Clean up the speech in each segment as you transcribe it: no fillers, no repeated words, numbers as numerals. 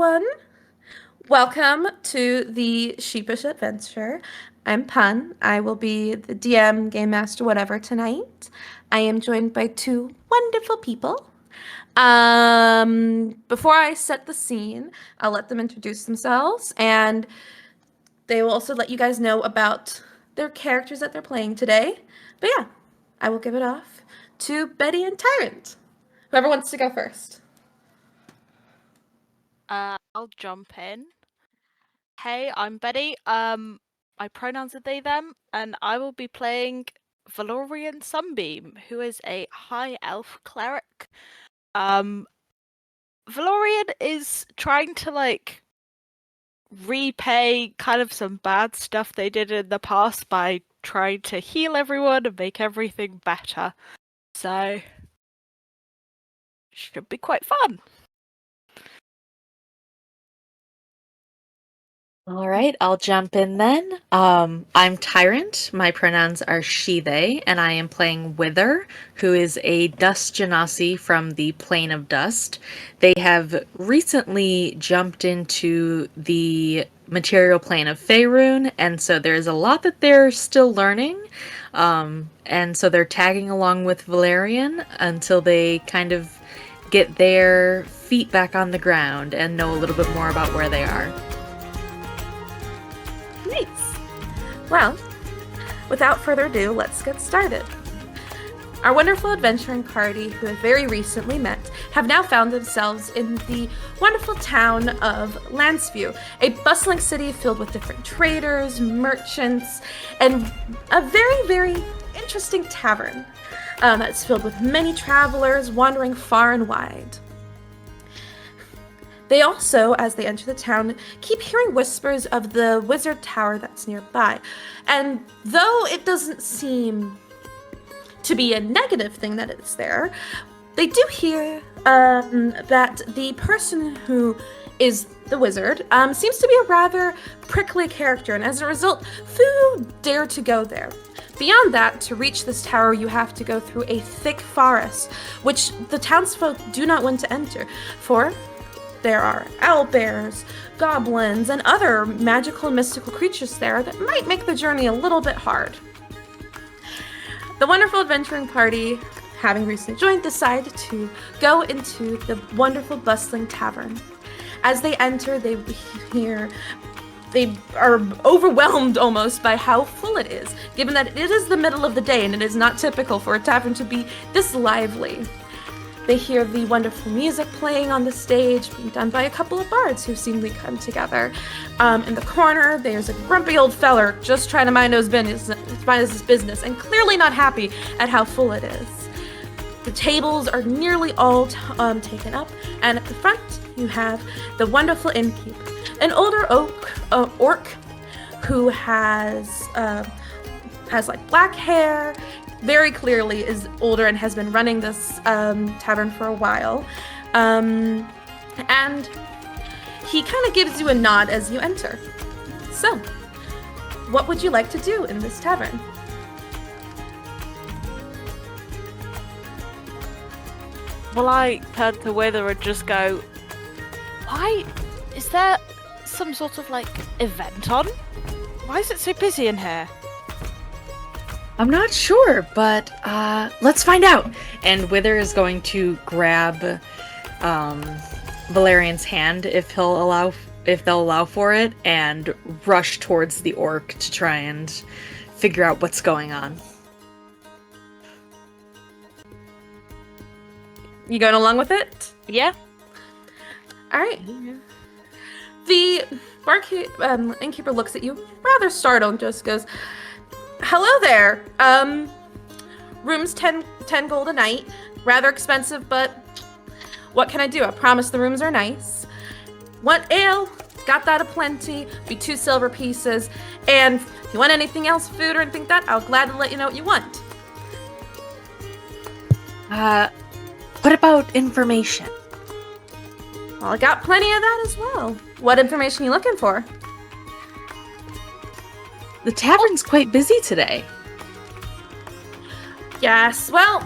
everyone. Welcome to the Sheepish Adventure. I'm Pun. I will be the DM, Game Master, whatever tonight. I am joined by two wonderful people. Before I set the scene, I'll let them introduce themselves, and they will also let you guys know about their characters that they're playing today. But yeah, I will give it off to Betty and Tyrant. Whoever wants to go first. I'll jump in. Hey, I'm Betty. My pronouns are they, them, and I will be playing Valorian Sunbeam, who is a high elf cleric. Valorian is trying to repay kind of some bad stuff they did in the past by trying to heal everyone and make everything better. So should be quite fun. All right, I'll jump in then. I'm Tyrant. My pronouns are she, they, and I am playing Wither, who is a Dust Genasi from the Plane of Dust. They have recently jumped into the material plane of Faerun, and so there's a lot that they're still learning. And so they're tagging along with Valerian until they kind of get their feet back on the ground and know a little bit more about where they are. Nice. Well, without further ado, let's get started. Our wonderful adventuring party, who have very recently met, have now found themselves in the wonderful town of Lanceview, a bustling city filled with different traders, merchants, and a very, very interesting tavern that's filled with many travelers wandering far and wide. They also, as they enter the town, keep hearing whispers of the wizard tower that's nearby. And though it doesn't seem to be a negative thing that it's there, they do hear that the person who is the wizard seems to be a rather prickly character, and as a result, few dare to go there. Beyond that, to reach this tower, you have to go through a thick forest, which the townsfolk do not want to enter, for there are owlbears, goblins, and other magical and mystical creatures there that might make the journey a little bit hard. The wonderful adventuring party, having recently joined, decide to go into the wonderful bustling tavern. As they enter, they are overwhelmed almost by how full it is, given that it is the middle of the day and it is not typical for a tavern to be this lively. They hear the wonderful music playing on the stage, being done by a couple of bards who seemingly come together. In the corner, there's a grumpy old feller just trying to mind his business, and clearly not happy at how full it is. The tables are nearly all taken up, and at the front, you have the wonderful innkeeper, an older orc who has black hair. Very clearly is older and has been running this tavern for a while. And he kind of gives you a nod as you enter. So, what would you like to do in this tavern? Well, I turn to Wither and just go, why? Is there some sort of, event on? Why is it so busy in here? I'm not sure, but let's find out. And Wither is going to grab Valerian's hand if they'll allow for it, and rush towards the orc to try and figure out what's going on. You going along with it? Yeah. All right. The innkeeper looks at you, rather startled, and just goes, "Hello there. Room's 10 gold a night. Rather expensive, but what can I do? I promise the rooms are nice. Want ale? Got that aplenty. Be 2 silver pieces. And if you want anything else, food or anything like that, I'll gladly let you know what you want." What about information? Well, I got plenty of that as well. What information are you looking for? The tavern's quite busy today. Yes, well,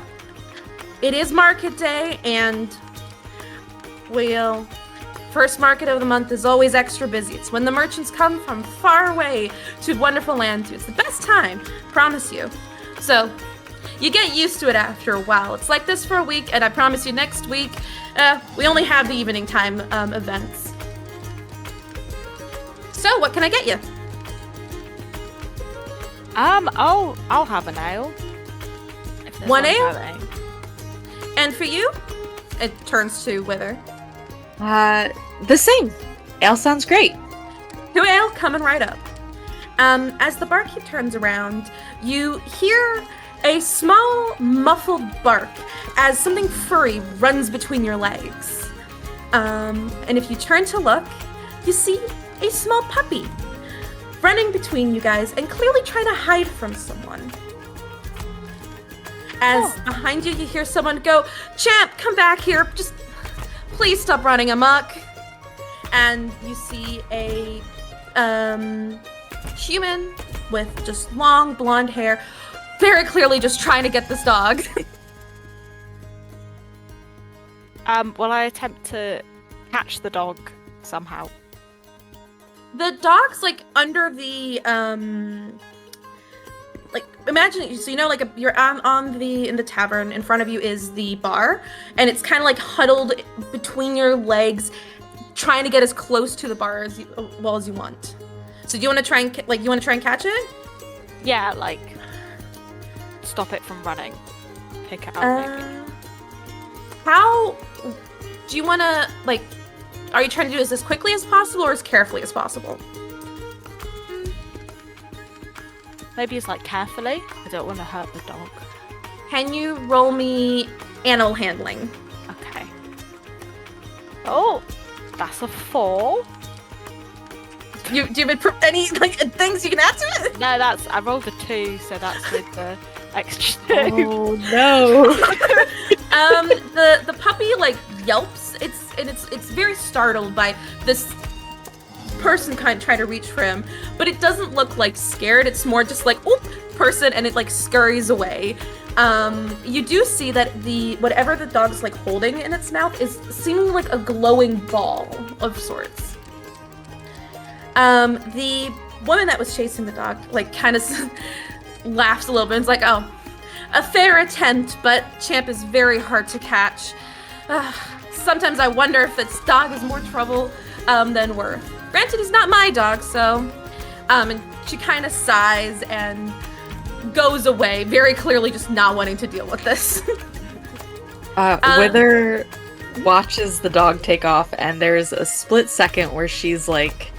it is market day, and we'll First market of the month is always extra busy. It's when the merchants come from far away to wonderful land too. It's the best time, promise you. So, you get used to it after a while. It's like this for a week, and I promise you next week, we only have the evening time events. So, what can I get you? I'll have an ale. If there's One ale? going. And for you? It turns to Wither. The same. Ale sounds great. Two ale coming right up. As the barkeep turns around, you hear a small, muffled bark as something furry runs between your legs. And if you turn to look, you see a small puppy running between you guys and clearly trying to hide from someone. As behind you, you hear someone go, "Champ, come back here. Just please stop running amok." And you see a human with just long blonde hair, very clearly just trying to get this dog. Will I attempt to catch the dog somehow? The dog's like under the like imagine, so you know, like you're in the tavern. In front of you is the bar, and it's kind of like huddled between your legs, trying to get as close to the bar as you want. So do you want to try and catch it? Yeah, like stop it from running. Pick it up maybe. How do you want to, like, are you trying to do this as quickly as possible or as carefully as possible? Maybe it's like carefully. I don't want to hurt the dog. Can you roll me animal handling? Okay. Oh, that's a 4. Do you have any like things you can add to it? No, I rolled a 2, so that's with the extra 2. Oh no. The puppy like yelps. It's very startled by this person kind of trying to reach for him, but it doesn't look like scared. It's more just like, oop, person, and it like scurries away. You do see that whatever the dog's like holding in its mouth is seeming like a glowing ball of sorts. The woman that was chasing the dog like kind of laughs a little bit and is like, "Oh, a fair attempt, but Champ is very hard to catch. Sometimes I wonder if this dog is more trouble than worth. Granted, he's not my dog, so..." And she kind of sighs and goes away, very clearly just not wanting to deal with this. Wither watches the dog take off, and there's a split second where she's like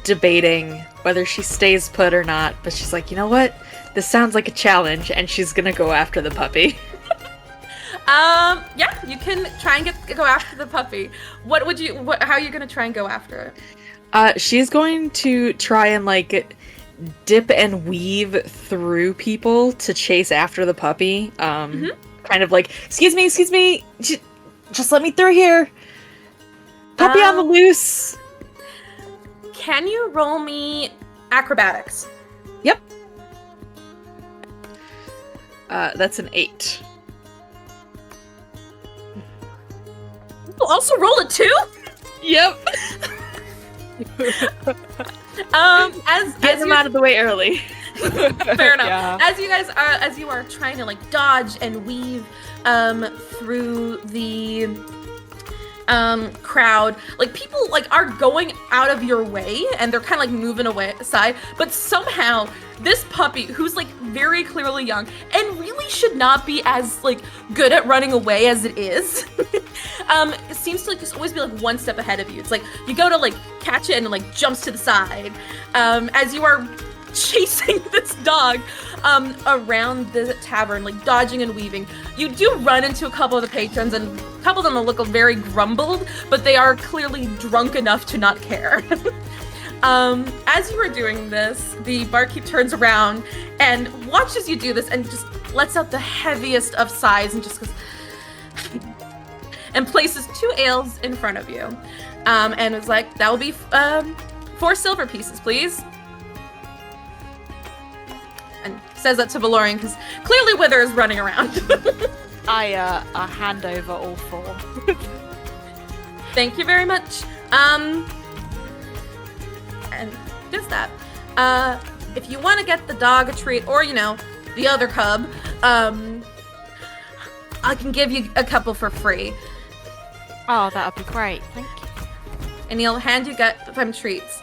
debating whether she stays put or not, but she's like, "You know what? This sounds like a challenge," and she's gonna go after the puppy. Yeah, you can try and go after the puppy. How are you gonna try and go after it? She's going to try and like dip and weave through people to chase after the puppy. Kind of like, excuse me, just let me through here. Puppy on the loose. Can you roll me acrobatics? Yep. That's an 8. You'll also roll a 2? Yep. Get them out of the way early. Fair enough. Yeah. As you are trying to like dodge and weave through the crowd, like people like are going out of your way and they're kind of like moving away aside, but somehow this puppy, who's like very clearly young and really should not be as like good at running away as it is, it seems to like just always be like one step ahead of you. It's like you go to like catch it and it like jumps to the side. As you are chasing this dog around the tavern, like dodging and weaving, you do run into a couple of the patrons, and a couple of them look very grumbled, but they are clearly drunk enough to not care. As you are doing this, the barkeep turns around and watches you do this and just lets out the heaviest of sighs and just goes and places 2 ales in front of you, and is like, "That will be 4 silver pieces, please." And says that to Valorian because clearly Wither is running around. I hand over all 4. Thank you very much. And just that. If you want to get the dog a treat, or the other cub, I can give you a couple for free. Oh, that would be great. Thank you. And he'll hand you some treats.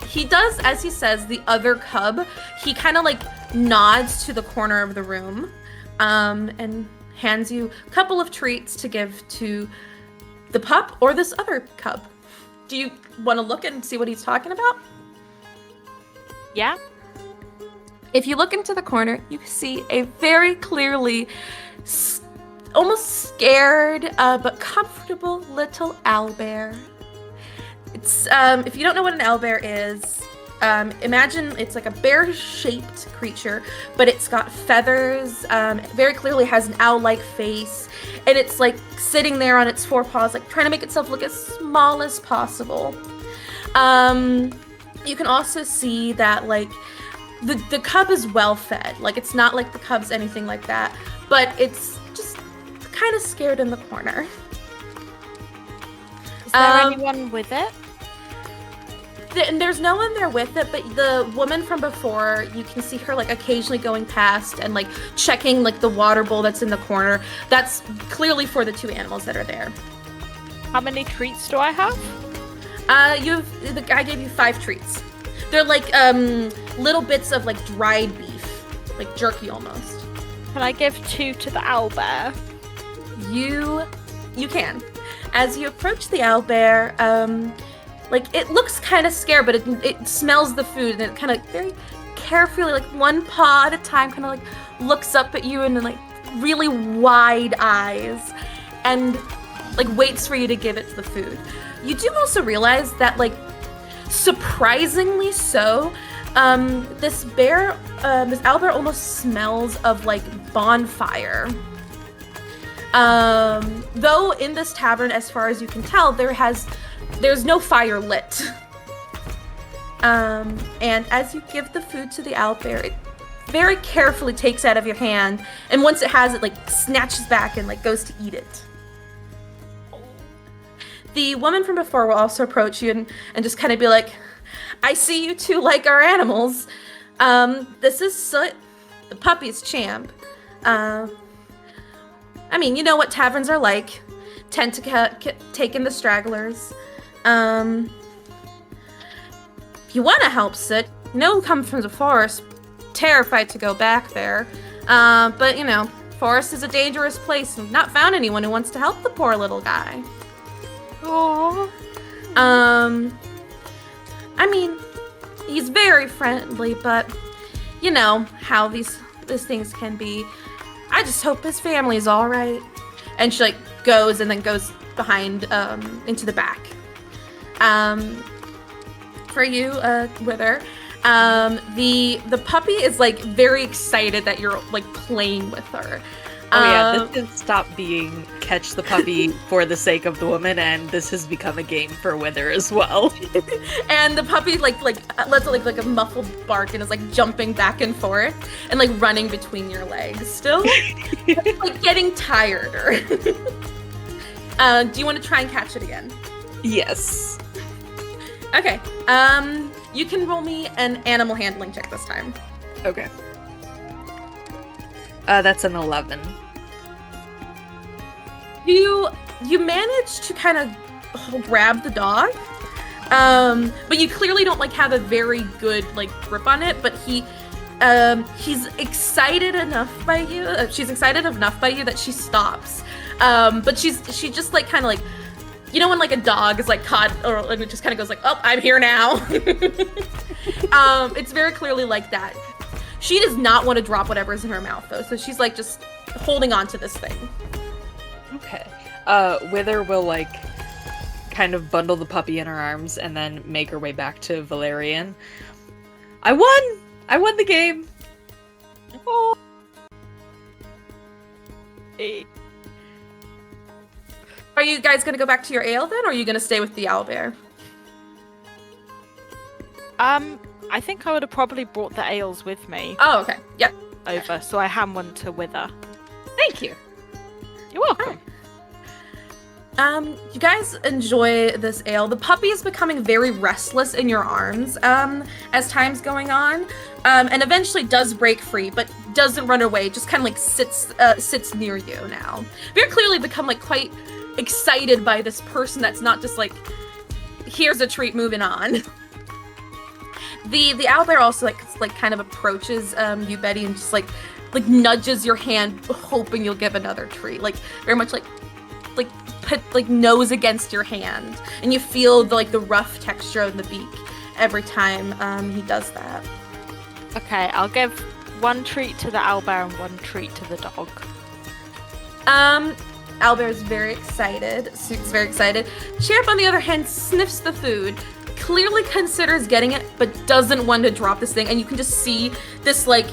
He does, as he says, the other cub, he kind of like nods to the corner of the room, and hands you a couple of treats to give to the pup or this other cub. Do you want to look and see what he's talking about? Yeah. If you look into the corner, you see a very clearly almost scared but comfortable little owlbear. It's if you don't know what an owlbear is, imagine it's like a bear-shaped creature, but it's got feathers, very clearly has an owl-like face, and it's like sitting there on its forepaws, like trying to make itself look as small as possible. You can also see that like the cub is well fed. Like it's not like the cub's anything like that, but it's just kind of scared in the corner. Is there anyone with it? There's no one there with it, but the woman from before, you can see her like occasionally going past and like checking like the water bowl that's in the corner. That's clearly for the two animals that are there. How many treats do I have? The guy gave you 5 treats. They're like little bits of like dried beef, like jerky almost. Can I give 2 to the owlbear? You can. As you approach the owlbear, like it looks kind of scared, but it smells the food and it kind of very carefully, like one paw at a time, kind of like looks up at you and then like really wide eyes and like waits for you to give it the food. You do also realize that like surprisingly so, this owlbear almost smells of like bonfire. Though in this tavern, as far as you can tell, there's no fire lit. And as you give the food to the owlbear, it very carefully takes out of your hand, and once it has it, like snatches back and like goes to eat it. The woman from before will also approach you and just kind of be like, I see you two like our animals. This is Soot, the puppy's champ. I mean, you know what taverns are like. Tend to take in the stragglers. If you want to help Soot, come from the forest. Terrified to go back there. But, forest is a dangerous place and not found anyone who wants to help the poor little guy. Aww. I mean, he's very friendly, but you know how these things can be. I just hope his family's all right. And she like goes and then goes behind into the back. For you, Wither, the puppy is like very excited that you're like playing with her. Oh yeah, this has stopped being catch the puppy for the sake of the woman, and this has become a game for Wither as well. And the puppy like lets out like a muffled bark and is like jumping back and forth and like running between your legs still. Like getting tireder. Do you want to try and catch it again? Yes. Okay. You can roll me an animal handling check this time. Okay. That's an 11. You manage to kind of grab the dog, but you clearly don't like have a very good like grip on it. But he's excited enough by you. She's excited enough by you that she stops. But she just like kind of like, when like a dog is like caught or it just kind of goes like, oh, I'm here now. It's very clearly like that. She does not want to drop whatever's in her mouth, though, so she's, like, just holding on to this thing. Okay. Wither will, like, kind of bundle the puppy in her arms and then make her way back to Valerian. I won! I won the game! Oh. Hey. Are you guys gonna go back to your ale, then, or are you gonna stay with the owlbear? I think I would have probably brought the ales with me. Oh, okay. Yep. Over, so I hand one to Wither. Thank you. You're welcome. You guys enjoy this ale. The puppy is becoming very restless in your arms as time's going on, and eventually does break free, but doesn't run away. Just kind of like sits near you now. Very clearly become like quite excited by this person that's not just like, here's a treat, moving on. The owlbear also like kind of approaches you, Betty, and just like nudges your hand, hoping you'll give another treat. Like very much like put like nose against your hand, and you feel the rough texture of the beak every time he does that. Okay, I'll give one treat to the owlbear and one treat to the dog. Owlbear is very excited. Suit's very excited. Sheriff, on the other hand, sniffs the food, clearly considers getting it, but doesn't want to drop this thing. And you can just see this like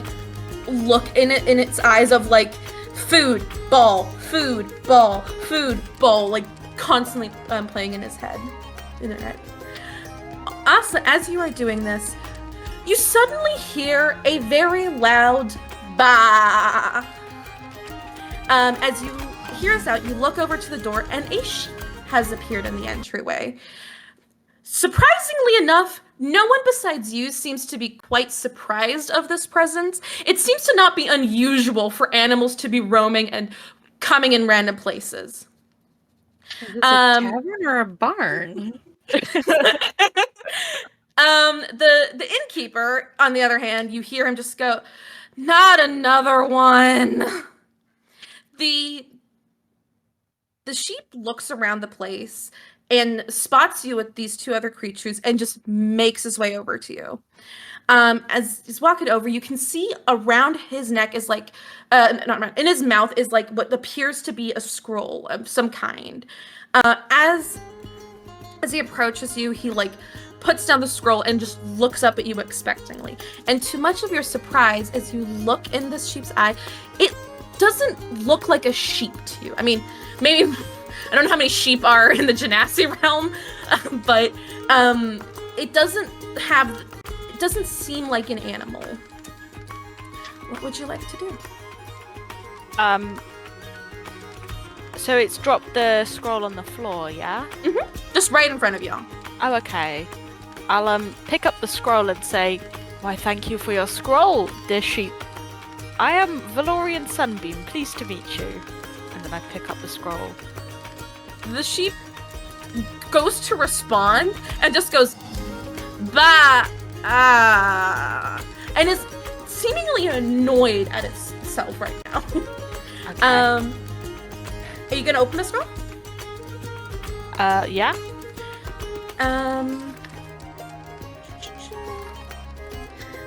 look in its eyes of like food, ball, food, ball, food, ball, like constantly playing in his head. Also, as you are doing this, you suddenly hear a very loud bah. As you hear this out, you look over to the door, and a sheep has appeared in the entryway. Surprisingly enough, no one besides you seems to be quite surprised of this presence. It seems to not be unusual for animals to be roaming and coming in random places. Is this a tavern or a barn? The innkeeper, on the other hand, you hear him just go, "Not another one." The sheep looks around the place and spots you with these two other creatures and just makes his way over to you. As he's walking over, you can see around his neck is like, not around, in his mouth is like what appears to be a scroll of some kind. As he approaches you, he like puts down the scroll and just looks up at you expectantly. And to much of your surprise, as you look in this sheep's eye, it doesn't look like a sheep to you. I mean, maybe, I don't know how many sheep are in the Genasi realm, but it doesn't seem like an animal. What would you like to do? So it's dropped the scroll on the floor, yeah? Mm-hmm. Just right in front of y'all. Oh, okay. I'll pick up the scroll and say, "Why, thank you for your scroll, dear sheep. I am Valorian Sunbeam, pleased to meet you." And then I pick up the scroll. The sheep goes to respond and just goes, "Bah, ah," and is seemingly annoyed at itself right now. Okay. Are you gonna open the scroll? Yeah?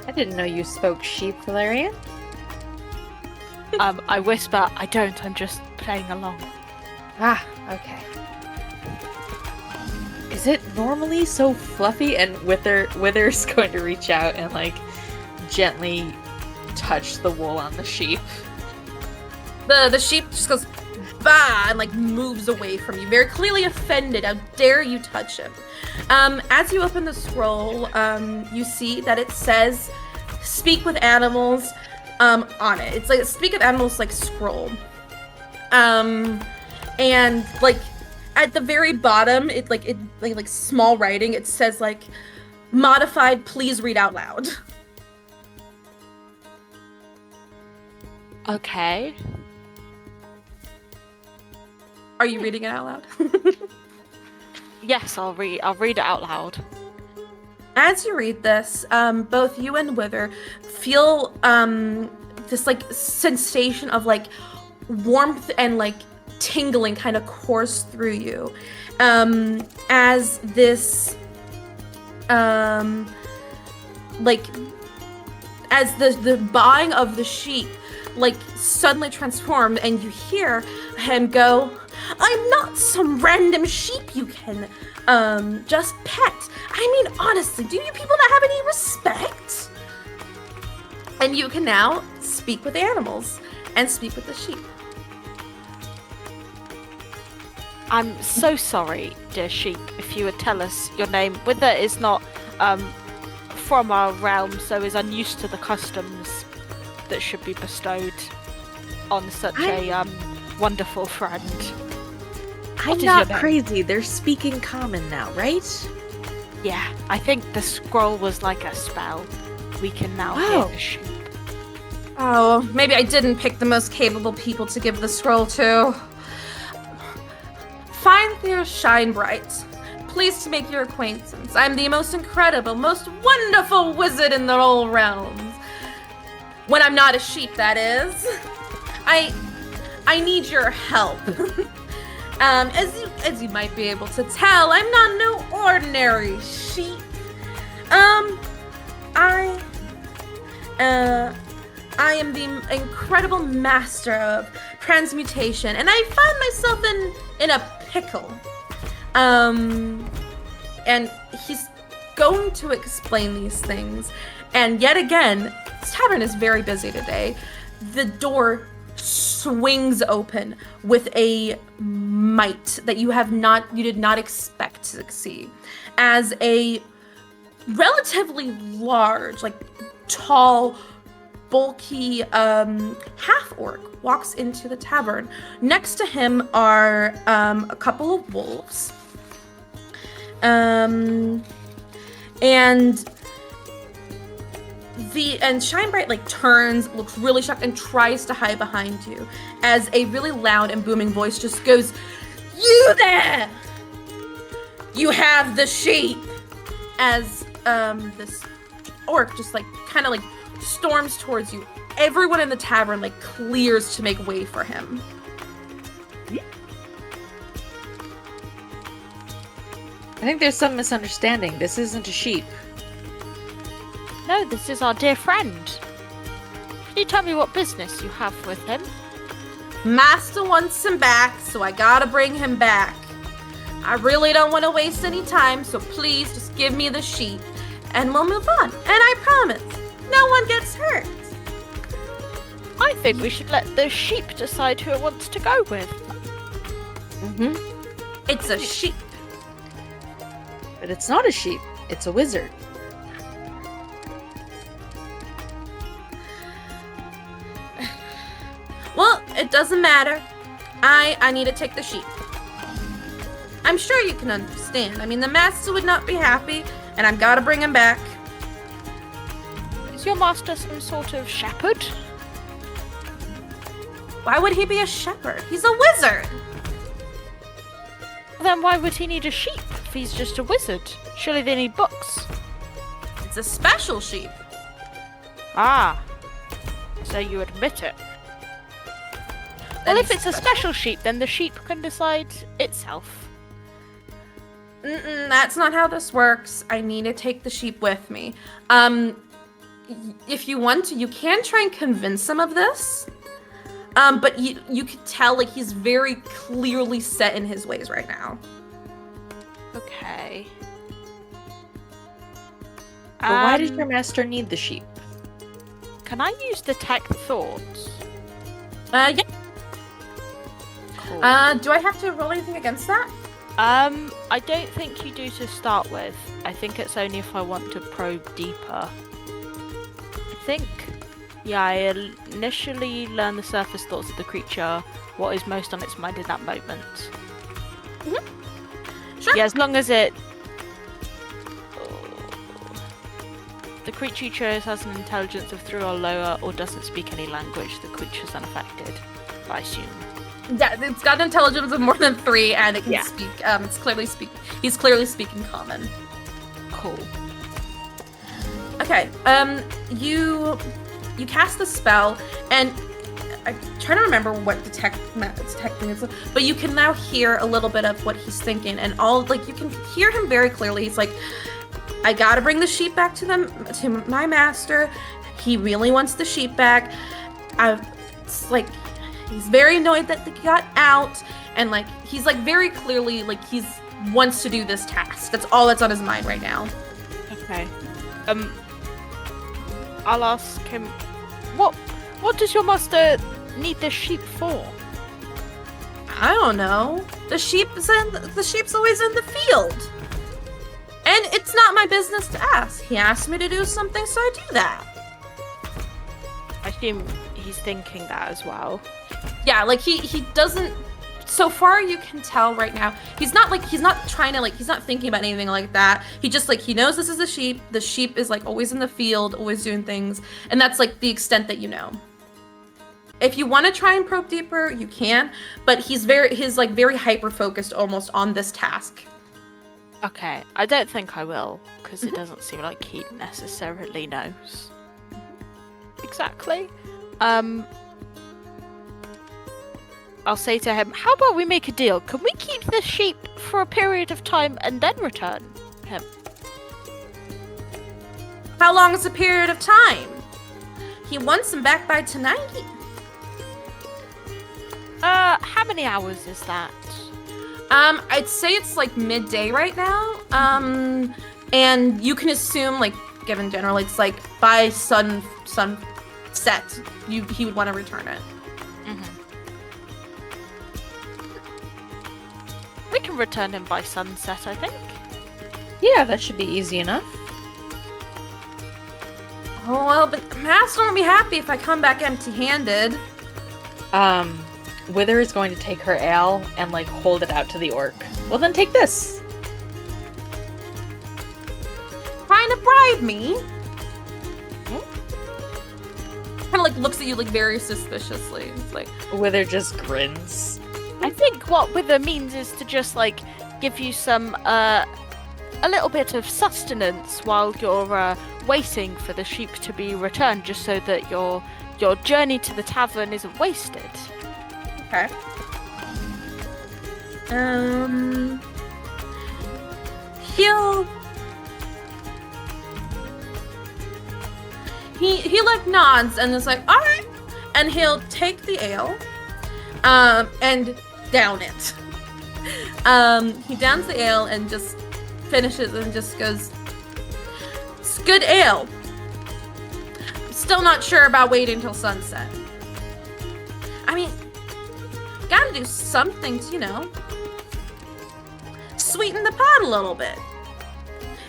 I didn't know you spoke sheep, Valerian. I whisper, "I don't, I'm just playing along." Ah, okay. Is it normally so fluffy? And Wither's going to reach out and like gently touch the wool on the sheep. The sheep just goes, "Bah," and like moves away from you, very clearly offended. How dare you touch him? As you open the scroll, you see that it says "Speak with Animals" on it. It's like "Speak with Animals" like scroll. And like at the very bottom, it like small writing, it says like "Modified, please read out loud." Okay. Are you reading it out loud? Yes, I'll read it out loud. As you read this, both you and Wither feel this like sensation of like warmth and like tingling kind of course through you, as this like as the baaing of the sheep like suddenly transformed, and you hear him go, "I'm not some random sheep you can just pet. I mean, honestly, do you people not have any respect?" And you can now speak with animals and speak with the sheep. "I'm so sorry, dear sheep, if you would tell us your name. Wither is not from our realm, so is unused to the customs that should be bestowed on such a wonderful friend." I'm is not your name? crazy. They're speaking common now, right? Yeah, I think the scroll was like a spell. We can now hear the sheep. Oh, maybe I didn't pick the most capable people to give the scroll to. Find their shine bright. Pleased to make your acquaintance. I'm the most incredible, most wonderful wizard in the whole realms. When I'm not a sheep, that is. I need your help. As you might be able to tell, I'm not no ordinary sheep. I am the incredible master of transmutation, and I find myself in a pickle. And he's going to explain these things. And yet again, this tavern is very busy today. The door swings open with a might that you did not expect to see, as a relatively large, like tall, bulky half-orc walks into the tavern. Next to him are a couple of wolves. And Shinebright like turns, looks really shocked, and tries to hide behind you as a really loud and booming voice just goes, "You there! You have the sheep!" As this orc just like kind of like storms towards you. Everyone in the tavern like clears to make way for him. I think there's some misunderstanding. This isn't a sheep. No, this is our dear friend. Can you tell me what business you have with him? Master wants him back, so I gotta bring him back. I really don't want to waste any time, so please just give me the sheep and we'll move on. And I promise, no one gets hurt. I think we should let the sheep decide who it wants to go with. Mm-hmm. It's a sheep. But it's not a sheep. It's a wizard. Well, it doesn't matter. I need to take the sheep. I'm sure you can understand. I mean, the master would not be happy, and I've got to bring him back. Is your master some sort of shepherd? Why would he be a shepherd? He's a wizard. Then why would he need a sheep if he's just a wizard? Surely they need books. It's a special sheep. Ah, so you admit it. Well, if it's a special sheep, then the sheep can decide itself. That's not how this works. I need to take the sheep with me. If you want to, you can try and convince him of this. But you could tell, like, he's very clearly set in his ways right now. Okay. But why does your master need the sheep? Can I use detect thoughts? Yeah. Cool. Do I have to roll anything against that? I don't think you do to start with. I think it's only if I want to probe deeper. I think, yeah, I initially learn the surface thoughts of the creature, what is most on its mind in that moment. Mm-hmm. Sure. Yeah, as long as it... The creature you chose has an intelligence of 3 or lower, or doesn't speak any language, the creature's unaffected, I assume. Yeah, it's got an intelligence of more than 3, and it can Yeah. speak. It's clearly He's clearly speaking common. Cool. Okay. You cast the spell, and I'm trying to remember what detecting is, but you can now hear a little bit of what he's thinking, and you can hear him very clearly. He's like, I gotta bring the sheep back to my master. He really wants the sheep back. It's like, he's very annoyed that they got out, and like he's like very clearly like he's wants to do this task. That's all that's on his mind right now. Okay. I'll ask him, what does your master need the sheep for? I don't know. The sheep's always in the field. And it's not my business to ask. He asked me to do something, so I do that. I assume he's thinking that as well. Yeah, like he doesn't so far you can tell right now, he's not trying to he's not thinking about anything like that. He just he knows this is a sheep. The sheep is always in the field, always doing things, and that's the extent that you know. If you want to try and probe deeper, you can, but he's very hyper focused almost on this task. Okay, I don't think I will, because it doesn't seem like he necessarily knows exactly. I'll say to him, how about we make a deal? Can we keep the sheep for a period of time and then return him? How long is a period of time? He wants him back by tonight. How many hours is that? I'd say it's midday right now. And you can assume given general, it's by sunset, he would want to return it. We can return him by sunset, I think. Yeah, that should be easy enough. Oh, well, but Master won't be happy if I come back empty-handed. Wither is going to take her ale and hold it out to the orc. Well, then take this. Trying to bribe me? Kind of looks at you very suspiciously. It's Wither just grins. I think what Wither means is to just give you some a little bit of sustenance while you're waiting for the sheep to be returned, just so that your journey to the tavern isn't wasted. okay. He nods and is all right, and he'll take the ale, and down it. He downs the ale and just finishes and just goes, it's good ale. Still not sure about waiting till sunset. I mean, gotta do something to, sweeten the pot a little bit.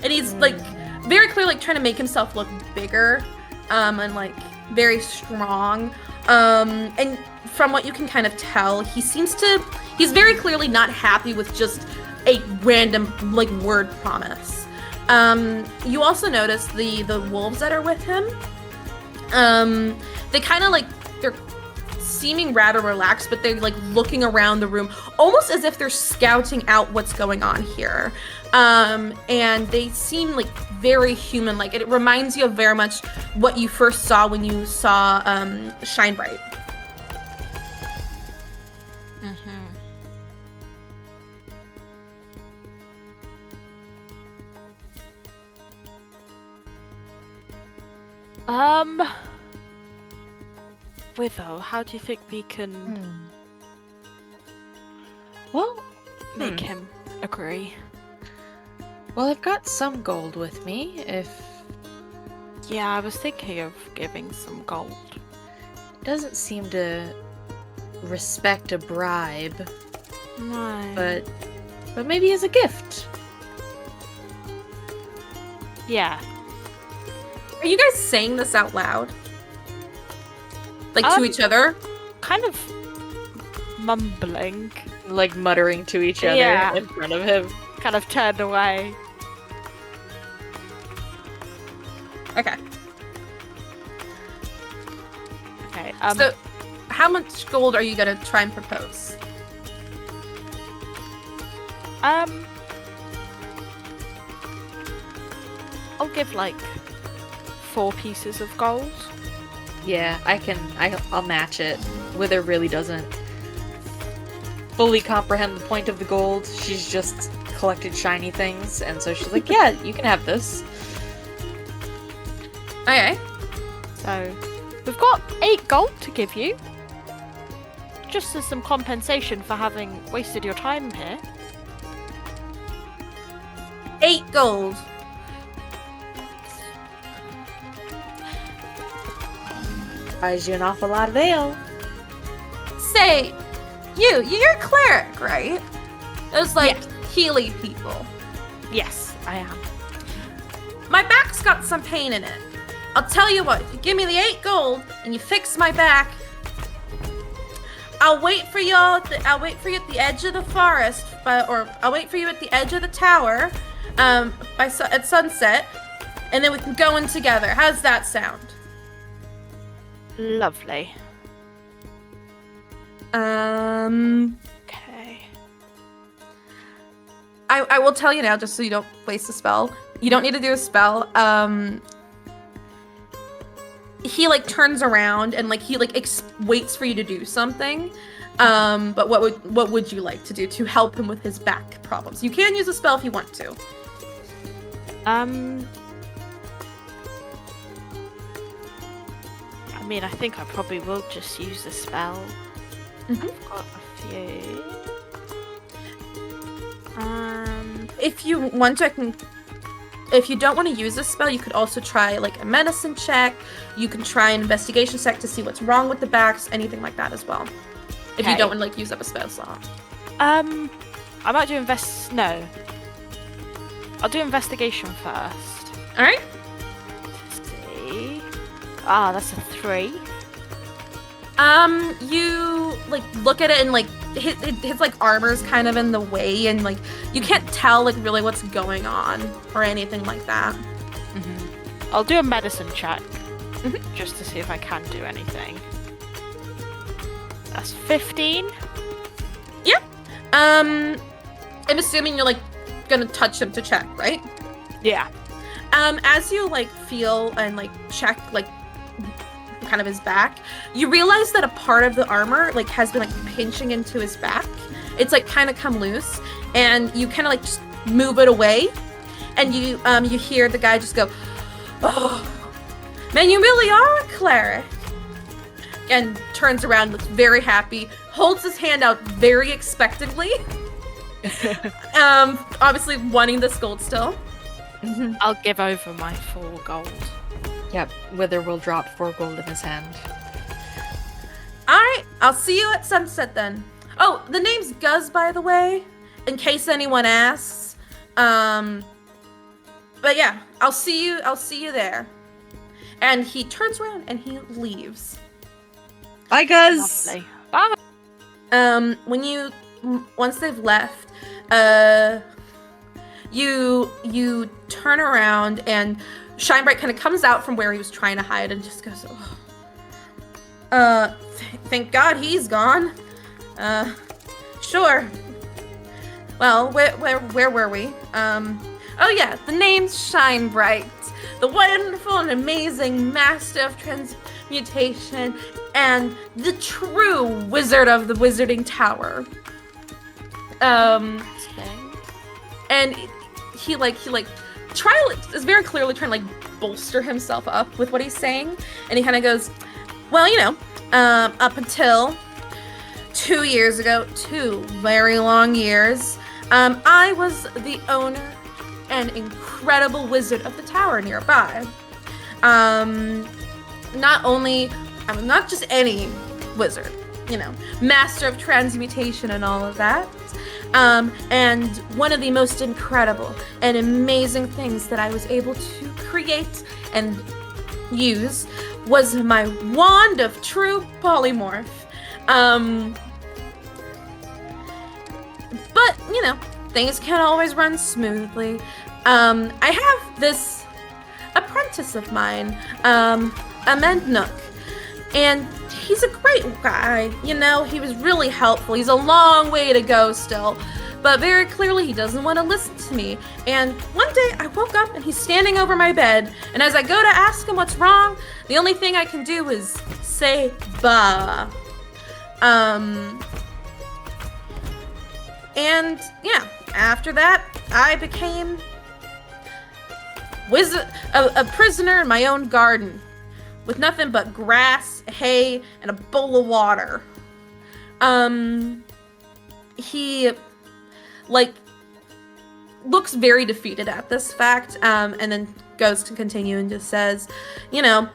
And he's very clearly trying to make himself look bigger, and very strong. And from what you can kind of tell, he's very clearly not happy with just a random word promise. You also notice the wolves that are with him. They kind of they're seeming rather relaxed, but they're looking around the room almost as if they're scouting out what's going on here. And they seem very human. It reminds you of very much what you first saw when you saw Shine Bright. Witho, how do you think we can Well, make him agree? Well, I've got some gold with me, Yeah, I was thinking of giving some gold. doesn't seem to respect a bribe, No. but maybe as a gift. Yeah. Are you guys saying this out loud? To each other? Kind of mumbling. Muttering to each other Yeah. in front of him. Kind of turned away. Okay. Okay. So, how much gold are you gonna try and propose? I'll give 4 pieces of gold. Yeah, I'll match it. Wither really doesn't fully comprehend the point of the gold. She's just collected shiny things, and so she's yeah, you can have this. Okay. So, we've got 8 gold to give you. Just as some compensation for having wasted your time here. 8 gold. Buys you an awful lot of ale. Say, you're a cleric, right? Those Yes. Healy people. Yes, I am. My back's got some pain in it. I'll tell you what, if you give me the 8 gold and you fix my back, I'll wait for you I'll wait for you at the edge of the forest, or I'll wait for you at the edge of the tower, at sunset, and then we can go in together. How's that sound? Lovely. Okay. I will tell you now, just so you don't waste a spell. You don't need to do a spell. He like turns around and like he like waits for you to do something. But what would you like to do to help him with his back problems? You can use a spell if you want to. I mean, I think I probably will just use the spell. Mm-hmm. I've got a few. If you want to, if you don't want to use a spell, you could also try like a medicine check. You can try an investigation check to see what's wrong with the backs, anything like that as well. If you don't want to like use up a spell slot. I might do no. I'll do investigation first. All right. Let's see. Ah, that's a 3. You like look at it and like his like armor's kind of in the way, and like you can't tell like really what's going on or anything like that. Mm-hmm. I'll do a medicine check just to see if I can do anything. That's 15. Yeah. I'm assuming you're like gonna touch him to check, right? Yeah. As you like feel and like check like kind of his back, you realize that a part of the armor like has been like pinching into his back. It's like kind of come loose, and you kind of like just move it away, and you hear the guy just go, "Oh, man, you really are a cleric," and turns around, looks very happy, holds his hand out very expectantly, obviously wanting this gold still. Mm-hmm. I'll give over my 4 gold. Yep, Wither will drop 4 gold in his hand. Alright, I'll see you at sunset then. Oh, the name's Guz, by the way, in case anyone asks. But yeah, I'll see you there. And he turns around and he leaves. Bye, Guz! Lovely. Bye. Once they've left, you turn around and Shinebright kind of comes out from where he was trying to hide and just goes, thank God he's gone. Sure. Well, where were we? Oh yeah, the name's Shinebright, the wonderful and amazing master of transmutation and the true wizard of the Wizarding Tower. And he is very clearly trying to like bolster himself up with what he's saying, and he kind of goes, well, you know, up until 2 years ago, 2 very long years, I was the owner and incredible wizard of the tower nearby. Not just any wizard, you know, master of transmutation and all of that. And one of the most incredible and amazing things that I was able to create and use was my wand of true polymorph. But, you know, things can't always run smoothly. I have this apprentice of mine, Amendnook, and he's a great guy, you know, he was really helpful. He's a long way to go still, but very clearly he doesn't want to listen to me. And one day I woke up and he's standing over my bed, and as I go to ask him what's wrong, the only thing I can do is say, bah. And yeah, after that, I became a prisoner in my own garden, with nothing but grass, hay, and a bowl of water. He, like, looks very defeated at this fact, and then goes to continue and just says, you know,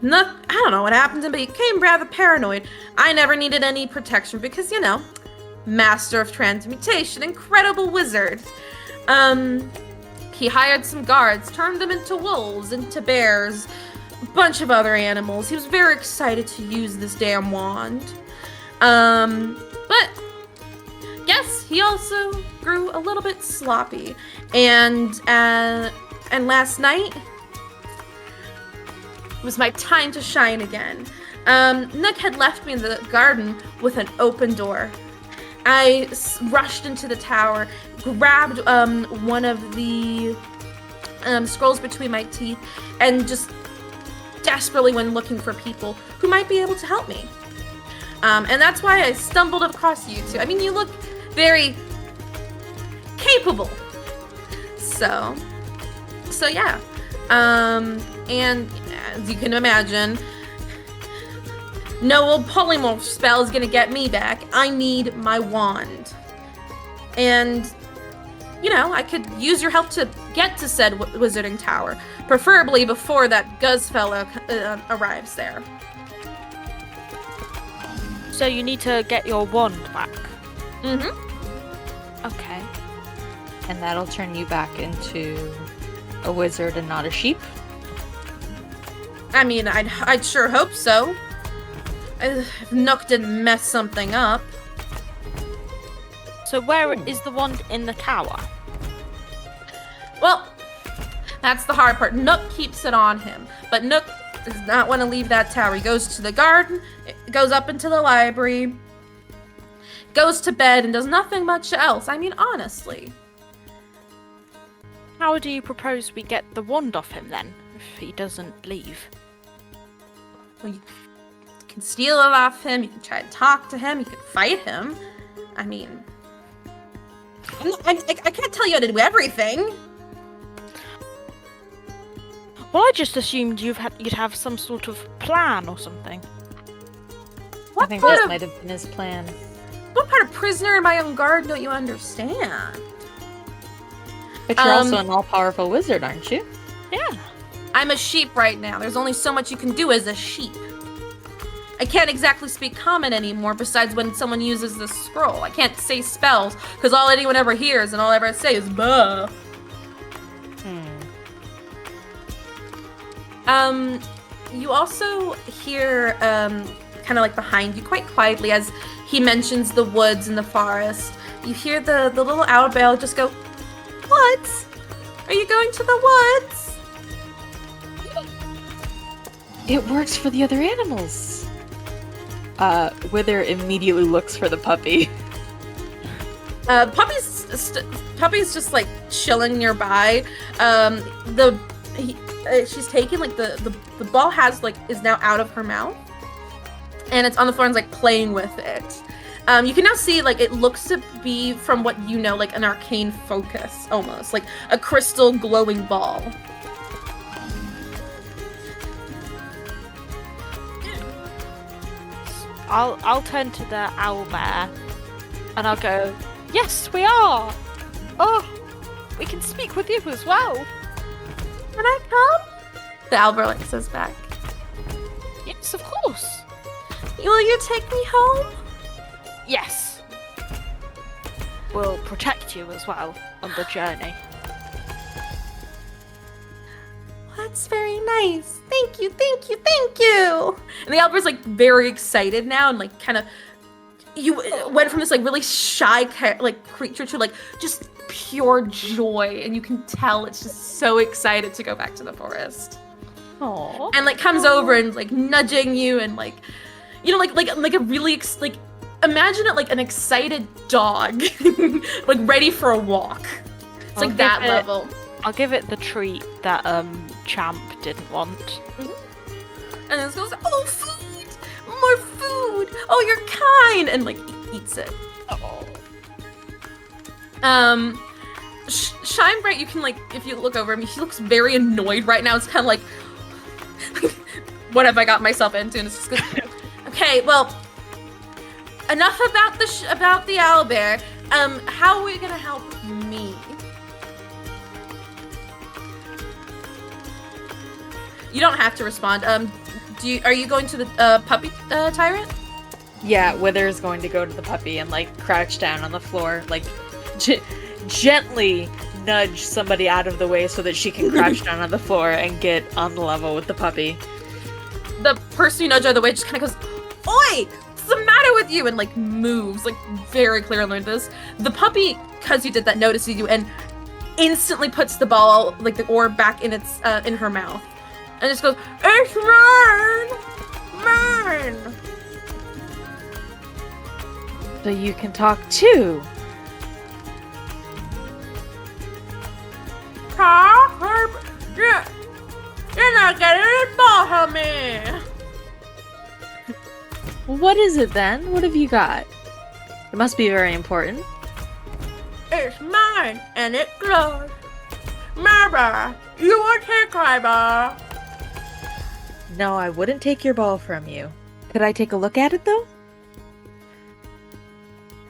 I don't know what happened to him, but he became rather paranoid. I never needed any protection because, you know, master of transmutation, incredible wizard. He hired some guards, turned them into wolves, into bears, a bunch of other animals. He was very excited to use this damn wand. But yes, he also grew a little bit sloppy, and last night was my time to shine again. Nook had left me in the garden with an open door. I rushed into the tower, grabbed one of the scrolls between my teeth, and just desperately went looking for people who might be able to help me. And that's why I stumbled across you two. I mean, you look very capable. So yeah. And as you can imagine, no old polymorph spell is gonna get me back. I need my wand. And, you know, I could use your help to get to said wizarding tower, preferably before that Guz fellow arrives there. So you need to get your wand back. Mm-hmm. Okay. And that'll turn you back into a wizard and not a sheep. I mean, I'd sure hope so. If Nook didn't mess something up. So where is the wand in the tower? Well, that's the hard part. Nook keeps it on him, but Nook does not want to leave that tower. He goes to the garden, goes up into the library, goes to bed, and does nothing much else. I mean, honestly. How do you propose we get the wand off him then, if he doesn't leave? Well, you can steal it off him, you can try to talk to him, you can fight him. I mean, I can't tell you how to do everything. Well, I just assumed you'd have some sort of plan or something. I think that might have been his plan. What part of prisoner in my own guard don't you understand? But you're also an all-powerful wizard, aren't you? Yeah. I'm a sheep right now. There's only so much you can do as a sheep. I can't exactly speak common anymore besides when someone uses the scroll. I can't say spells because all anyone ever hears and all I ever say is "buh." You also hear, kind of like behind you, quite quietly, as he mentions the woods and the forest. You hear the little owl bell just go, "Woods? Are you going to the woods?" It works for the other animals. Wither immediately looks for the puppy. Puppy's just like chilling nearby. She's taken like the ball is now out of her mouth, and it's on the floor and is like playing with it. You can now see like it looks to be, from what you know, like an arcane focus, almost like a crystal glowing ball. I'll turn to the owlbear and I'll go, "Yes, we are! Oh, we can speak with you as well." Can I come? The owlbear says back. Yes, of course. Will you take me home? Yes. We'll protect you as well on the journey. That's very nice. Thank you, thank you, thank you. And the owlbear's like very excited now, and like kind of, you went from this like really shy creature to like just pure joy, and you can tell it's just so excited to go back to the forest. Aww. And like comes over and like nudging you, and like, you know, like a really imagine it like an excited dog, like ready for a walk. It's like that level. I'll give it the treat that Champ didn't want. Mm-hmm. And it goes, "Oh, food! More food! Oh, you're kind!" And like eats it. Oh. Shinebright, you can like, if you look over him, he looks very annoyed right now. It's kind of like, what have I got myself into? And it's just good. Okay, well, enough about the owlbear. How are we gonna help me? You don't have to respond. Are you going to the puppy tyrant? Yeah, Wither is going to go to the puppy and like crouch down on the floor, like gently nudge somebody out of the way so that she can crouch down on the floor and get on the level with the puppy. The person you nudge out of the way just kind of goes, "Oi! What's the matter with you and like moves, like very clearly this. The puppy, because you did that, notices you and instantly puts the ball, like the orb, back in its in her mouth, and just goes, "It's mine." So you can talk too. You're not getting a ball from me. Well, what is it then? What have you got? It must be very important. It's mine, and it glows. Mama, you want to take my. No, I wouldn't take your ball from you. Could I take a look at it though?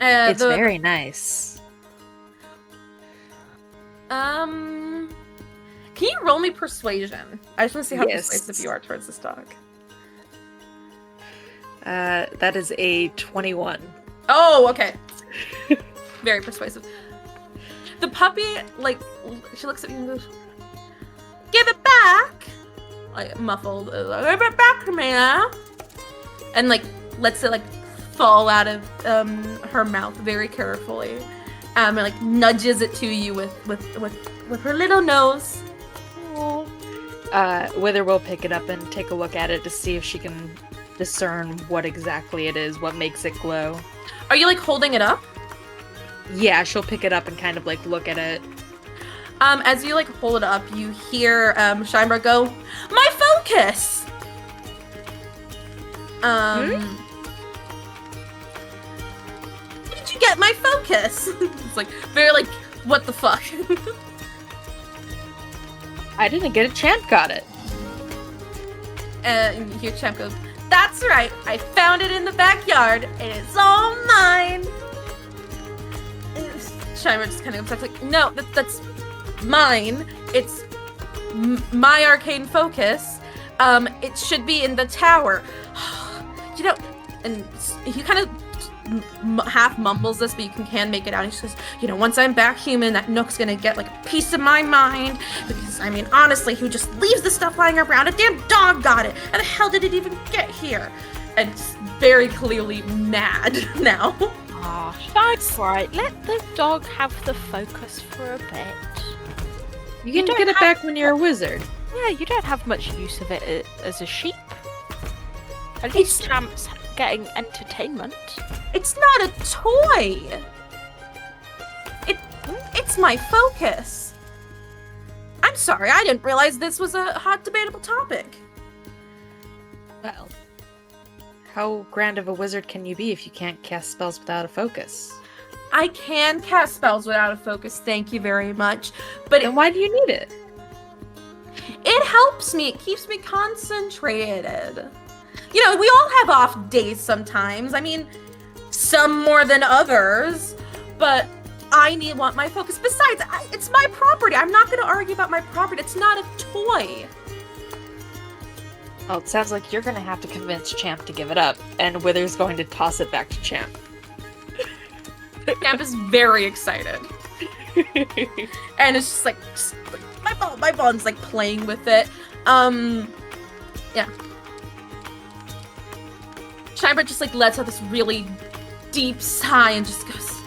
It's very nice. Can you roll me persuasion? I just want to see how persuasive you are towards this dog. That is a 21. Oh, okay. Very persuasive. The puppy, like, she looks at you and goes, "Give it back!" Like, muffled. "Give it back to me, huh?" And, like, lets it, like, fall out of her mouth very carefully. And, like, nudges it to you with her little nose. Wither will pick it up and take a look at it to see if she can discern what exactly it is, what makes it glow. Are you, like, holding it up? Yeah, she'll pick it up and kind of, like, look at it. As you, like, hold it up, you hear Scheinberg go, "My focus!" Where did you get my focus? It's, like, very, like, what the fuck? I didn't get it, Champ got it. And you hear Champ go, "That's right, I found it in the backyard, and it's all mine." Scheinberg just kind of upset, like, "No, that's mine. It's my arcane focus. It should be in the tower." You know, and he kind of half mumbles this, but you can make it out. He says, "You know, once I'm back human, that Nook's gonna get, like, a piece of my mind. Because, I mean, honestly, who just leaves the stuff lying around? A damn dog got it! How the hell did it even get here?" And it's very clearly mad now. Oh, that's right. Let the dog have the focus for a bit. You can get it back when you're a wizard. Yeah, you don't have much use of it as a sheep. At least Champ's getting entertainment. It's not a toy. It's my focus. I'm sorry, I didn't realize this was a hot debatable topic. Well, how grand of a wizard can you be if you can't cast spells without a focus? I can cast spells without a focus, thank you very much. But then why do you need it? It helps me. It keeps me concentrated. You know, we all have off days sometimes. I mean, some more than others, but I want my focus. Besides, it's my property. I'm not going to argue about my property. It's not a toy. Well, it sounds like you're going to have to convince Champ to give it up, and Wither's going to toss it back to Champ. Champ is very excited. And it's just like my ball is like playing with it. Yeah. Scheinberg just like lets out this really deep sigh and just goes,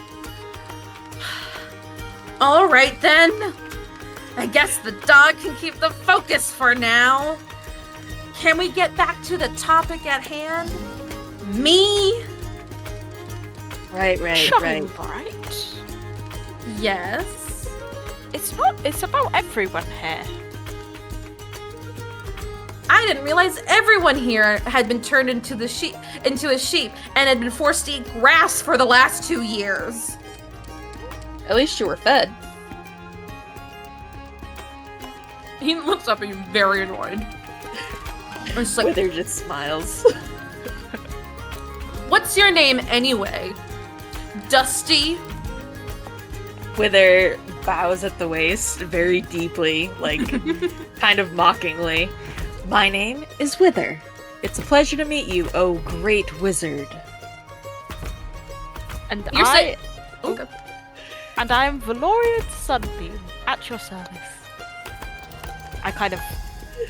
"All right then. I guess the dog can keep the focus for now. Can we get back to the topic at hand? Me?" Right. Yes. It's about everyone here. I didn't realize everyone here had been turned into a sheep and had been forced to eat grass for the last 2 years. At least you were fed. He looks up at you very annoyed. It's like, Wither just smiles. "What's your name anyway? Dusty?" Wither bows at the waist very deeply, like kind of mockingly. "My name is Wither. It's a pleasure to meet you, oh great wizard." And You're saying... And I am Valorian Sunbeam, at your service. I kind of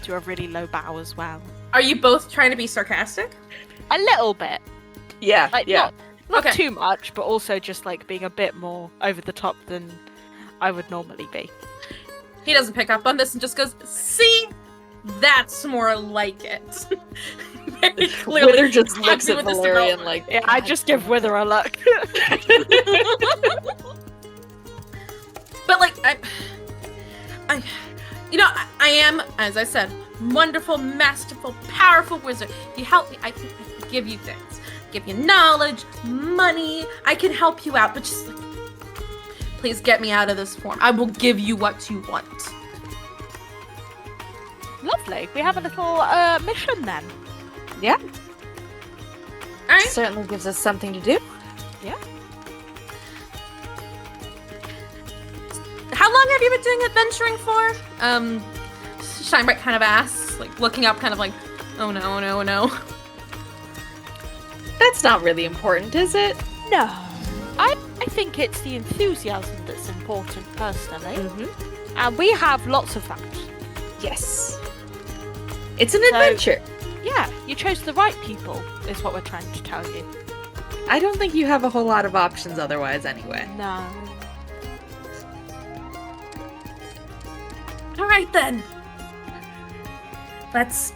do a really low bow as well. Are you both trying to be sarcastic? A little bit. Yeah, Like, yeah. not Okay. too much, but also just like being a bit more over the top than I would normally be. He doesn't pick up on this and just goes, "See, that's more like it." Very clearly. Wither just happy looks at with this Valerian development. like, Yeah, I just give Wither a look. But like I I am, as I said, wonderful, masterful, powerful wizard. If you help me, I can give you things. Give you knowledge, money. I can help you out, but just like, please get me out of this form. I will give you what you want. Lovely. We have a little mission then. yeah, All right. certainly gives us something to do. Yeah. How long have you been doing adventuring for? Shinebright kind of asks, like looking up, kind of like, oh no, oh no, oh no. That's not really important, is it? No. I think it's the enthusiasm that's important, personally. Mm-hmm. And we have lots of that. Yes. It's an So- adventure. Yeah, you chose the right people, is what we're trying to tell you. I don't think you have a whole lot of options otherwise anyway. No. All right then. Let's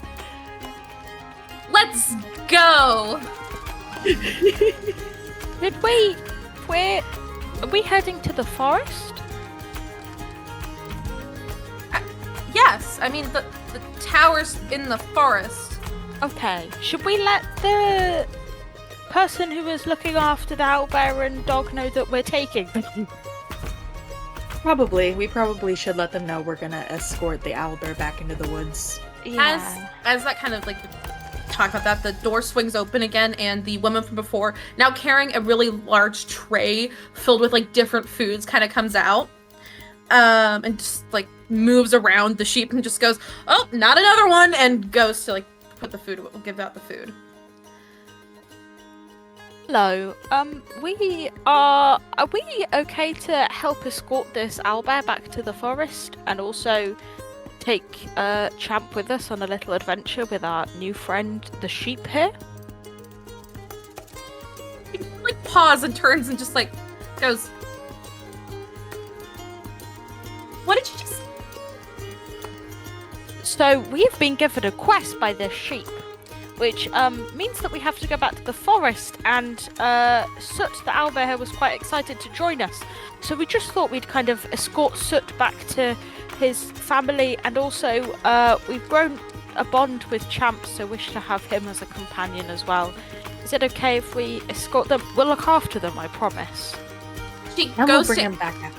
go. Are we heading to the forest? Yes, I mean the tower's in the forest. Okay, should we let the person who is looking after the owlbear and dog know that we're taking them? Probably. We probably should let them know we're gonna escort the owlbear back into the woods. As that kind of like talk about that, the door swings open again, and the woman from before, now carrying a really large tray filled with like different foods, kind of comes out, and just like moves around the sheep and just goes, "Oh, not another one," and goes to like put the food, give out the food. Hello. Are we okay to help escort this owlbear back to the forest and also take Champ with us on a little adventure with our new friend, the sheep here? He like pause and turns and just like goes, "What did you just?" So we've been given a quest by this sheep, which means that we have to go back to the forest, and Soot the owlbear was quite excited to join us. So we just thought we'd kind of escort Soot back to his family, and also we've grown a bond with Champ, so wish to have him as a companion as well. Is it okay if we escort them? We'll look after them, I promise. She And we'll goes bring to him back after.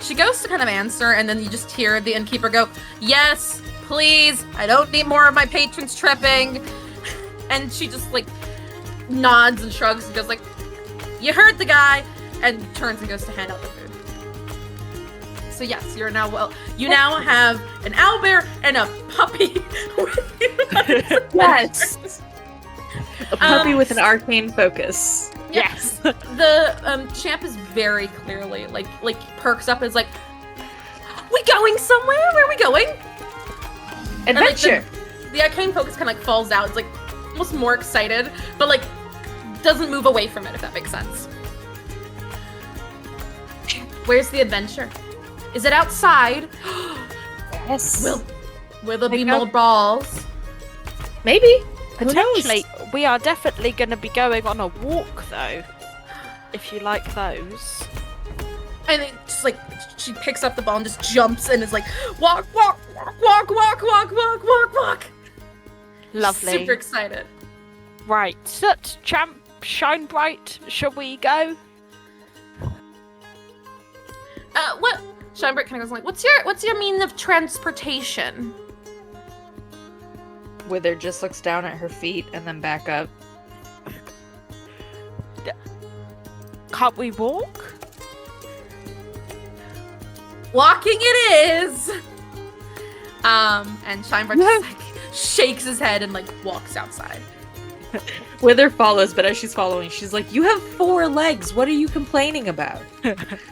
She goes to kind of answer, and then you just hear the innkeeper go, "Yes, please. I don't need more of my patrons tripping." And she just like nods and shrugs and goes like, "You heard the guy," and turns and goes to hand out the food. So yes, you're now you now have an owlbear and a puppy with you. Yes. A puppy with an arcane focus. Yes. The champ is very clearly like perks up and is like, "We going somewhere? Where are we going?" And, like, Adventure. the arcane focus kind of like falls out. It's like almost more excited, but like doesn't move away from it, if that makes sense. Where's the adventure? Is it outside? Yes. Will there be Like, more balls? Maybe. Who knows? Potentially, we are definitely going to be going on a walk, though, if you like those. And it just like she picks up the ball and just jumps and is like, "Walk, walk, walk, walk, walk, walk, walk, walk, walk." Lovely. Super excited. Right, Soot, Champ, shine bright. Shall we go? What? Shinebright kind of goes like, what's your means of transportation?" Wither just looks down at her feet and then back up. Can't we walk? "Walking it is." And Shinebright just like shakes his head and like walks outside. Wither follows, but as she's following, she's like, "You have 4 legs. What are you complaining about?"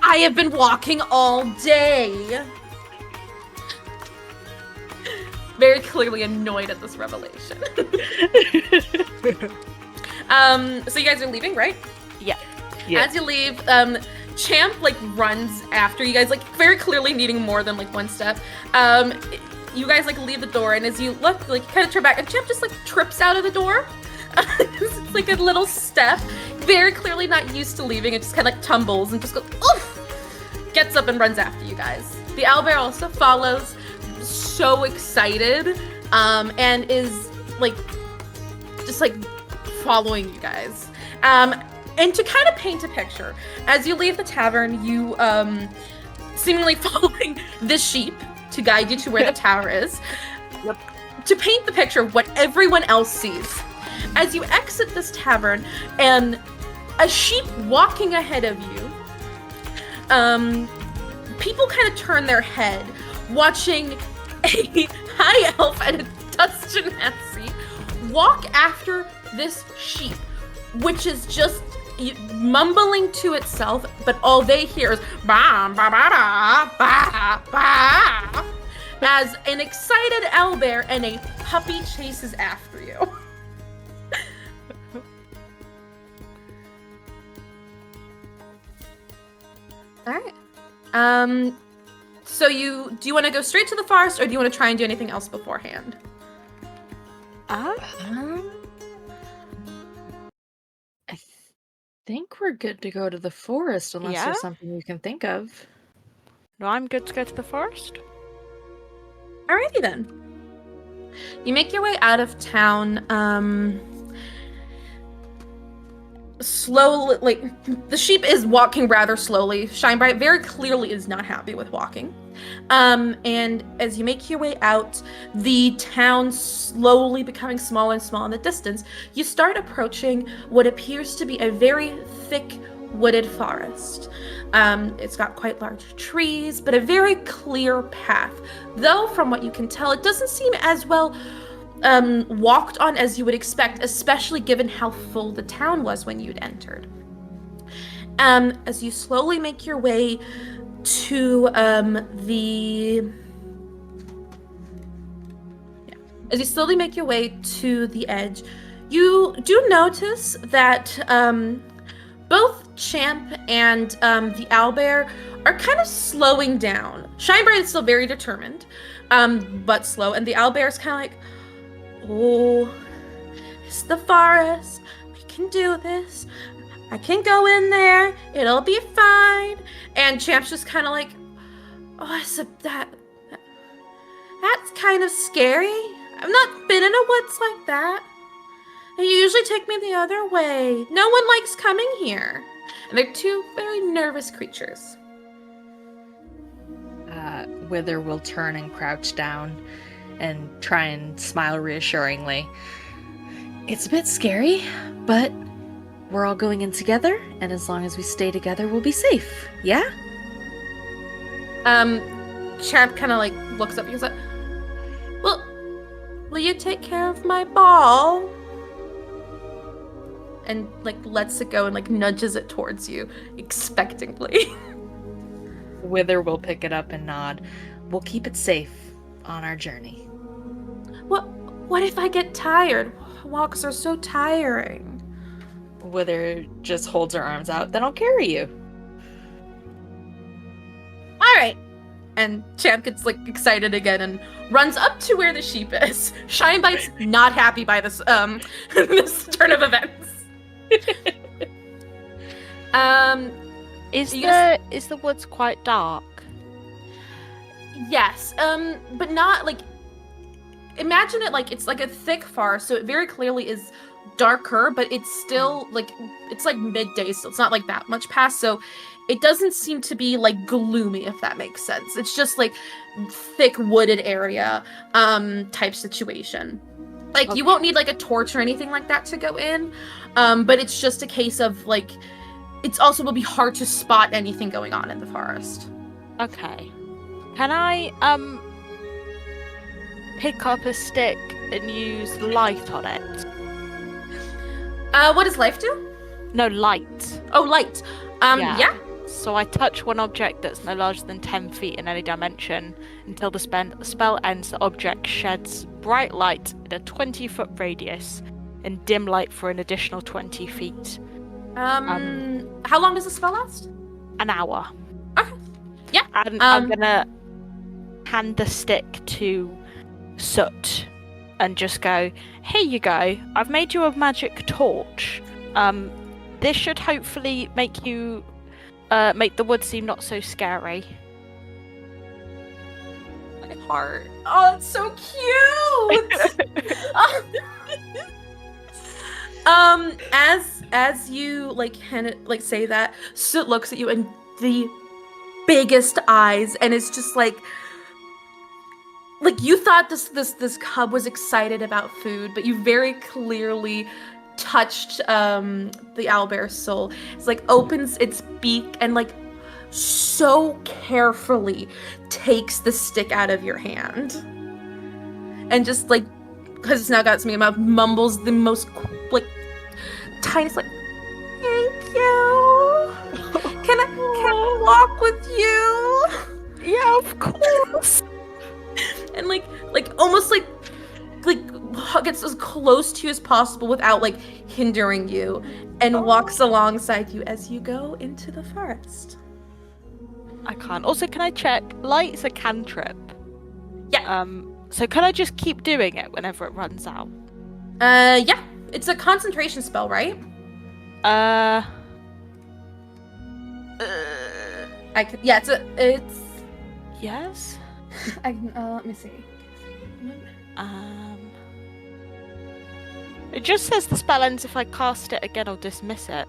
"I have been walking all day." Very clearly annoyed at this revelation. So you guys are leaving, right? Yeah. Yeah. As you leave, Champ like runs after you guys, like very clearly needing more than like one step. You guys like leave the door, and as you look, like kind of turn back, and Champ just like trips out of the door. It's like a little step, very clearly not used to leaving. It just kind of like tumbles and just goes, oof! Gets up and runs after you guys. The owlbear also follows, so excited, and is like just like following you guys. And to kind of paint a picture, as you leave the tavern, you seemingly following this sheep to guide you to where the tower is. Yep. To paint the picture of what everyone else sees. As you exit this tavern, and a sheep walking ahead of you, people kind of turn their head, watching a high elf and a dust genasi walk after this sheep, which is just mumbling to itself, but all they hear is ba ba ba da, ba ba, as an excited owlbear and a puppy chases after you. All right. So do you want to go straight to the forest, or do you want to try and do anything else beforehand? I think we're good to go to the forest, unless Yeah? there's something you can think of. No, I'm good to go to the forest. Alrighty then. You make your way out of town, slowly, like, the sheep is walking rather slowly. Shinebright very clearly is not happy with walking. And as you make your way out, the town slowly becoming smaller and smaller in the distance, you start approaching what appears to be a very thick wooded forest. It's got quite large trees, but a very clear path. Though, from what you can tell, it doesn't seem as well walked on as you would expect, especially given how full the town was when you'd entered. As you slowly make your way to as you slowly make your way to the edge, you do notice that both Champ and the owlbear are kind of slowing down. Shinebright is still very determined, but slow, and the owlbear is kind of like, oh, it's the forest. We can do this. I can go in there. It'll be fine. And Champ's just kind of like, oh, that's kind of scary. I've not been in a woods like that. They usually take me the other way. No one likes coming here. And they're two very nervous creatures. Wither will turn and crouch down and try and smile reassuringly. It's a bit scary, but we're all going in together, and as long as we stay together, we'll be safe. Yeah? Champ kind of like looks up and goes like, well, will you take care of my ball? And like lets it go and like nudges it towards you expectantly. Wither will pick it up and nod. We'll keep it safe on our journey. What if I get tired? Walks are so tiring. Wither just holds her arms out. Then I'll carry you. All right. And Champ gets like excited again and runs up to where the sheep is. Shinebite's not happy by this this turn of events. Is the woods quite dark? Yes, but not like, imagine it like it's like a thick forest, so it very clearly is darker, but it's still like, it's like midday, so it's not like that much past, so it doesn't seem to be like gloomy, if that makes sense. It's just like thick wooded area type situation. Like, Okay. You won't need like a torch or anything like that to go in, but it's just a case of like, it's also will be hard to spot anything going on in the forest. Okay. Can I pick up a stick and use light on it? What does life do? No, light. Oh, light. Yeah. So I touch one object that's no larger than 10 feet in any dimension. Until the spell ends, the object sheds bright light in a 20-foot radius. in dim light for an additional 20 feet. How long does the spell last? An hour. Okay. Yeah. And I'm gonna hand the stick to Soot and just go, here you go, I've made you a magic torch. This should hopefully make you make the woods seem not so scary. My heart. Oh, it's so cute. As you say that, Soot looks at you and the biggest eyes, and it's just like you thought this cub was excited about food, but you very clearly touched the owlbear's soul. It's like opens its beak and like so carefully takes the stick out of your hand, and just like, because it's now got something in my mouth, mumbles the most like tiniest like, thank you. Can I walk with you? Yeah, of course. And like almost like gets as close to you as possible without like hindering you, and walks alongside you as you go into the forest. I can't. Also, can I check? Light's a cantrip. Yeah. So can I just keep doing it whenever it runs out? Yeah. It's a concentration spell, right? Yeah, it's Yes. I can let me see. It just says the spell ends if I cast it again or dismiss it.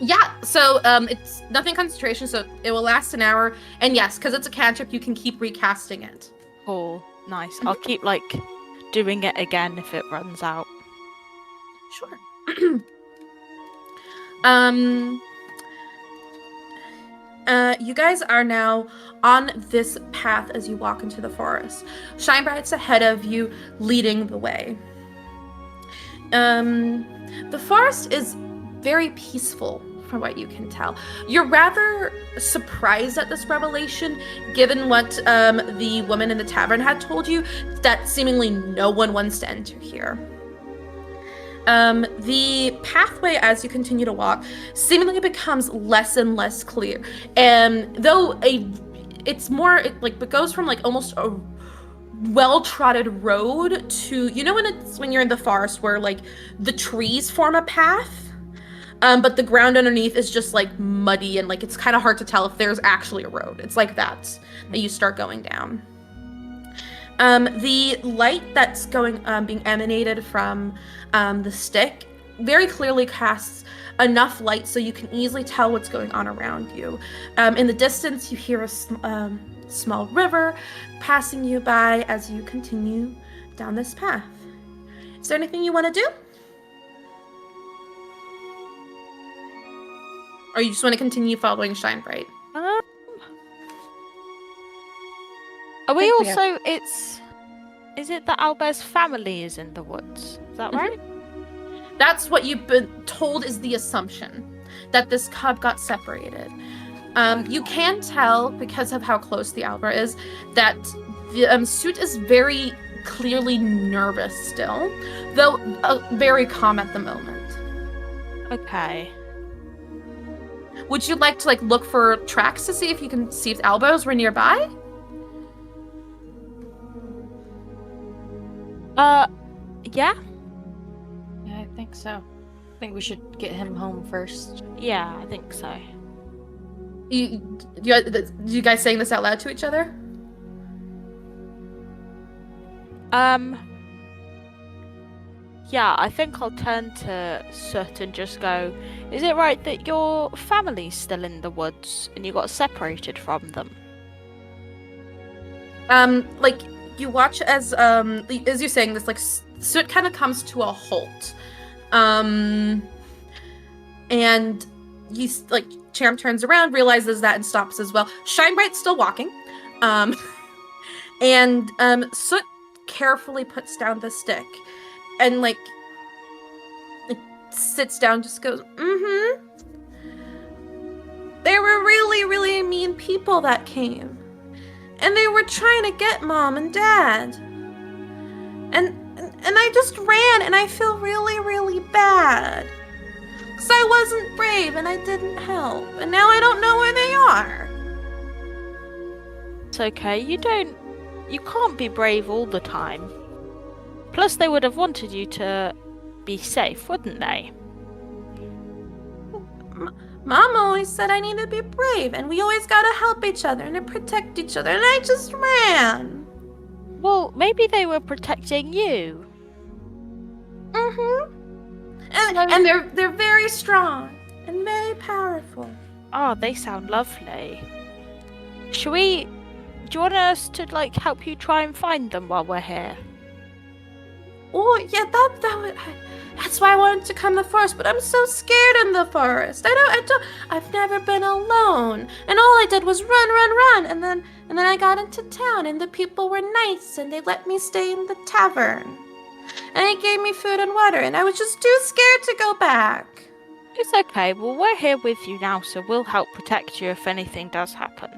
Yeah, so it's nothing concentration, so it will last an hour. And yes, because it's a cantrip, you can keep recasting it. Cool. Nice. I'll keep like doing it again if it runs out. Sure. You guys are now on this path as you walk into the forest. Shinebright's ahead of you, leading the way. The forest is very peaceful from what you can tell. You're rather surprised at this revelation, given what the woman in the tavern had told you, that seemingly no one wants to enter here. The pathway, as you continue to walk, seemingly becomes less and less clear. Though it goes from like almost a well-trodden road to, you know, when you're in the forest where like the trees form a path, but the ground underneath is just like muddy and like it's kind of hard to tell if there's actually a road. It's like that you start going down. The light that's being emanated from the stick very clearly casts enough light so you can easily tell what's going on around you. In the distance, you hear a small river passing you by as you continue down this path. Is there anything you want to do? Or you just want to continue following Shinebright? Are we also? Is it that Albert's family is in the woods? Is that right? That's what you've been told is the assumption, that this cub got separated. You can tell, because of how close the Alba is, that the suit is very clearly nervous still, though very calm at the moment. Okay. Would you like to look for tracks to see if you can see if Albos were nearby? Yeah? Yeah, I think so. I think we should get him home first. Yeah, I think so. You guys saying this out loud to each other? Yeah, I think I'll turn to Soot and just go, is it right that your family's still in the woods and you got separated from them? You watch as you're saying this, Soot kind of comes to a halt. And he's Champ turns around, realizes that, and stops as well. Shinebright's still walking. And Soot carefully puts down the stick and sits down, just goes, mm-hmm. There were really, really mean people that came. And they were trying to get Mom and Dad. And I just ran, and I feel really, really bad. Because I wasn't brave, and I didn't help, and now I don't know where they are. It's okay. You can't be brave all the time. Plus, they would have wanted you to be safe, wouldn't they? Mom always said I need to be brave, and we always gotta help each other and to protect each other, and I just ran. Well, maybe they were protecting you. Mm-hmm. And they're very strong and very powerful. Oh, they sound lovely. Do you want us to, like, help you try and find them while we're here? Oh, yeah, that's why I wanted to come to the forest, but I'm so scared in the forest. I've never been alone. And all I did was run, and then I got into town, and the people were nice, and they let me stay in the tavern. And they gave me food and water, and I was just too scared to go back. It's okay. Well, we're here with you now, so we'll help protect you if anything does happen.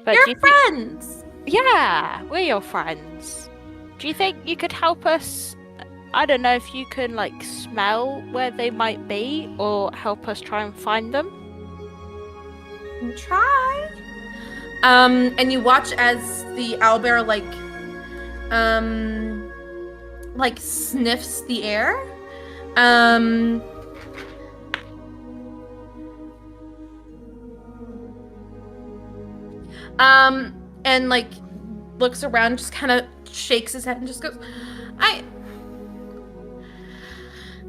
But You're friends! Yeah, we're your friends. Do you think you could help us? I don't know if you can, like, smell where they might be, or help us try and find them? Try. And you watch as the owlbear, like sniffs the air. And like looks around, just kind of shakes his head and just goes, I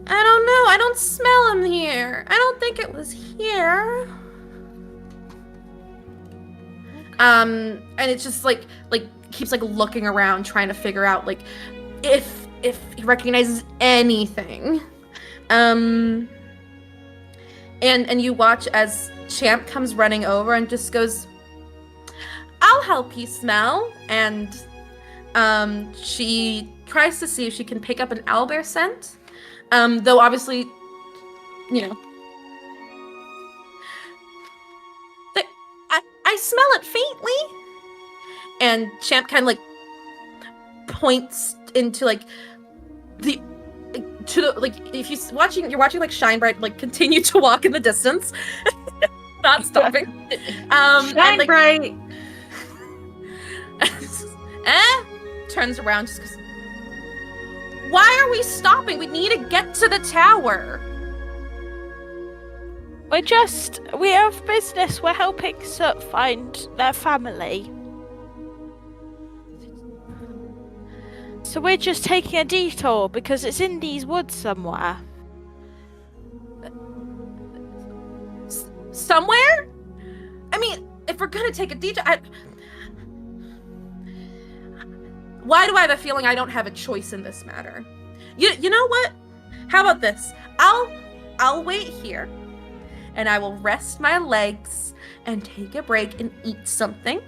don't know. I don't smell him here. I don't think it was here. And it's just like keeps like looking around, trying to figure out like if he recognizes anything. And you watch as Champ comes running over and just goes, I'll help you smell. And she tries to see if she can pick up an owlbear scent. Though obviously, you know, I smell it faintly. And Champ kind of like points into like if you're watching like Shine Bright like continue to walk in the distance, not stopping. Shine Bright. Turns around, just goes, why are we stopping? We need to get to the tower. We have business. We're helping find their family. So we're just taking a detour because it's in these woods somewhere. Somewhere? I mean, if we're gonna take a detour, why do I have a feeling I don't have a choice in this matter? You know what? How about this? I'll wait here, and I will rest my legs and take a break and eat something.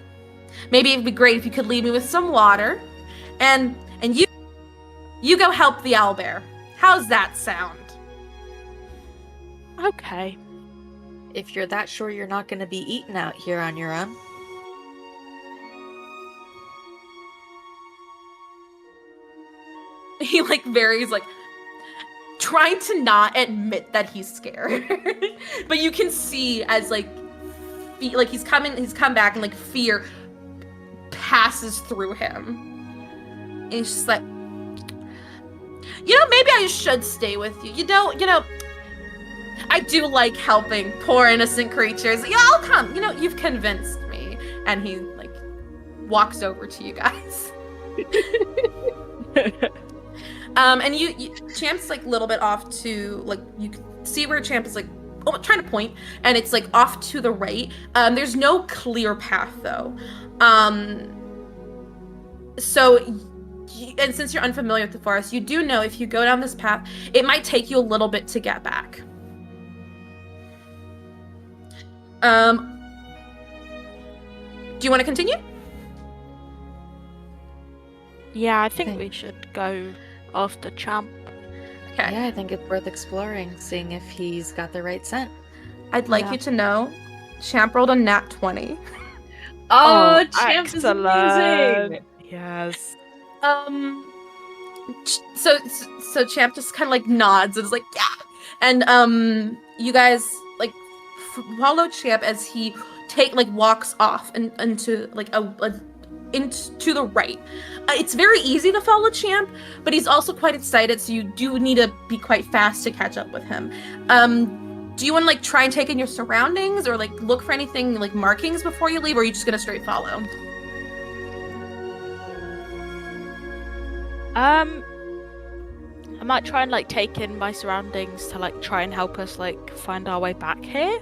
Maybe it'd be great if you could leave me with some water, and you go help the owlbear. How's that sound? Okay. If you're that sure you're not going to be eaten out here on your own. He like varies like trying to not admit that he's scared. But you can see as like he's come back and like fear passes through him. And he's just like, maybe I should stay with you. You know, I do like helping poor innocent creatures. Yeah, I'll come. You've convinced me. And he like walks over to you guys. And Champ's like a little bit off to like, you can see where Champ is like trying to point, and it's like off to the right. There's no clear path though. And since you're unfamiliar with the forest, you do know if you go down this path, it might take you a little bit to get back. Do you want to continue? Yeah, I think we should go after Champ. Okay. Yeah, I think it's worth exploring, seeing if he's got the right scent. I'd like you to know, Champ rolled a nat 20. Oh, Champ is excellent. amazing! Yes. So Champ just kind of like nods and is like, yeah. And you guys like follow Champ as he walks off and into like into the right. It's very easy to follow Champ, but he's also quite excited, so you do need to be quite fast to catch up with him. Do you want to like try and take in your surroundings or like look for anything like markings before you leave, or are you just gonna straight follow? I might try and like take in my surroundings to like try and help us like find our way back here.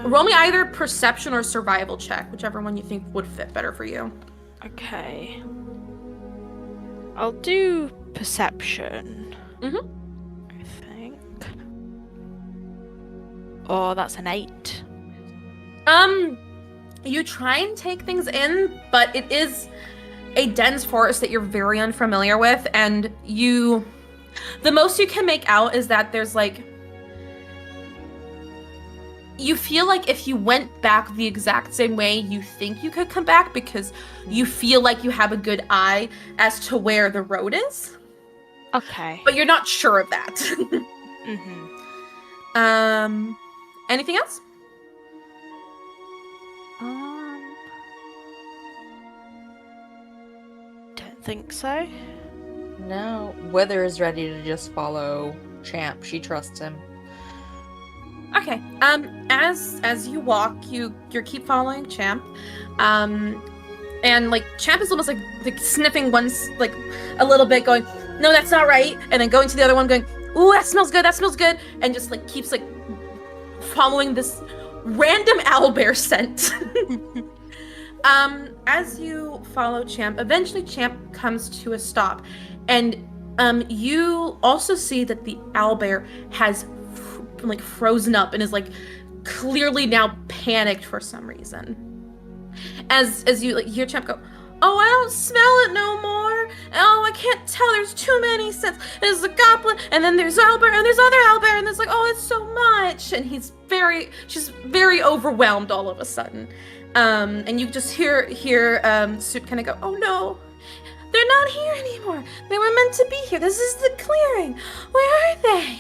Roll me either perception or survival check, whichever one you think would fit better for you. Okay. I'll do perception. Mm-hmm. I think. Oh, that's an 8. You try and take things in, but it is a dense forest that you're very unfamiliar with, and the most you can make out is that there's like, you feel like if you went back the exact same way, you think you could come back because you feel like you have a good eye as to where the road is. Okay. But you're not sure of that. Mm-hmm. Anything else? Don't think so. No, Wither is ready to just follow Champ. She trusts him. Okay. As you walk, you keep following Champ. And like Champ is almost like sniffing once like a little bit, going, no, that's not right, and then going to the other one, going, ooh, that smells good, and just like keeps like following this random owlbear scent. As you follow Champ, eventually Champ comes to a stop, and you also see that the owlbear has like frozen up and is like clearly now panicked for some reason. As you like hear Champ go, oh, I don't smell it no more. Oh, I can't tell. There's too many scents. There's a goblin, and then there's owlbear, and there's other owlbear, and there's like, oh, it's so much. And she's very overwhelmed all of a sudden. And you just hear Soup kind of go, oh no, they're not here anymore. They were meant to be here. This is the clearing. Where are they?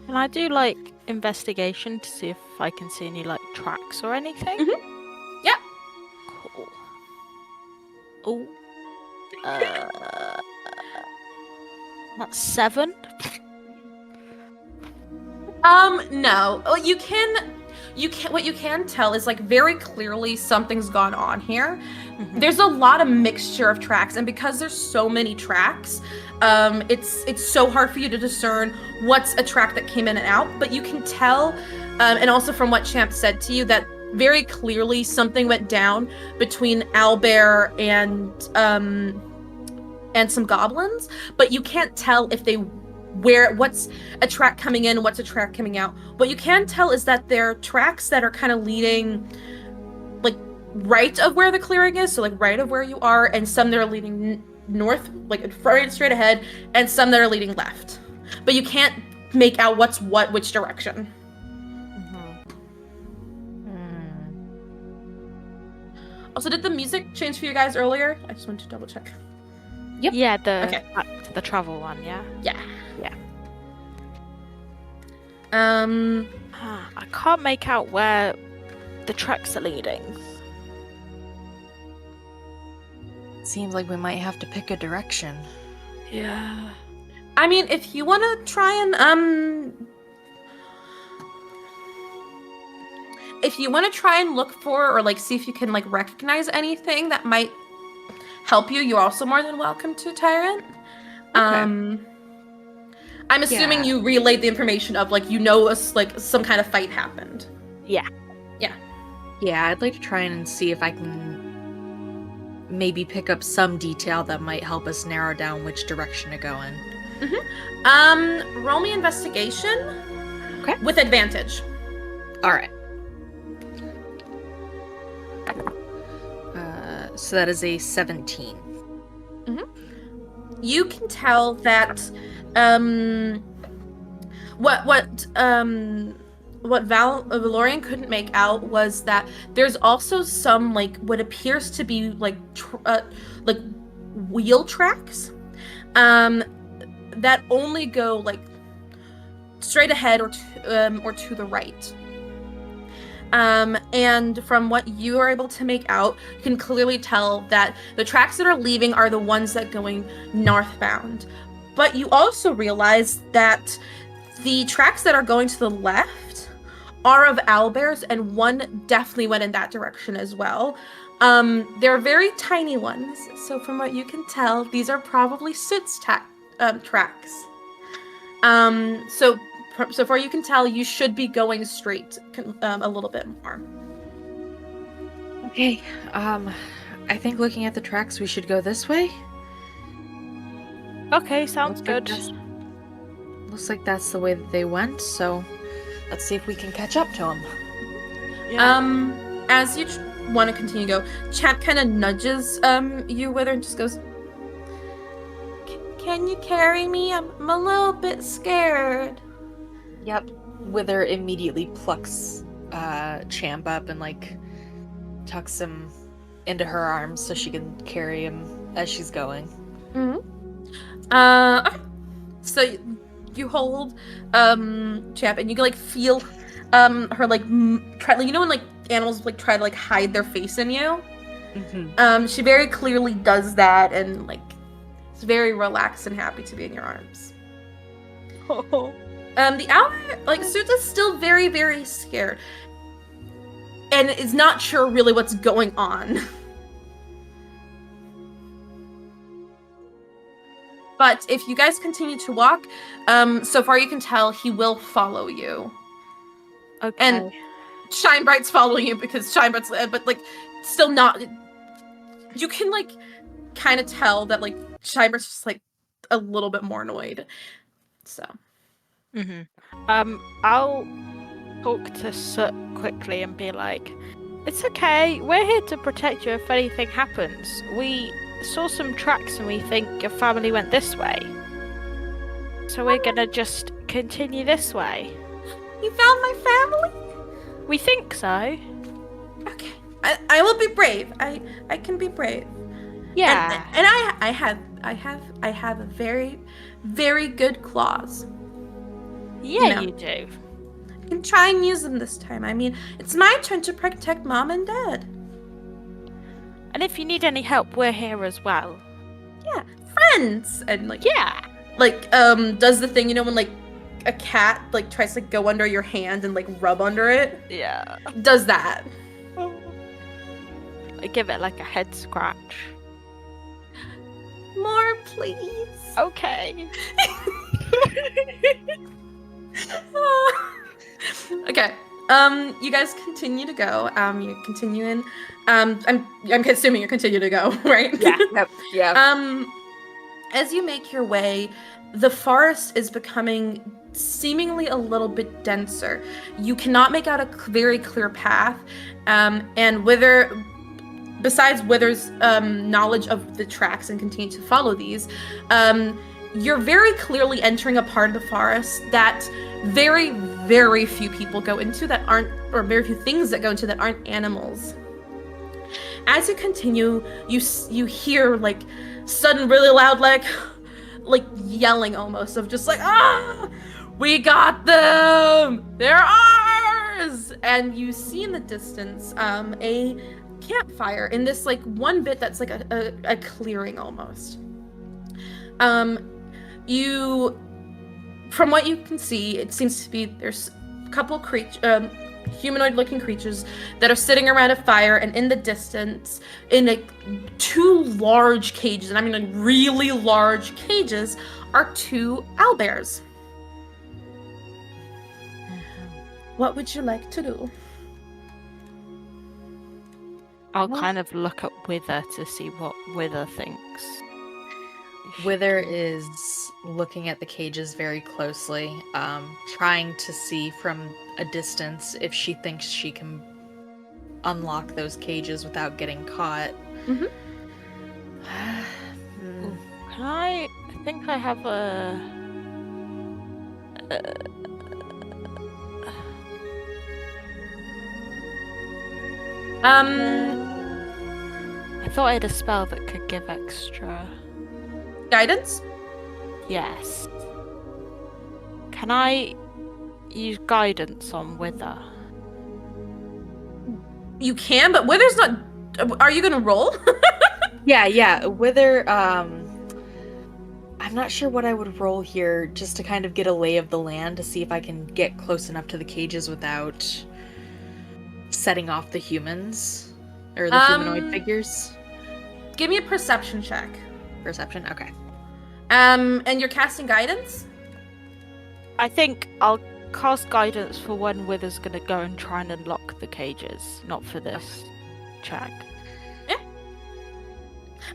Can I do like investigation to see if I can see any like tracks or anything? Mm-hmm. Yeah. Cool. Oh. That's 7. No. Well, you can what you can tell is like very clearly something's gone on here. Mm-hmm. There's a lot of mixture of tracks, and because there's so many tracks, it's so hard for you to discern what's a track that came in and out, but you can tell, and also from what Champ said to you, that very clearly something went down between owlbear and some goblins, but you can't tell if what's a track coming in and what's a track coming out. What you can tell is that there are tracks that are kind of leading like right of where the clearing is, so like right of where you are, and some that are leading north, like right straight ahead, and some that are leading left. But you can't make out what's which direction. Also, did the music change for you guys earlier? I just wanted to double check. Yep. Yeah, Okay. The travel one, yeah? Yeah. Yeah. I can't make out where the tracks are leading. Seems like we might have to pick a direction. Yeah. I mean, if you want to try and look for or like see if you can like recognize anything that might help you, you're also more than welcome to, Tyrant. Okay. I'm assuming you relayed the information of like like some kind of fight happened. Yeah. Yeah, I'd like to try and see if I can maybe pick up some detail that might help us narrow down which direction to go in. Mm-hmm. Roll me investigation. Okay. With advantage. All right. So that is a 17. Mm-hmm. You can tell that what Valorian couldn't make out was that there's also some like what appears to be like like wheel tracks that only go like straight ahead or to the right. And from what you are able to make out, you can clearly tell that the tracks that are leaving are the ones that going northbound. But you also realize that the tracks that are going to the left are of owlbears, and one definitely went in that direction as well. They're very tiny ones, so from what you can tell, these are probably Soot's tracks. So far you can tell, you should be going straight a little bit more. Okay, I think looking at the tracks, we should go this way. Okay, sounds good. Looks like that's the way that they went, so let's see if we can catch up to them. Yeah. As you want to continue to go, Champ kind of nudges you with her and just goes, "Can you carry me? I'm a little bit scared." Yep. Wither immediately plucks Champ up and like tucks him into her arms so she can carry him as she's going. Okay. So you hold Champ and you can like feel her like try, like, you know when like animals like try to like hide their face in you. She very clearly does that and like is very relaxed and happy to be in your arms. The owl, like, Suta's still very, very scared. And is not sure really what's going on. But if you guys continue to walk, so far you can tell he will follow you. Okay. And Shinebright's following you because Shinebright's, but like, still not. You can like kind of tell that like Shinebright's just like a little bit more annoyed. So. I'll talk to Soot quickly and be like, "It's okay. We're here to protect you if anything happens. We saw some tracks and we think your family went this way. So we're gonna just continue this way." You found my family? We think so. Okay. I will be brave. I can be brave. Yeah. And I have a very, very good claws. Yeah, you do. I can try and use them this time. I mean, it's my turn to protect Mom and Dad. And if you need any help, we're here as well. Yeah, friends. And like, yeah, like does the thing, you know, when like a cat like tries to go under your hand and like rub under it. Yeah. Does that. I give it like a head scratch. More, please. Okay. Okay. You guys continue to go. You continue in. I'm assuming you continue to go, right? Yeah. Yep. Yeah. As you make your way, the forest is becoming seemingly a little bit denser. You cannot make out a very clear path, and besides Wither's knowledge of the tracks and continue to follow these, you're very clearly entering a part of the forest that very, very few people go into that aren't, or very few things that go into that aren't animals. As you continue, you hear like sudden, really loud, like yelling almost of just like, "Ah, we got them! They're ours!" And you see in the distance a campfire in this like one bit that's like a clearing almost. From what you can see, it seems to be there's a couple humanoid-looking creatures that are sitting around a fire, and in the distance, in like two large cages, and I mean like really large cages, are two owlbears. What would you like to do? I'll kind of look at Wither to see what Wither thinks. Wither is looking at the cages very closely, trying to see from a distance if she thinks she can unlock those cages without getting caught. Can I think I have a... I thought I had a spell that could give extra. Guidance? Yes. Can I use guidance on Wither? You can, but Wither's not. Are you gonna roll? Yeah. Wither, I'm not sure what I would roll here just to kind of get a lay of the land to see if I can get close enough to the cages without setting off the humans or the humanoid figures. Give me a perception check. Perception? Okay. And you're casting guidance? I think I'll cast guidance for when Wither's gonna go and try and unlock the cages, not for this check.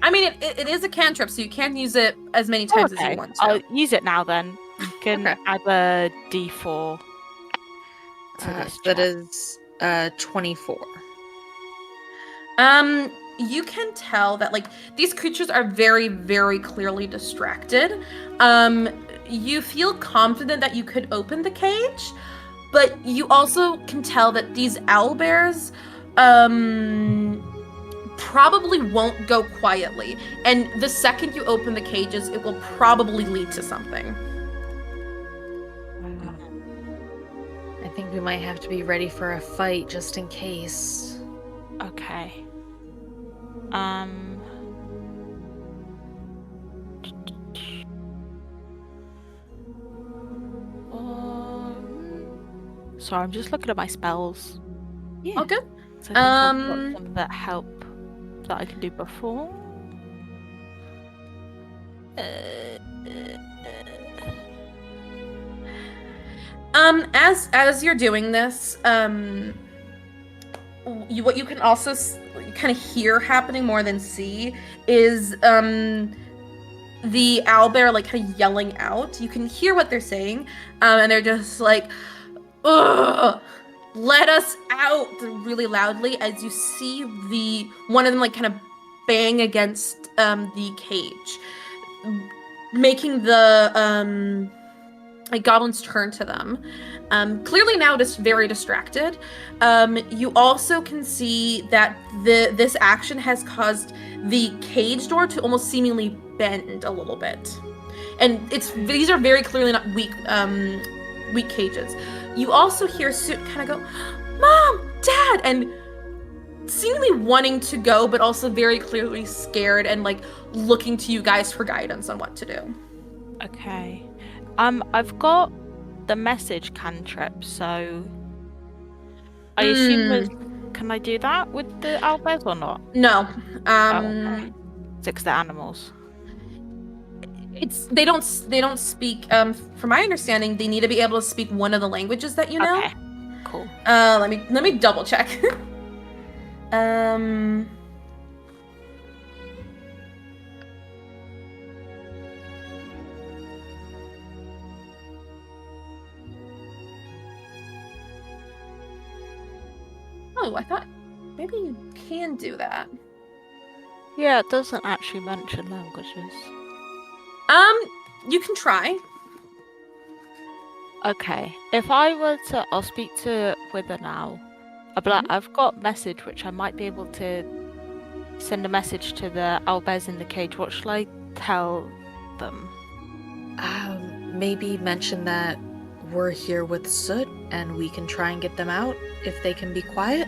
I mean, it is a cantrip, so you can use it as many times as you want to. I'll use it now then. You can add a d4 to this That check. is 24. You can tell that, like, these creatures are very, very clearly distracted. You feel confident that you could open the cage, but you also can tell that these owlbears, probably won't go quietly. And the second you open the cages, it will probably lead to something. I think we might have to be ready for a fight just in case. Okay. Sorry, I'm just looking at my spells. Yeah. All good. So I think I've got some that help that I can do before. As you're doing this, what you can also kind of hear happening more than see is the owlbear like kind of yelling out. You can hear what they're saying, and they're just like, "Ugh, let us out!" really loudly as you see one of them like kind of bang against the cage, making the like goblins turn to them. Clearly now just very distracted. You also can see that this action has caused the cage door to almost seemingly bend a little bit. And these are very clearly not weak cages. You also hear Soot kind of go, "Mom, Dad," and seemingly wanting to go, but also very clearly scared and like looking to you guys for guidance on what to do. Okay. I've got the message cantrip, so I assume can I do that with the owlbears or not? No. Okay. 'Cause they're animals. They don't speak. From my understanding, they need to be able to speak one of the languages that you know. Okay. Cool. Let me double check. Oh, I thought maybe you can do that. Yeah, it doesn't actually mention languages. You can try. Okay. If I were to, I'll speak to Wither now. I'll be like, I've got message which I might be able to send a message to the owlbears in the cage. What shall I tell them? Maybe mention that we're here with Soot and we can try and get them out if they can be quiet.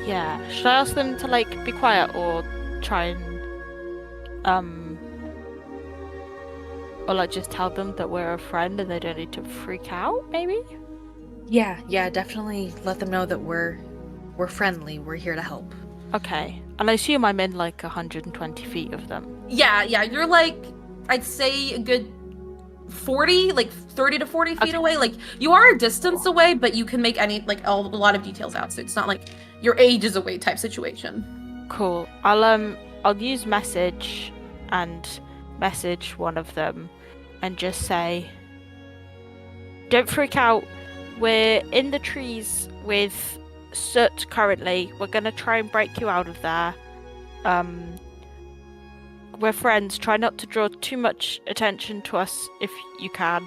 Yeah. Should I ask them to like be quiet or try and or like just tell them that we're a friend and they don't need to freak out, maybe? Yeah, definitely let them know that we're friendly. We're here to help. Okay. And I assume I'm in like 120 feet of them. Yeah, you're like, I'd say a good 40, like 30 to 40 feet away. Like, you are a distance away, but you can make a lot of details out, so it's not like you're ages away type situation. Cool. I'll use message and message one of them and just say, "Don't freak out. We're in the trees with Soot currently. We're gonna try and break you out of there. We're friends. Try not to draw too much attention to us if you can."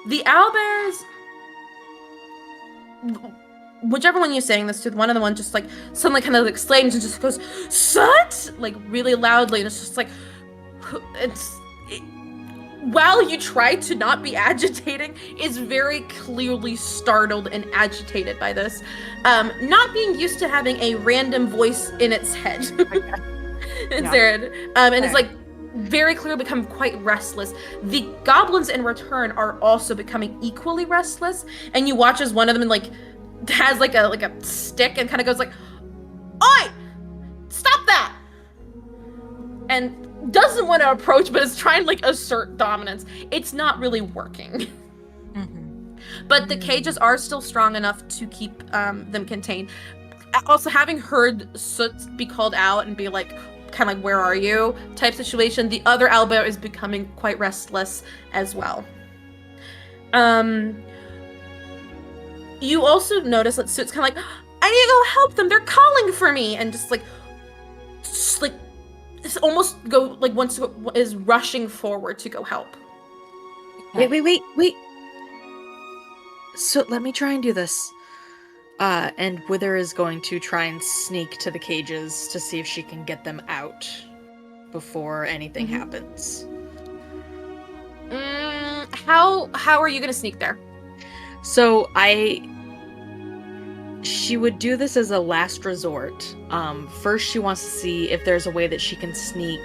The owlbears whichever one you're saying this to, one of the ones just like suddenly kind of exclaims and just goes, "Sut!" like really loudly, and it's just like, while you try to not be agitating, is very clearly startled and agitated by this, not being used to having a random voice in its head. And it's like very clearly become quite restless. The goblins in return are also becoming equally restless, and you watch as one of them like has like a stick and kind of goes like, "Oi! Stop that!" and doesn't want to approach, but is trying to like assert dominance. It's not really working. But the cages are still strong enough to keep them contained. Also, having heard Soot be called out and be like, kind of like, "Where are you?" type situation, the other owlbear is becoming quite restless as well. You also notice that Soot's kind of like, "I need to go help them. They're calling for me," and just like almost go like is rushing forward to go help. Wait. So let me try and do this. And Wither is going to try and sneak to the cages to see if she can get them out before anything happens. How are you gonna sneak there? So she would do this as a last resort. First she wants to see if there's a way that she can sneak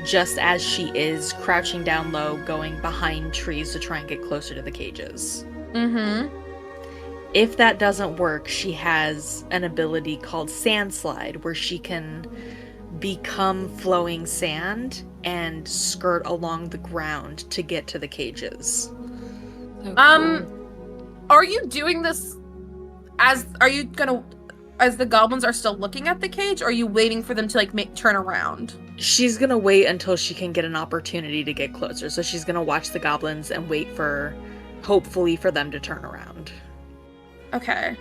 just as she is crouching down low, going behind trees to try and get closer to the cages. If that doesn't work, she has an ability called Sand Slide, where she can become flowing sand and skirt along the ground to get to the cages. So cool. Are you doing this as the goblins are still looking at the cage, or are you waiting for them to like turn around? She's gonna wait until she can get an opportunity to get closer. So she's gonna watch the goblins and wait hopefully for them to turn around. Okay.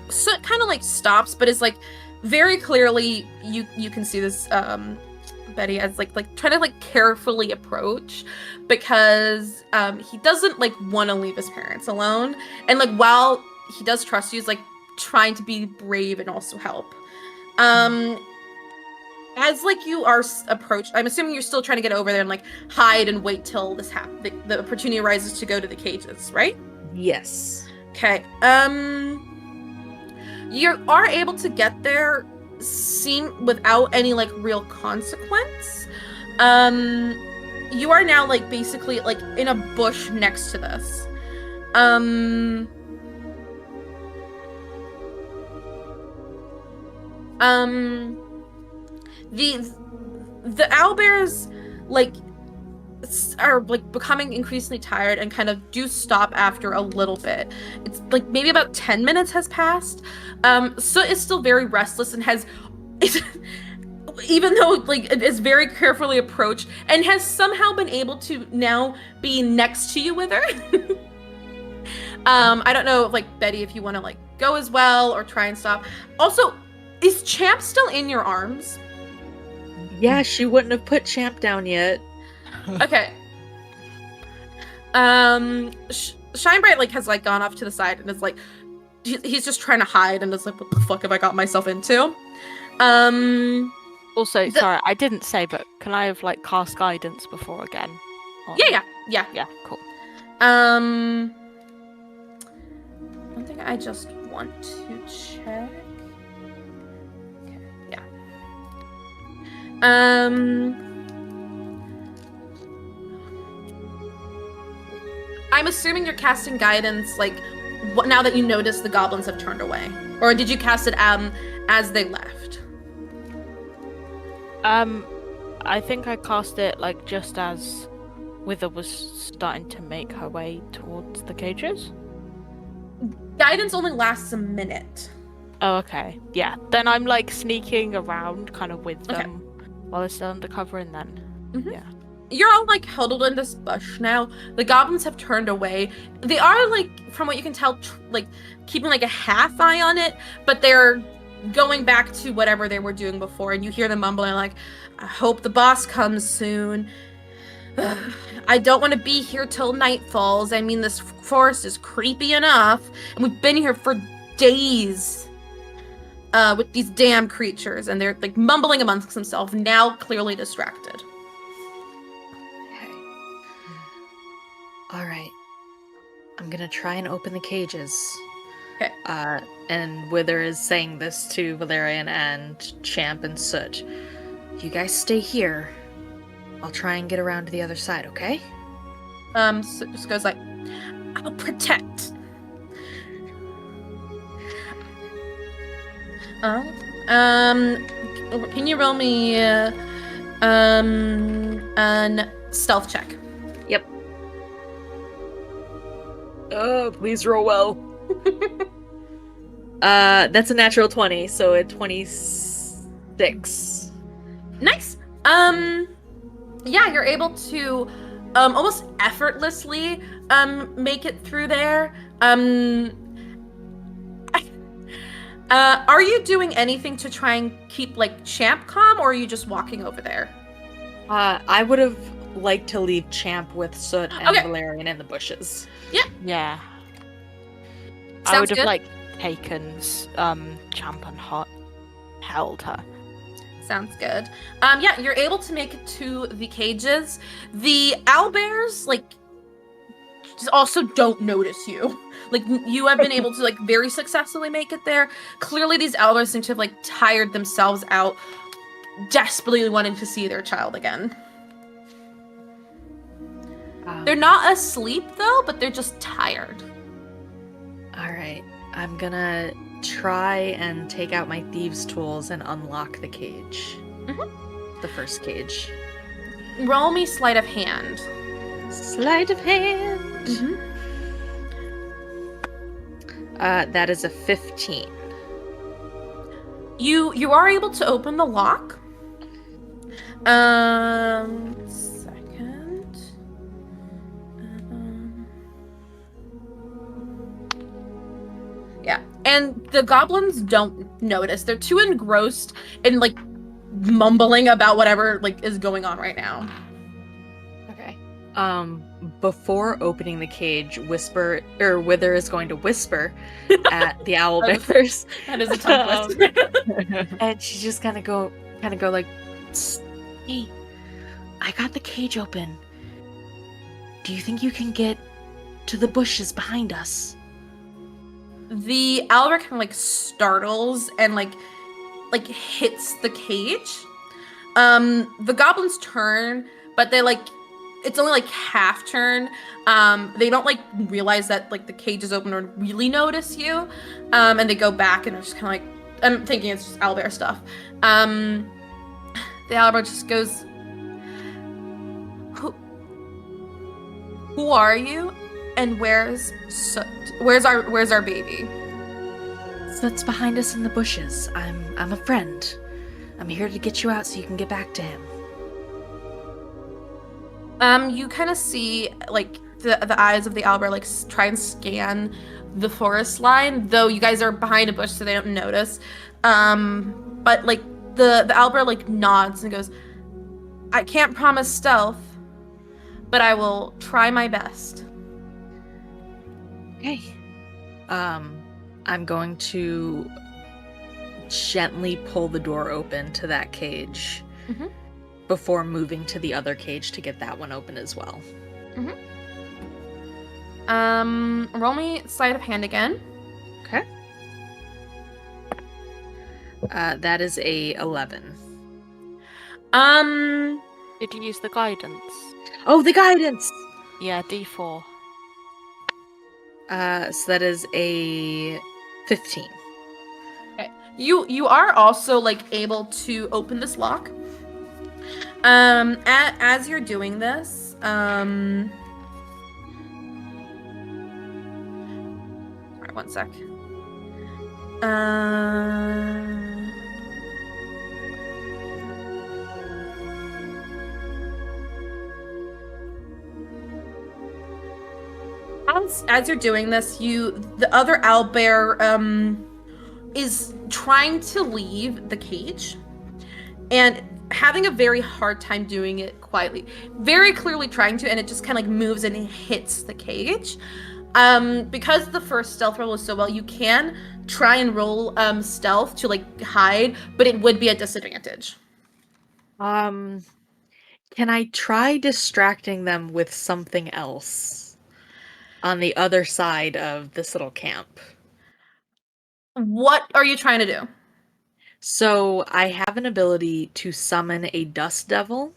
So it kind of like stops, but is like very clearly you can see this Betty as like trying to like carefully approach, because he doesn't like want to leave his parents alone, and like while he does trust you, he's like trying to be brave and also help. As like you are approached, I'm assuming you're still trying to get over there and like hide and wait till this the opportunity arises to go to the cages, right? Yes. Okay. You are able to get there without any like real consequence. You are now like basically like in a bush next to this. The owlbears like are like becoming increasingly tired and kind of do stop after a little bit. It's like maybe about 10 minutes has passed. So it's still very restless and has even though like it is very carefully approached and has somehow been able to now be next to you with her. I don't know, like Betty, if you want to like go as well or try and stop. Also, is Champ still in your arms? Yeah, she wouldn't have put Champ down yet. Okay. Shinebright like has like gone off to the side and is like he's just trying to hide and is like, "What the fuck have I got myself into?" Also, sorry, I didn't say, but can I have like cast guidance before again? Yeah. Yeah, cool. One thing I just want to check. Okay, yeah. I'm assuming you're casting guidance like now that you notice the goblins have turned away, or did you cast it as they left? I think I cast it like just as Wither was starting to make her way towards the cages. Guidance only lasts a minute. Oh, okay. Yeah. Then I'm like sneaking around kind of with Okay. them while they're still undercover, and then yeah. You're all like huddled in this bush now. The goblins have turned away. They are like, from what you can tell, like keeping like a half eye on it, but they're going back to whatever they were doing before. And you hear them mumbling like, "I hope the boss comes soon." I don't want to be here till night falls. I mean, this forest is creepy enough, and we've been here for days with these damn creatures, and they're like mumbling amongst themselves, now clearly distracted. Okay. All right. I'm gonna try and open the cages. Okay. And Wither is saying this to Valerian and Champ and Soot. You guys stay here. I'll try and get around to the other side, okay? So just goes like, I'll protect. Can you roll me an stealth check? Yep. Oh, please roll well. That's a natural 20, so a 26. Nice. Yeah, you're able to almost effortlessly make it through there. Are you doing anything to try and keep like Champ calm, or are you just walking over there? I would have liked to leave Champ with Soot and Okay. Valerian in the bushes. Yeah. I Sounds would have good. like taken Champ and held her. Sounds good. Yeah, you're able to make it to the cages. The owlbears, like, just also don't notice you. Like, you have been able to, like, very successfully make it there. Clearly, these owlbears seem to have, like, tired themselves out, desperately wanting to see their child again. They're not asleep, though, but they're just tired. Alright, I'm gonna try and take out my thieves' tools and unlock the cage. The first cage. Roll me sleight of hand. Sleight of hand! That is a 15. You are able to open the lock. Second. Yeah, and the goblins don't notice. They're too engrossed in like mumbling about whatever like is going on right now. Okay. Before opening the cage, Wither is going to whisper at the owlbears. That is a tongue twister. And she's just gonna go like, "Psst, hey, I got the cage open. Do you think you can get to the bushes behind us?" The owlbear kind of like startles and like hits the cage. The goblins turn, but they like it's only like half turn. They don't like realize that like the cage is open or really notice you. And they go back and are just kind of like, I'm thinking it's just owlbear stuff. The owlbear just goes, Who are you? And where's Soot? Where's our baby? So that's behind us in the bushes. I'm a friend. I'm here to get you out so you can get back to him. You kind of see like the eyes of the owlbear like try and scan the forest line, though you guys are behind a bush so they don't notice. But like the owlbear like nods and goes, I can't promise stealth, but I will try my best. Okay. I'm going to gently pull the door open to that cage before moving to the other cage to get that one open as well. Roll me sleight of hand again. Okay. That is a 11. Did you use the guidance? Oh, the guidance! Yeah, D4. So that is a 15. Okay. You are also like able to open this lock. As you're doing this, alright, one sec. As you're doing this, the other owlbear is trying to leave the cage, and having a very hard time doing it quietly. Very clearly trying to, and it just kind of like moves and hits the cage. Because the first stealth roll is so well, you can try and roll stealth to like hide, but it would be a disadvantage. Can I try distracting them with something else on the other side of this little camp? What are you trying to do? So I have an ability to summon a dust devil,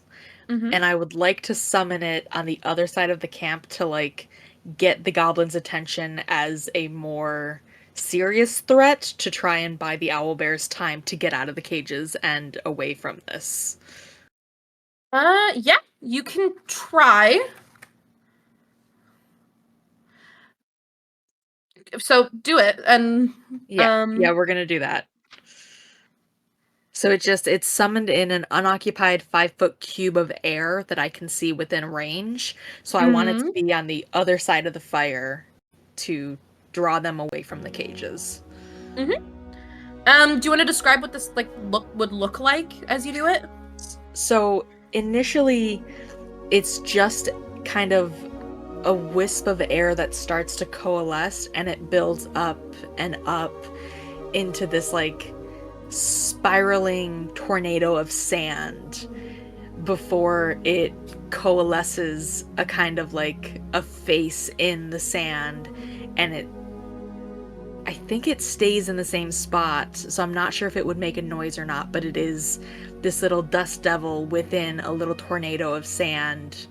Mm-hmm. and I would like to summon it on the other side of the camp to like get the goblins' attention as a more serious threat to try and buy the owlbears time to get out of the cages and away from this. Yeah, you can try. So do it, and Yeah, we're gonna do that. So it's summoned in an unoccupied 5-foot cube of air that I can see within range. So I want it to be on the other side of the fire to draw them away from the cages. Do you want to describe what this would look like as you do it? So initially, it's just kind of a wisp of air that starts to coalesce, and it builds up and up into this like spiraling tornado of sand before it coalesces a kind of like a face in the sand, and I think it stays in the same spot, so I'm not sure if it would make a noise or not, but it is this little dust devil within a little tornado of sand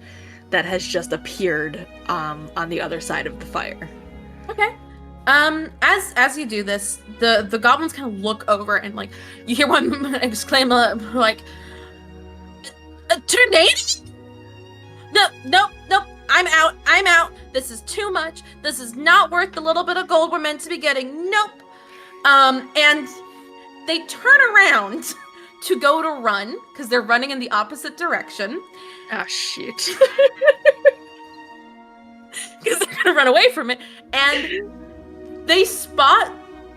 that has just appeared on the other side of the fire. Okay. As you do this, the goblins kind of look over and like you hear one exclaim like, "A tornado? No, I'm out. This is too much. This is not worth the little bit of gold we're meant to be getting. Nope." And they turn around to go to run because they're running in the opposite direction. Ah, shit. Because they're gonna run away from it, and they spot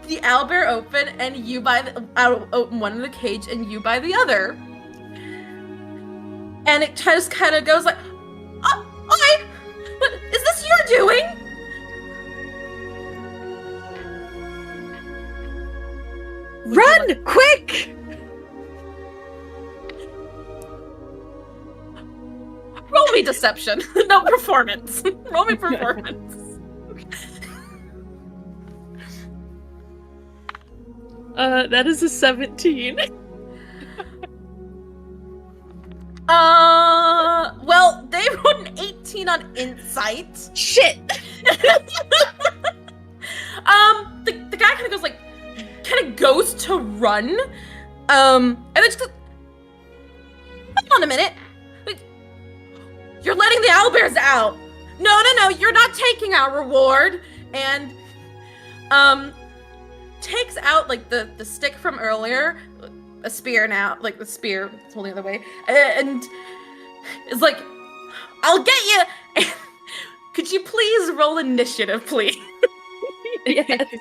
the owlbear open, and you by one in the cage, and you by the other, and it just kind of goes like, "Oh, hi! What is this you're doing?" Run! Quick! Roll me deception. No, performance. Roll me performance. That is a 17. Well, they rolled an 18 on insight. Shit! The guy kind of goes like, kind of goes to run, and then just goes, "Hold on a minute. You're letting the owlbears out. No, you're not taking our reward." And takes out like the stick from earlier, a spear now, like the spear, it's holding the other way, and is like, "I'll get you." Could you please roll initiative, please? Yes. Should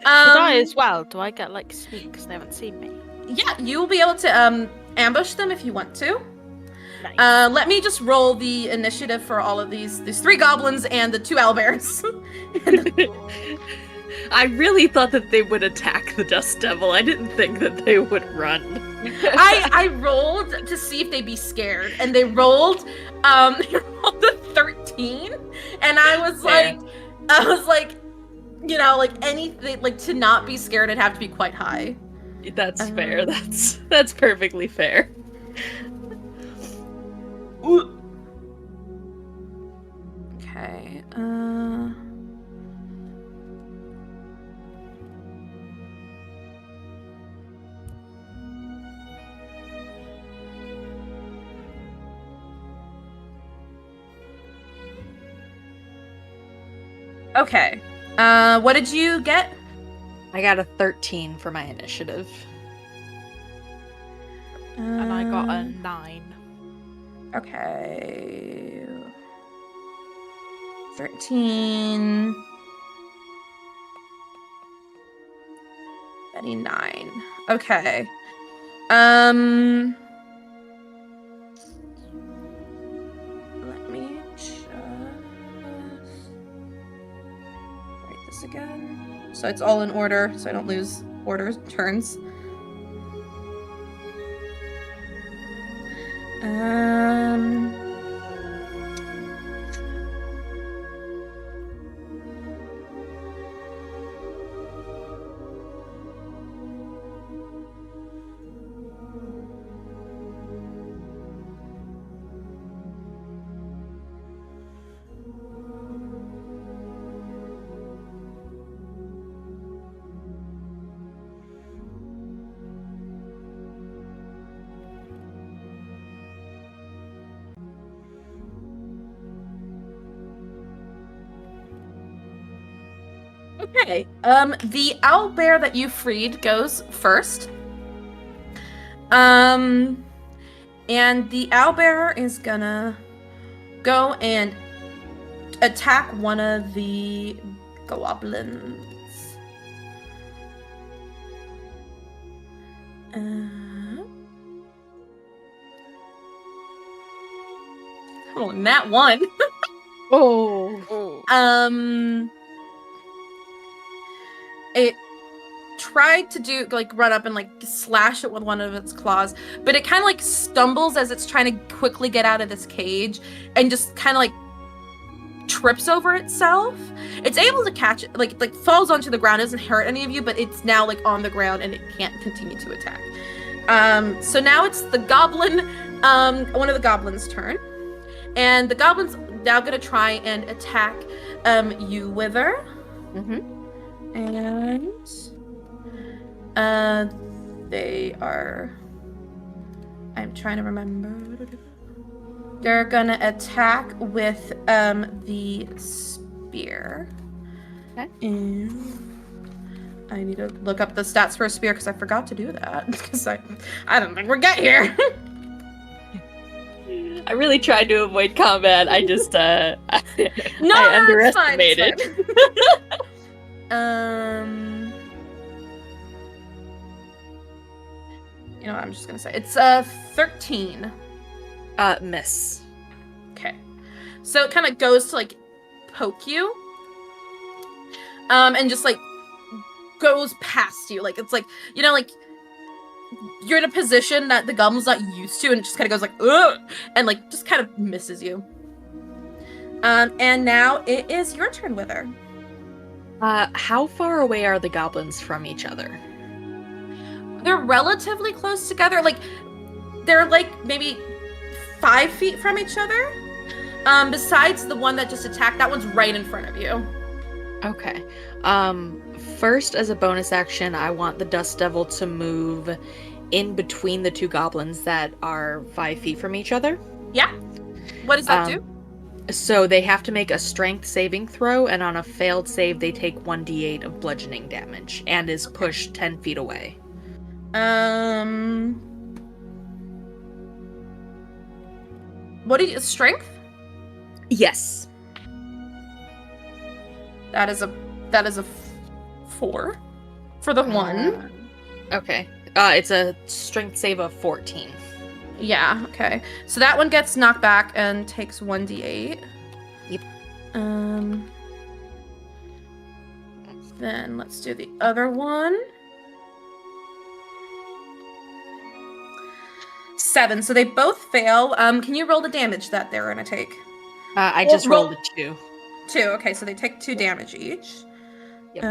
I as well? Do I get like sneak because they haven't seen me? Yeah, you'll be able to ambush them if you want to. Nice. Let me just roll the initiative for all of these 3 goblins and the 2 owlbears. I really thought that they would attack the dust devil. I didn't think that they would run. I rolled to see if they'd be scared, and they rolled a 13, and I was like, you know, like anything, like to not be scared, it'd have to be quite high. That's fair. That's perfectly fair. Okay. Okay. What did you get? I got a 13 for my initiative. And I got a 9. Okay. 13. 39. Okay. Let me just write this again. So it's all in order, so I don't lose turns. Okay. The owlbear that you freed goes first. And the owlbear is gonna go and attack one of the goblins. Oh, nat 1. Oh. It tried to run up and slash it with one of its claws, but it kind of stumbles as it's trying to quickly get out of this cage and just kind of trips over itself. It's able to catch it, falls onto the ground, doesn't hurt any of you, but it's now on the ground and it can't continue to attack. So now it's the goblin, one of the goblins' turn. And the goblin's now gonna try and attack you, Wither. And they are, I'm trying to remember. They're gonna attack with the spear. Okay. And I need to look up the stats for a spear because I forgot to do that because I don't think we'll get here. I really tried to avoid combat. I just I No, underestimated. it's fine. You know what, I'm just gonna say it's 13. Miss. Okay. So it kind of goes to poke you. And just goes past you. It's you're in a position that the goblin's not used to, and it just kind of goes ugh, and just kind of misses you. And now it is your turn, Wither. How far away are the goblins from each other? They're relatively close together. They're maybe 5 feet from each other. Besides the one that just attacked, that one's right in front of you. Okay. First, as a bonus action, I want the Dust Devil to move in between the two goblins that are 5 feet from each other. Yeah. What does that do? So they have to make a strength saving throw, and on a failed save, they take 1d8 of bludgeoning damage and is pushed 10 feet away. What do you, strength? Yes. That is a 4 for the one. Okay. It's a strength save of 14. Yeah, okay. So that one gets knocked back and takes 1d8. Yep. Then let's do the other one. 7. So they both fail. Can you roll the damage that they're gonna take? I just rolled a 2. 2. Okay, so they take 2 damage each. Yep.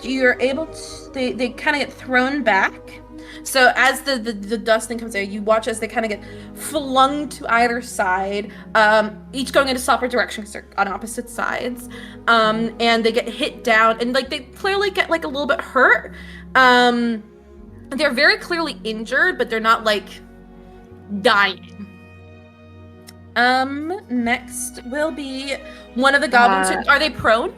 You're able to, they kind of get thrown back. So as the dust thing comes out, you watch as they kind of get flung to either side, each going in a separate direction because they're on opposite sides. And they get hit down, and they clearly get a little bit hurt. They're very clearly injured, but they're not dying. Next will be one of the goblins. Are they prone?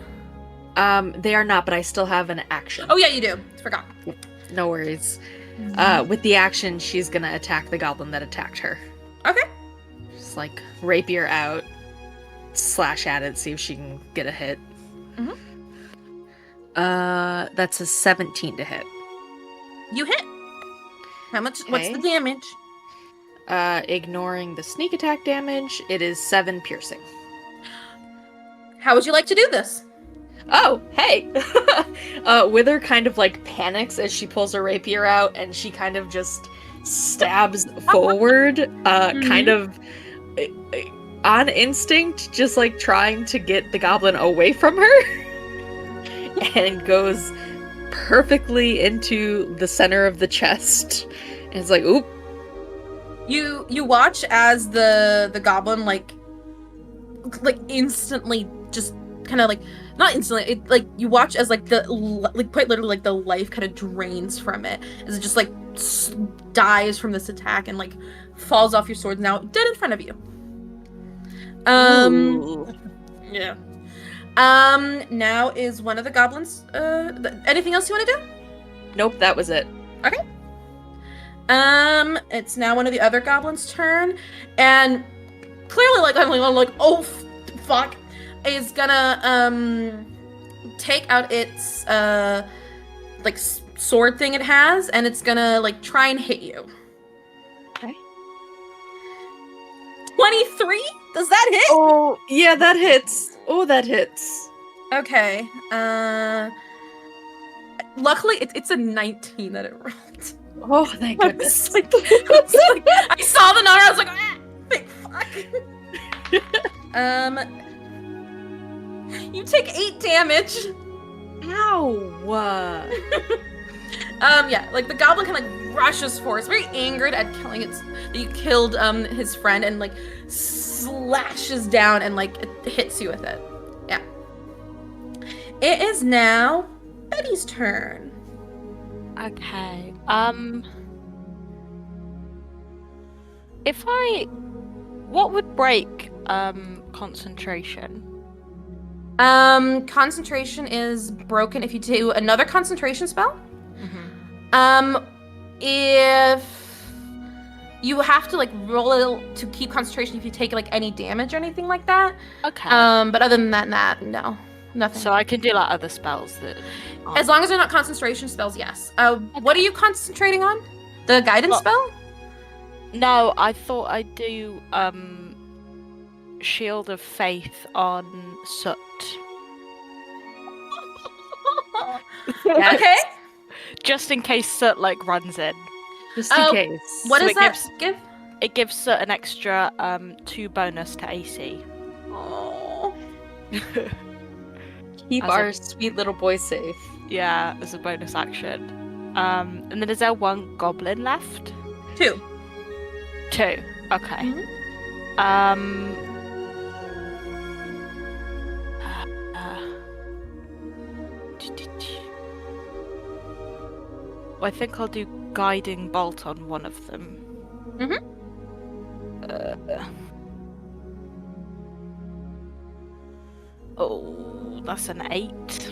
They are not, but I still have an action. Oh yeah, you do. Forgot. No worries. With the action, she's gonna attack the goblin that attacked her. Okay. Just like rapier out, slash at it, see if she can get a hit. Mhm. That's a 17 to hit. You hit. How much? What's the Okay. damage? Ignoring the sneak attack damage, it is 7 piercing. How would you like to do this? Oh, hey! Wither kind of like panics as she pulls her rapier out, and she kind of just stabs forward, kind of on instinct, just like trying to get the goblin away from her, and goes perfectly into the center of the chest. And it's like, oop. You watch as the goblin like instantly just kind of like not instantly it like you watch as like quite literally like the life kind of drains from it as it just like dies from this attack and like falls off your sword now dead in front of you. Ooh. Yeah. Now is one of the goblins anything else you want to do? Nope, that was it. Okay. It's now one of the other goblins' turn, and clearly, like I'm like, oh, fuck, is gonna take out its like sword thing it has, and it's gonna like try and hit you. Okay. 23? Does that hit? Oh, yeah, that hits. Oh, that hits. Okay. Luckily, it's a 19 that it rolled. Oh, thank I goodness. was like, I saw the number. I was like, ah, thank fuck. You take 8 damage. Ow. Yeah, like the goblin kind of like rushes forward. It's very angered at killing that you killed his friend and like slashes down and like it hits you with it. Yeah. It is now Betty's turn. Okay. What would break concentration? Concentration is broken if you do another concentration spell. If you have to like roll to keep concentration if you take like any damage or anything like that. Okay. But other than that, no, nothing. So I can do like other spells that. As long as they're not concentration spells, yes. What are you concentrating on? The guidance spell? No, I thought I'd do Shield of Faith on Soot. Okay. Just in case Soot like runs in. Just in case. What So does it that gives- give? It gives Soot an extra 2 bonus to AC. Oh. Keep As our a- sweet little boy safe. Yeah, as a bonus action. And then is there one goblin left? 2. 2. Okay. Mhm. I think I'll do Guiding Bolt on one of them. Oh, that's an 8.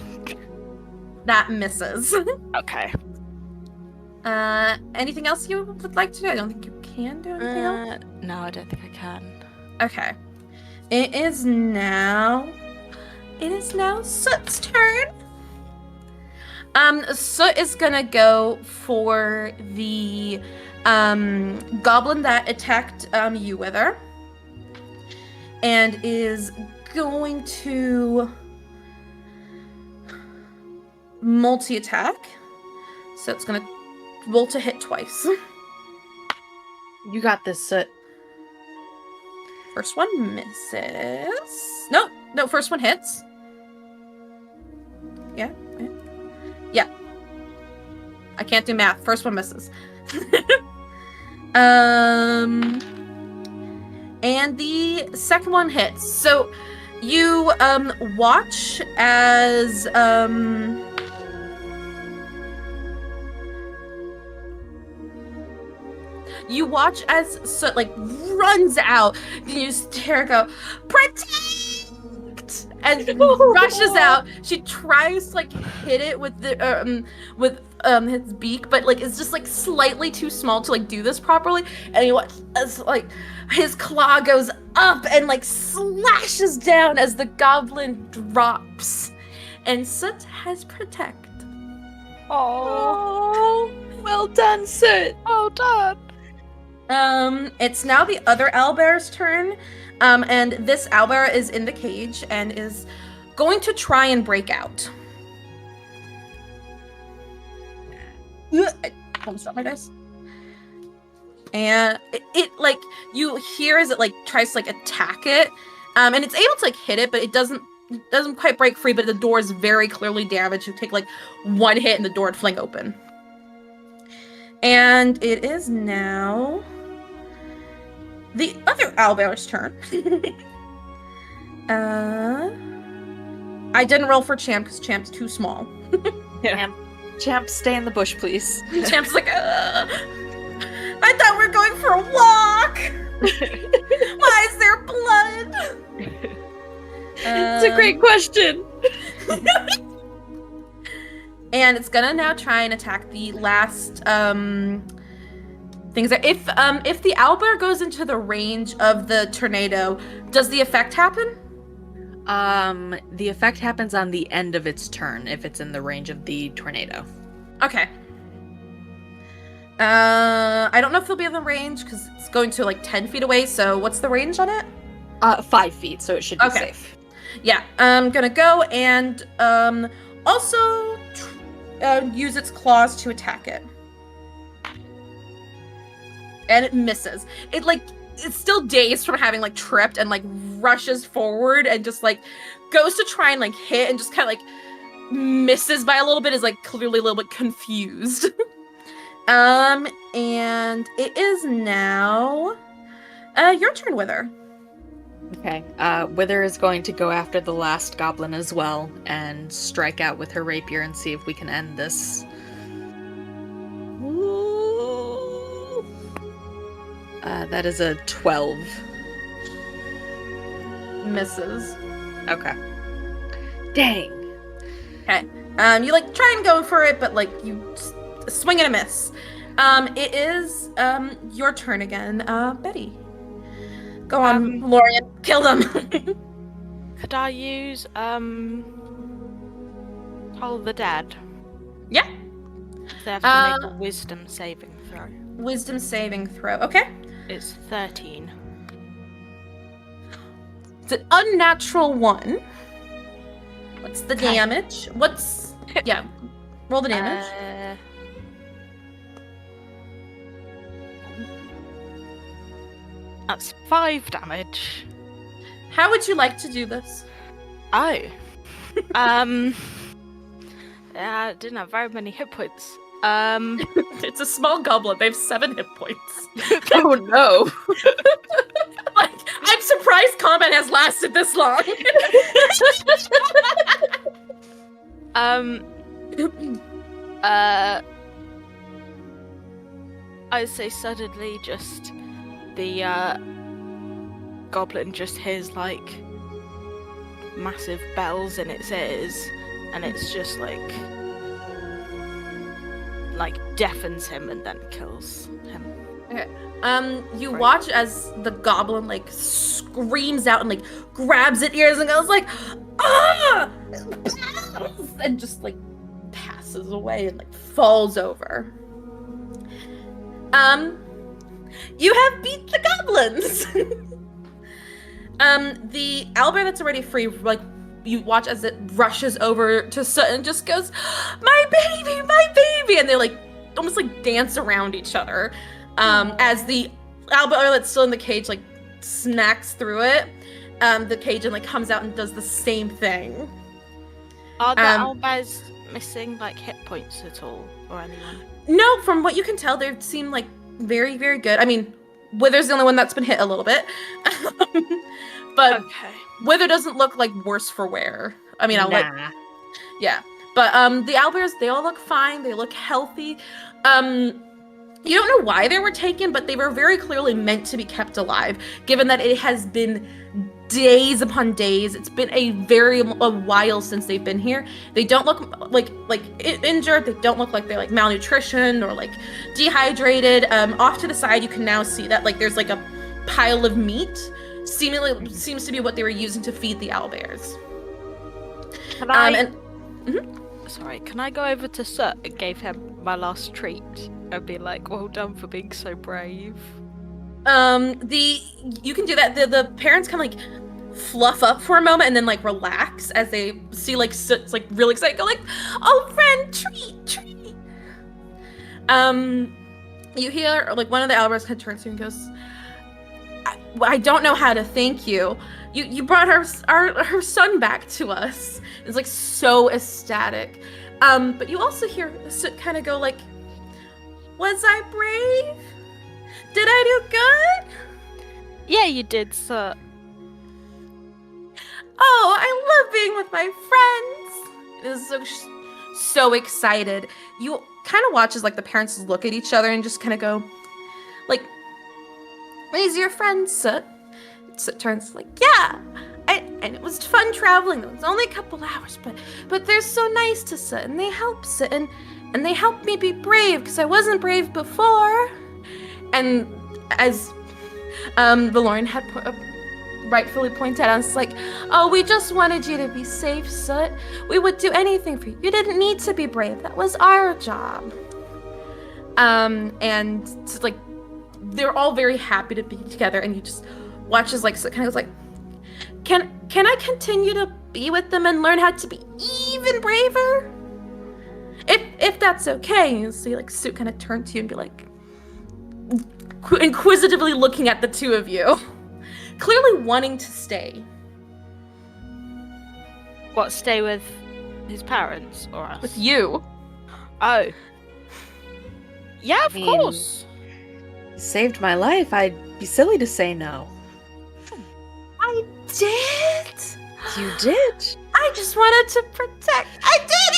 That misses. Okay. Anything else you would like to do? I don't think you can do anything else. No, I don't think I can. Okay. It is now Soot's turn. Soot is gonna go for the goblin that attacked you with her. And is going to multi-attack. So it's gonna roll to hit twice. You got this, Soot. First one misses. No, first one hits. Yeah. I can't do math. First one misses. And the second one hits. So you watch as Soot like runs out. And you just hear her go, "Protect!" attacked and rushes out. She tries to like hit it with the his beak, but like it's just like slightly too small to like do this properly. And you watch as like his claw goes up and like slashes down as the goblin drops. And Soot has protect. Oh, well done, Soot. Oh, done. It's now the other owlbear's turn. And this owlbear is in the cage and is going to try and break out. Don't stop my dice. And it like you hear as it like tries to like attack it, and it's able to like hit it, but it doesn't quite break free. But the door is very clearly damaged. You take like one hit and the door would fling open. And it is now the other owlbear's turn. I didn't roll for Champ because Champ's too small. Yeah. Champ, stay in the bush, please. Champ's like, I thought we were going for a walk. Why is there blood? It's a great question. And it's gonna now try and attack the last things. If the owlbear goes into the range of the tornado, does the effect happen? The effect happens on the end of its turn if it's in the range of the tornado. Okay. I don't know if it'll be in the range because it's going to like 10 feet away. So what's the range on it? 5 feet, so it should be safe. Yeah, I'm gonna go and also use its claws to attack it. And it misses. It like it's still dazed from having like tripped and like rushes forward and just like goes to try and like hit and just kind of like misses by a little bit, is like clearly a little bit confused. And it is now your turn, Wither. Okay. Wither is going to go after the last goblin as well and strike out with her rapier and see if we can end this. Ooh. That is a 12. Misses. Okay. Dang. Okay. You like try and go for it, but like you just swing and a miss. It is your turn again, Betty. Go on, Lorian. Kill them. Could I use Toll the Dead? Yeah. They have to make a wisdom saving throw. Wisdom saving throw. Okay. It's 13. It's an unnatural 1. What's the Okay. damage? Yeah. Roll the damage. That's 5 damage. How would you like to do this? Oh. I didn't have very many hit points. It's a small goblin. They have 7 hit points. Oh no. Like, I'm surprised combat has lasted this long. I'd say suddenly just the goblin just hears like massive bells in its ears, and it's just like deafens him and then kills him. Okay. You watch as the goblin like screams out and like grabs its ears and goes like, ah, and just like passes away and like falls over. You have beat the goblins. The owlbear that's already free, like you watch as it rushes over to Soot and just goes, my baby, and they like almost like dance around each other. As the owlbear that's still in the cage like snacks through it, the cage and like comes out and does the same thing. Are the owlbears missing like hit points at all, or anyone? No, from what you can tell, they seem like very, very good. I mean, Wither's the only one that's been hit a little bit. But Okay. Wither doesn't look like worse for wear. I mean, yeah. But the owlbears, they all look fine. They look healthy. You don't know why they were taken, but they were very clearly meant to be kept alive, given that it has been days upon days. It's been a while since they've been here. They don't look like injured. They don't look like they're like malnutrition or like dehydrated. Off to the side, you can now see that like there's like a pile of meat. Seems to be what they were using to feed the owlbears. Can I? Mhm. Sorry, can I go over to Soot and give him my last treat and be like, "Well done for being so brave." You can do that. The parents kind of like fluff up for a moment and then like relax as they see like Soot's like really excited. Go like, "Oh, friend, treat." You hear like one of the owlbears kind of turns to you and goes, I don't know how to thank you. You brought her son back to us. It's like so ecstatic. But you also hear Soot kind of go like, was I brave? Did I do good? Yeah, you did, Soot. Oh, I love being with my friends. It was so excited. You kind of watch as like the parents look at each other and just kind of go like, is your friend Soot? Soot turns like, yeah. And it was fun traveling. It was only a couple hours, but they're so nice to Soot, and they help Soot, and they helped me be brave because I wasn't brave before. And as Valorian had rightfully pointed out, it's like, oh, we just wanted you to be safe, Soot. We would do anything for you. You didn't need to be brave. That was our job. And it's like, they're all very happy to be together, and you just watch as like Soot kind of goes like, can I continue to be with them and learn how to be even braver? If that's okay. You see like Soot kind of turn to you and be like, inquisitively looking at the two of you, clearly wanting to stay. What, stay with his parents or us? With you. Oh. Yeah, of I mean, course. Saved my life. I'd be silly to say no. I did. You did. I just wanted to protect. I did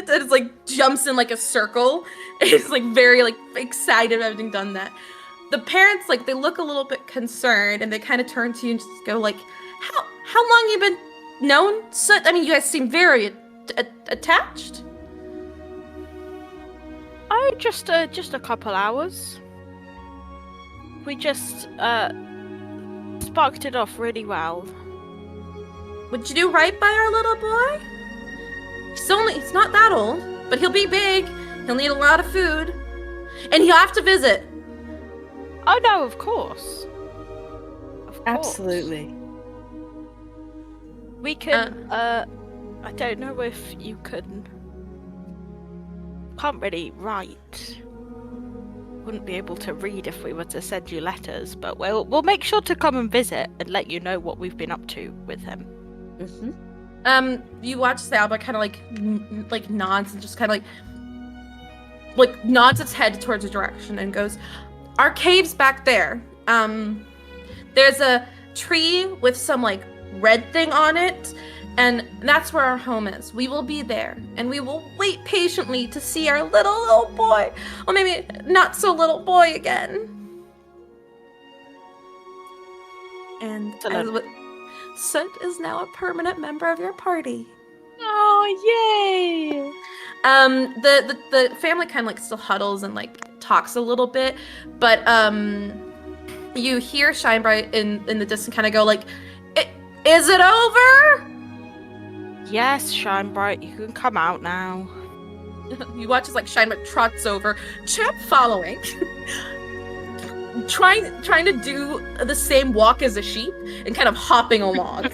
it! And it's like jumps in like a circle. It's like very like excited about having done that. The parents like they look a little bit concerned and they kind of turn to you and just go like, how long you been known? Soot? I mean, you guys seem very attached. Oh, just a couple hours. We just sparked it off really well. Would you do right by our little boy? He's not that old, but he'll be big. He'll need a lot of food. And he'll have to visit. Oh no, of course. Of course. Absolutely. We can I don't know if you can't really write. Wouldn't be able to read if we were to send you letters, but we'll make sure to come and visit and let you know what we've been up to with him. Mm-hmm. You watch Salba kind of like nods and just kind of like nods its head towards a direction and goes, our cave's back there. There's a tree with some like red thing on it, and that's where our home is. We will be there, and we will wait patiently to see our little boy, or maybe not so little boy again. And Soot is now a permanent member of your party. Oh, yay! The family kind of like still huddles and like talks a little bit, but you hear Shinebright in the distance kind of go like, is it over? Yes, Shinebright, you can come out now. You watch as like Shinebright trots over, Chap following, trying to do the same walk as a sheep and kind of hopping along.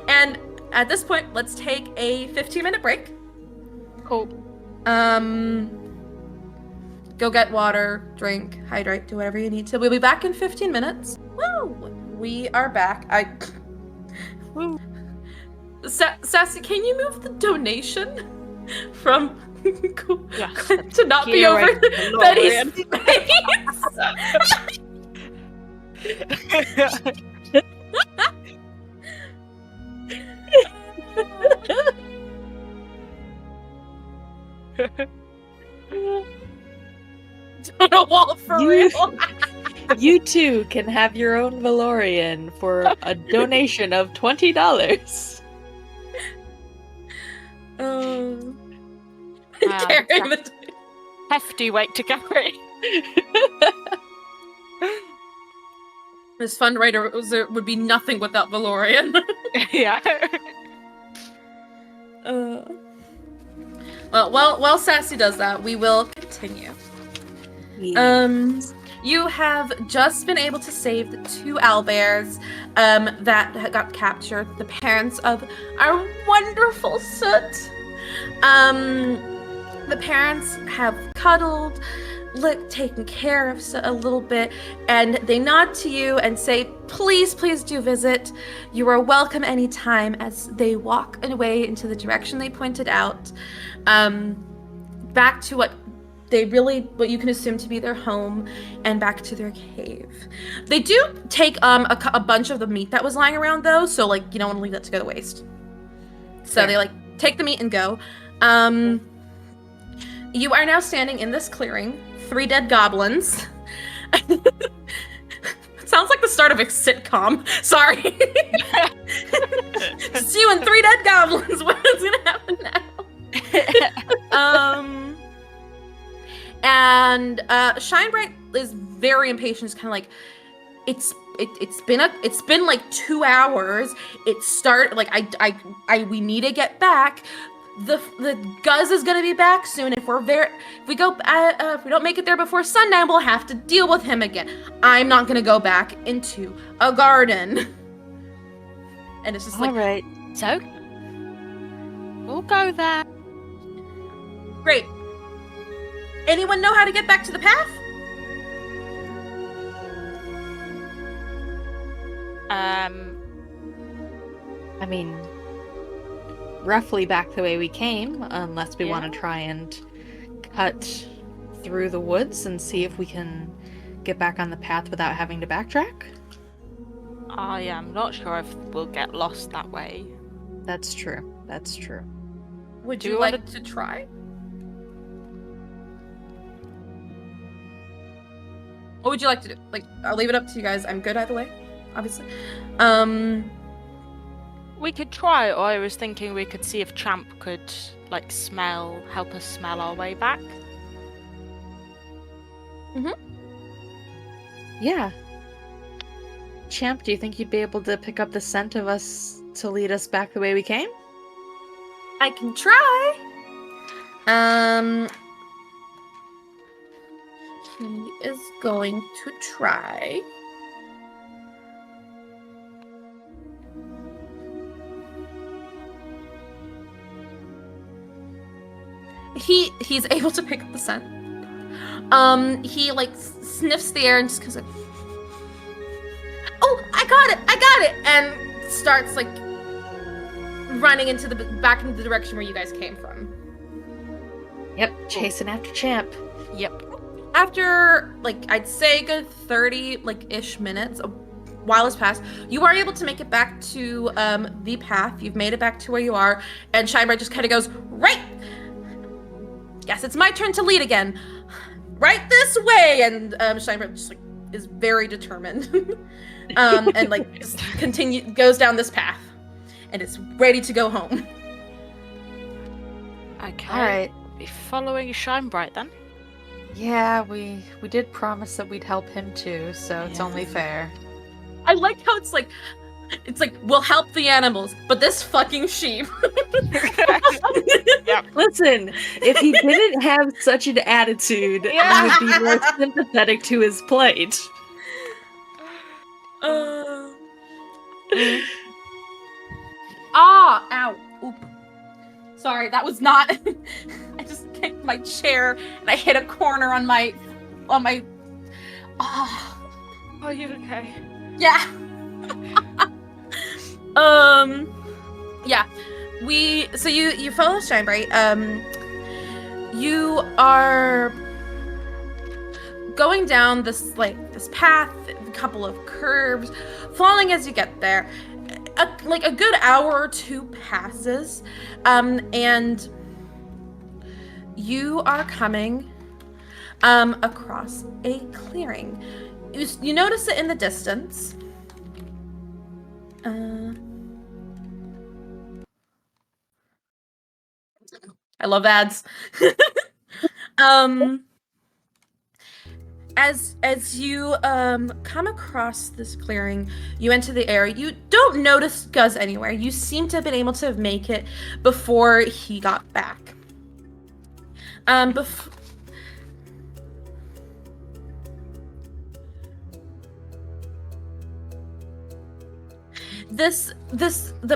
And at this point, let's take a 15-minute break. Cool. Go get water, drink, hydrate, do whatever you need to. We'll be back in 15 minutes. Woo! We are back. Sassy, can you move the donation from to not be over Betty's on a wall for real. You too can have your own Valorian for a donation of $20. Carrying the Hefty weight to carry. This fundraiser would be nothing without Valorian. Yeah. While Sassy does that, we will continue. You have just been able to save the 2 owlbears that got captured, the parents of our wonderful Soot. The parents have cuddled, taken care of Soot a little bit, and they nod to you and say, please, please do visit. You are welcome anytime, as they walk away into the direction they pointed out, back to what you can assume to be their home, and back to their cave. They do take a bunch of the meat that was lying around, though, so you don't want to leave that to go to waste. So they take the meat and go. You are now standing in this clearing, 3 dead goblins. It sounds like the start of a sitcom. Sorry. Just you and 3 dead goblins. What is gonna happen now? And Shinebright is very impatient. It's kind of it's been 2 hours. We need to get back. The Guzz is gonna be back soon. If we don't make it there before sundown, we'll have to deal with him again. I'm not gonna go back into a garden. And it's just all right. So we'll go there. Great. Anyone know how to get back to the path? I mean, roughly back the way we came, unless we want to try and cut through the woods and see if we can get back on the path without having to backtrack. I am not sure if we'll get lost that way. That's true. That's true. Would you like to try? What would you like to do? I'll leave it up to you guys. I'm good either way, obviously. We could try, or I was thinking we could see if Champ could, help us smell our way back. Yeah. Champ, do you think you'd be able to pick up the scent of us to lead us back the way we came? I can try. He is going to try. He's able to pick up the scent. He sniffs the air and just goes oh, I got it, and starts running back into the direction where you guys came from. Yep, chasing after Champ. Yep. After I'd say a good 30 ish minutes, a while has passed, you are able to make it back to the path. You've made it back to where you are, and Shinebright just kind of goes, right! Guess it's my turn to lead again. Right this way! And Shinebright just is very determined. And just goes down this path. And it's ready to go home. Okay. Alright. Be following Shinebright then. Yeah, we did promise that we'd help him too, so it's only fair. I like how it's we'll help the animals, but this fucking sheep. Yep. Listen, if he didn't have such an attitude, I would be more sympathetic to his plight. Ow. Oop. Sorry, that was not... I just kicked my chair and I hit a corner on my... Oh. Are you okay? Yeah. Yeah. So you follow Shinebright. You are going down this path, a couple of curves, falling as you get there. A good hour or 2 passes, and you are coming across a clearing. You notice it in the distance. I love ads. As you come across this clearing, you enter the area. You don't notice Guz anywhere. You seem to have been able to make it before he got back. The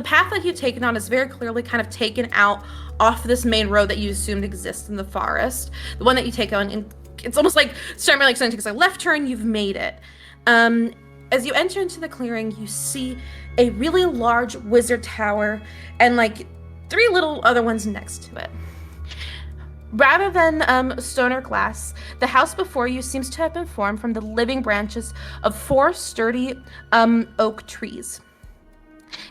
path that you've taken on is very clearly kind of taken out off this main road that you assumed exists in the forest. The one that you take on, and it's almost like starting to take a left turn. You've made it. As you enter into the clearing, you see a really large wizard tower and like 3 little other ones next to it. Rather than stone or glass, the house before you seems to have been formed from the living branches of 4 sturdy oak trees.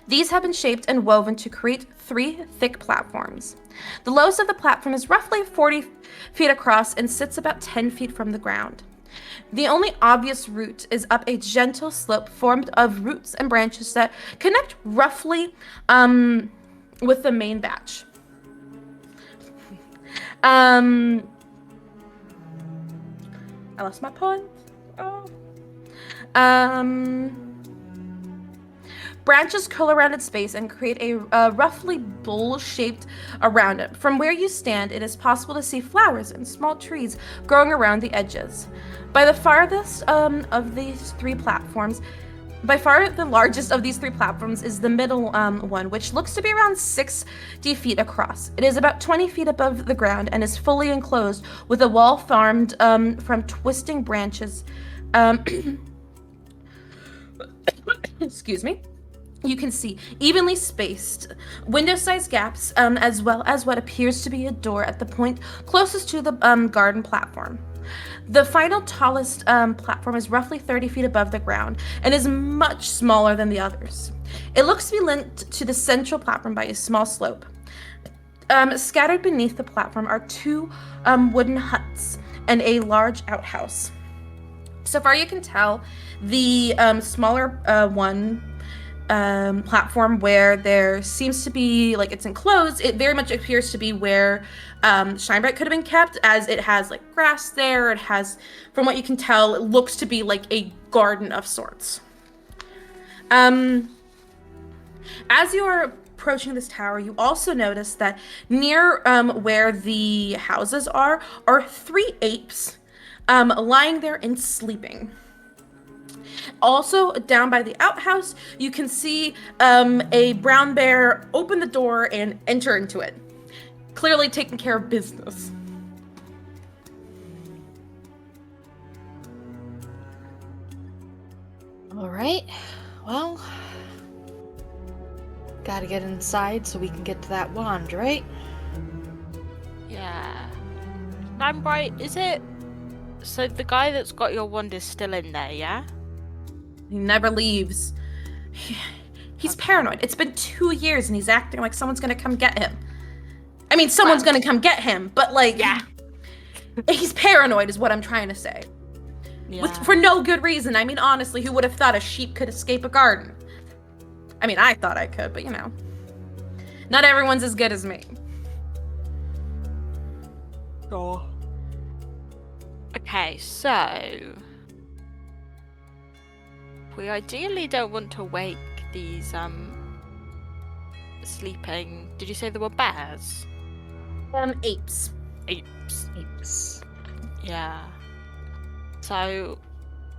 These have been shaped and woven to create 3 thick platforms. The lowest of the platform is roughly 40 feet across and sits about 10 feet from the ground. The only obvious route is up a gentle slope formed of roots and branches that connect roughly with the main batch. I lost my point. Branches curl around its base and create a roughly bowl-shaped around it. From where you stand, it is possible to see flowers and small trees growing around the edges. By far the largest of these 3 platforms is the middle one, which looks to be around 60 feet across. It is about 20 feet above the ground and is fully enclosed with a wall formed from twisting branches. Excuse me. You can see evenly spaced window-sized gaps, as well as what appears to be a door at the point closest to the garden platform. The final tallest platform is roughly 30 feet above the ground and is much smaller than the others. It looks to be linked to the central platform by a small slope. Scattered beneath the platform are 2 wooden huts and a large outhouse. So far you can tell, the smaller one platform where there seems to be, like, it's enclosed, it very much appears to be where Shinebright could have been kept, as it has like grass there. It has, from what you can tell, it looks to be like a garden of sorts. As you are approaching this tower, you also notice that near where the houses are 3 apes lying there and sleeping. Also, down by the outhouse, you can see a brown bear open the door and enter into it, clearly taking care of business. All right. Well, gotta get inside so we can get to that wand, right? Yeah. Shinebright, is it? So the guy that's got your wand is still in there, yeah? He never leaves. He's paranoid. It's been 2 years and he's acting like someone's gonna come get him. I mean, someone's gonna come get him, but like, yeah, he's paranoid is what I'm trying to say. Yeah. For no good reason. I mean, honestly, who would have thought a sheep could escape a garden? I mean, I thought I could, but you know, not everyone's as good as me. Oh. Okay, so we ideally don't want to wake these sleeping. Did you say there were bears? Apes. Apes. Yeah. So,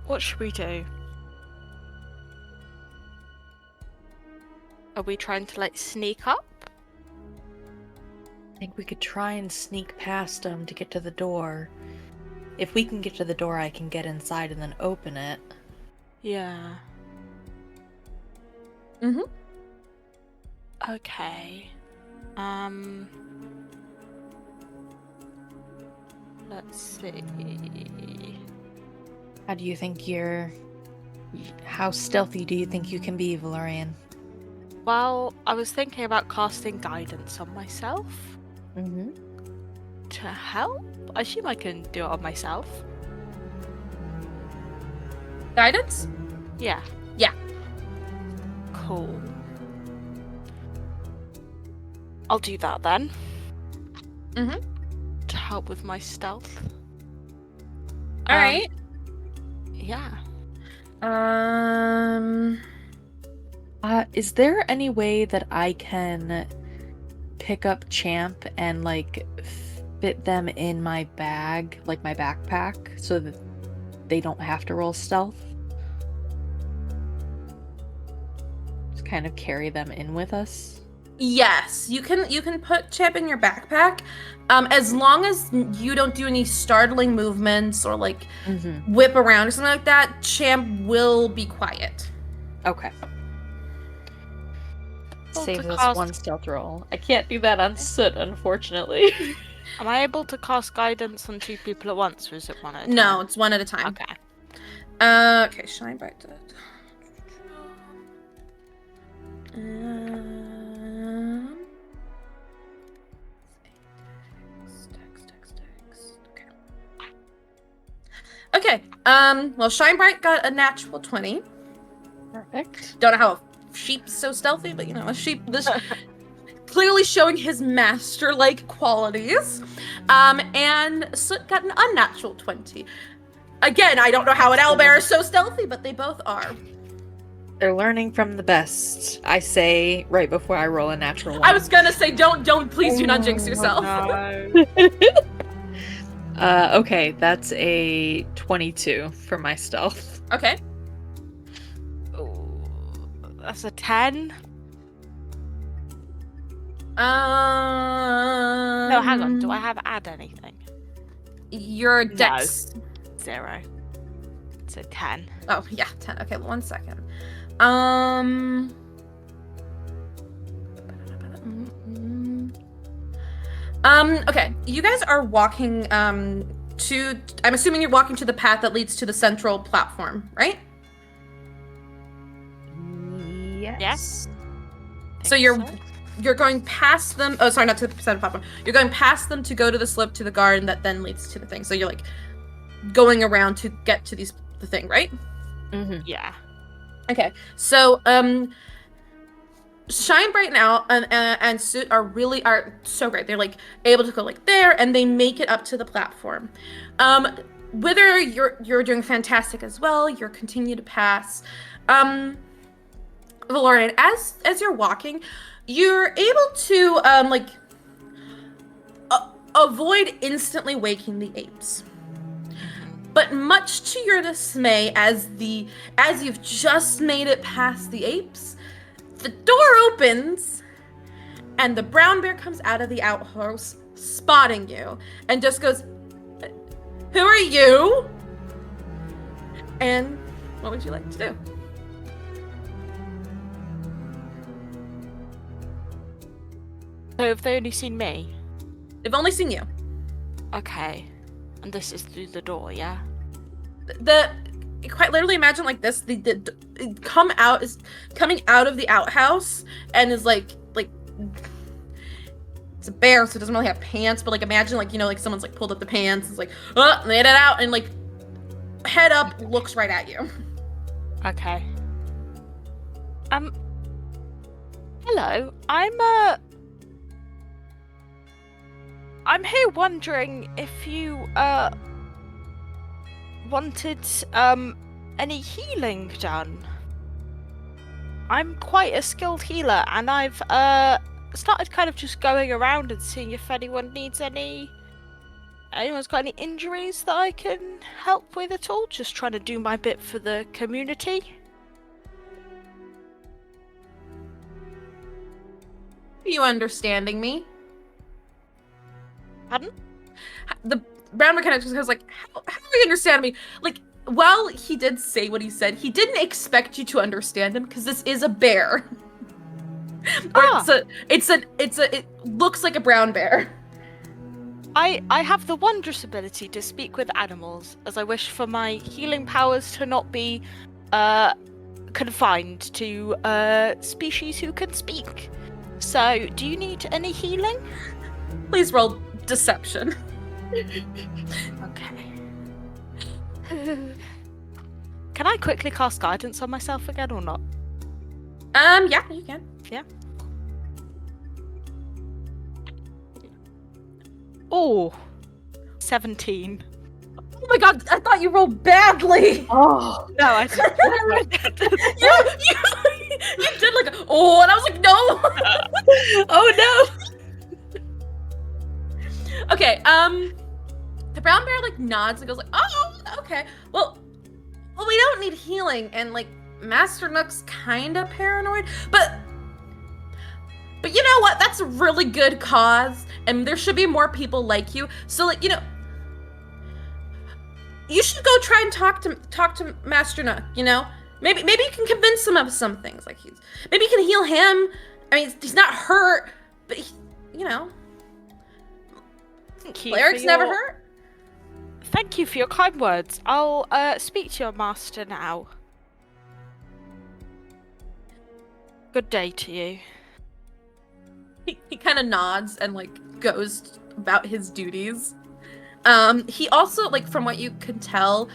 what should we do? Are we trying to like sneak up? I think we could try and sneak past them to get to the door. If we can get to the door, I can get inside and then open it. Yeah. Mm-hmm. Okay. Let's see. How stealthy do you think you can be, Valerian? Well, I was thinking about casting guidance on myself. Mm-hmm. To help? I assume I can do it on myself. Guidance? Yeah. Yeah. Cool. I'll do that then. Mm-hmm. To help with my stealth. All right. Yeah. Is there any way that I can pick up Champ and like fit them in my bag, like my backpack, so that they don't have to roll stealth? Just kind of carry them in with us. Yes, you can put Champ in your backpack, as long as you don't do any startling movements or like whip around or something like that. Champ will be quiet. Okay. Save to us cast- one stealth roll. I can't do that on Soot, unfortunately. Am I able to cast guidance on 2 people at once, or is it one at a time? No, it's one at a time. Okay. Okay, shine bright. Okay. Well, Shine Bright got a natural 20. Perfect. Don't know how a sheep's so stealthy, but you know, a sheep this clearly showing his master-like qualities. And Soot got an unnatural 20. Again, I don't know how an owlbear is so stealthy, but they both are. They're learning from the best. I say right before I roll a natural one. I was gonna say, don't, please do not jinx yourself. No. Okay, that's a 22 for my stealth. Okay. Ooh, that's a 10. No, hang on. Do I have add anything? Your dex. 0. So 10. Oh, yeah, 10. Okay, 1 second. Okay, you guys are walking, I'm assuming you're walking to the path that leads to the central platform, right? Yes. So you're going past them. Oh, sorry, not to the central platform. You're going past them to go to the slip to the garden that then leads to the thing. So you're like going around to get to the thing, right? Mm-hmm. Yeah. Okay, so Shine Bright now and Soot are so great. They're like able to go like there, and they make it up to the platform. Wither, you're doing fantastic as well. You're continue to pass. Valorian, as you're walking, you're able to avoid instantly waking the apes. But much to your dismay, as you've just made it past the apes, the door opens, and the brown bear comes out of the outhouse, spotting you, and just goes, "Who are you? And what would you like to do?" So have they only seen me? They've only seen you. Okay. And this is through the door, yeah? Quite literally imagine like this, the coming out of the outhouse and is like it's a bear, so it doesn't really have pants, but like imagine like, you know, like someone's like pulled up the pants, it's like, oh, let it out, and like head up, looks right at you. Okay. Hello. I'm here wondering if you wanted any healing done. I'm quite a skilled healer, and I've started kind of just going around and seeing if anyone's got any injuries that I can help with at all. Just trying to do my bit for the community. Are you understanding me? Pardon? The brown bear kind of just goes like, how do you understand me? Like, while he did say what he said, he didn't expect you to understand him because this is a bear. It looks like a brown bear. I have the wondrous ability to speak with animals, as I wish for my healing powers to not be confined to species who can speak. So, do you need any healing? Please roll deception. Okay. Can I quickly cast guidance on myself again or not? Yeah, you can. Oh, 17. Oh my god, I thought you rolled badly. Oh. No, I didn't. You did like, oh, and I was like, no. Oh Okay, the brown bear like nods and goes like, oh, okay. Well, we don't need healing, and like Master Nook's kind of paranoid, but you know what? That's a really good cause, and there should be more people like you. So like, you know, you should go try and talk to Master Nook. You know, maybe you can convince him of some things. Like maybe you can heal him. I mean, he's not hurt, but you know, clerics never hurt. Thank you for your kind words. I'll speak to your master now. Good day to you. He kind of nods and like goes about his duties. He also, like, from what you can tell,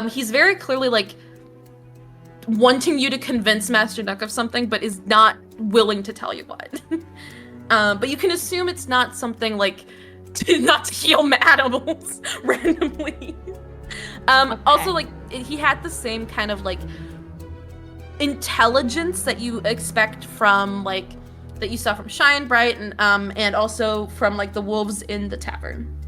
he's very clearly like wanting you to convince Master Nook of something, but is not willing to tell you what. But you can assume it's not something like not to heal animals randomly. Okay. Also, like, he had the same kind of like intelligence that you expect from like that you saw from Shine Bright and also from like the wolves in the tavern.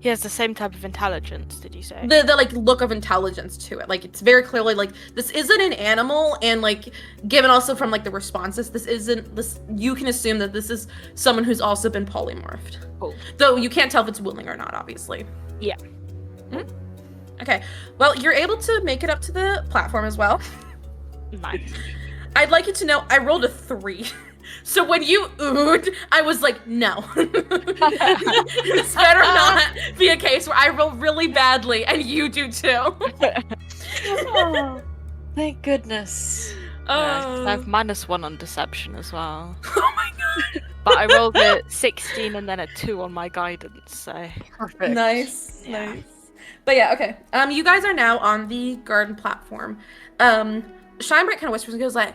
He has the same type of intelligence, did you say? The like look of intelligence to it. Like it's very clearly like this isn't an animal, and like given also from like the responses, this you can assume that this is someone who's also been polymorphed. Cool. Though you can't tell if it's willing or not, obviously. Yeah. Mm-hmm. Okay. Well, you're able to make it up to the platform as well. Nice. I'd like you to know I rolled a 3. So when you oohed, I was like, no. This better not be a case where I roll really badly and you do too. Oh, thank goodness. I have -1 on deception as well. Oh my god. But I rolled a 16 and then a 2 on my guidance, so... Perfect. Nice, Yeah. nice. But yeah, okay. You guys are now on the garden platform. Shinebright kind of whispers and goes like,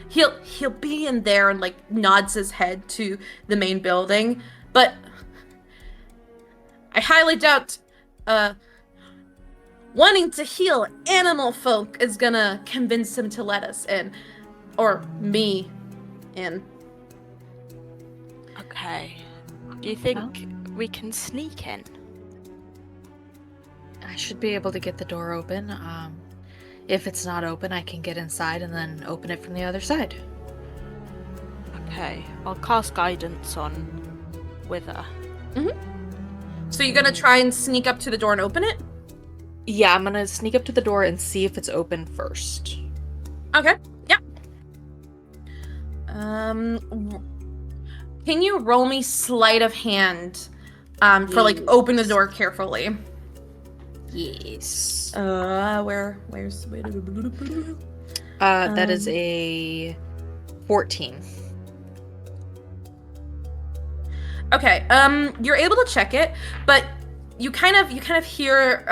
he'll be in there, and like nods his head to the main building, but I highly doubt wanting to heal animal folk is gonna convince him to let us in, or me in. Okay. Do you think we can sneak in? I should be able to get the door open. If it's not open, I can get inside and then open it from the other side. Okay. I'll cast guidance on Wither. So you're gonna try and sneak up to the door and open it? Yeah, I'm gonna sneak up to the door and see if it's open first. Okay, yeah. Can you roll me sleight of hand for like open the door carefully? Yes. Where's That is a 14. Okay, you're able to check it, but you kind of hear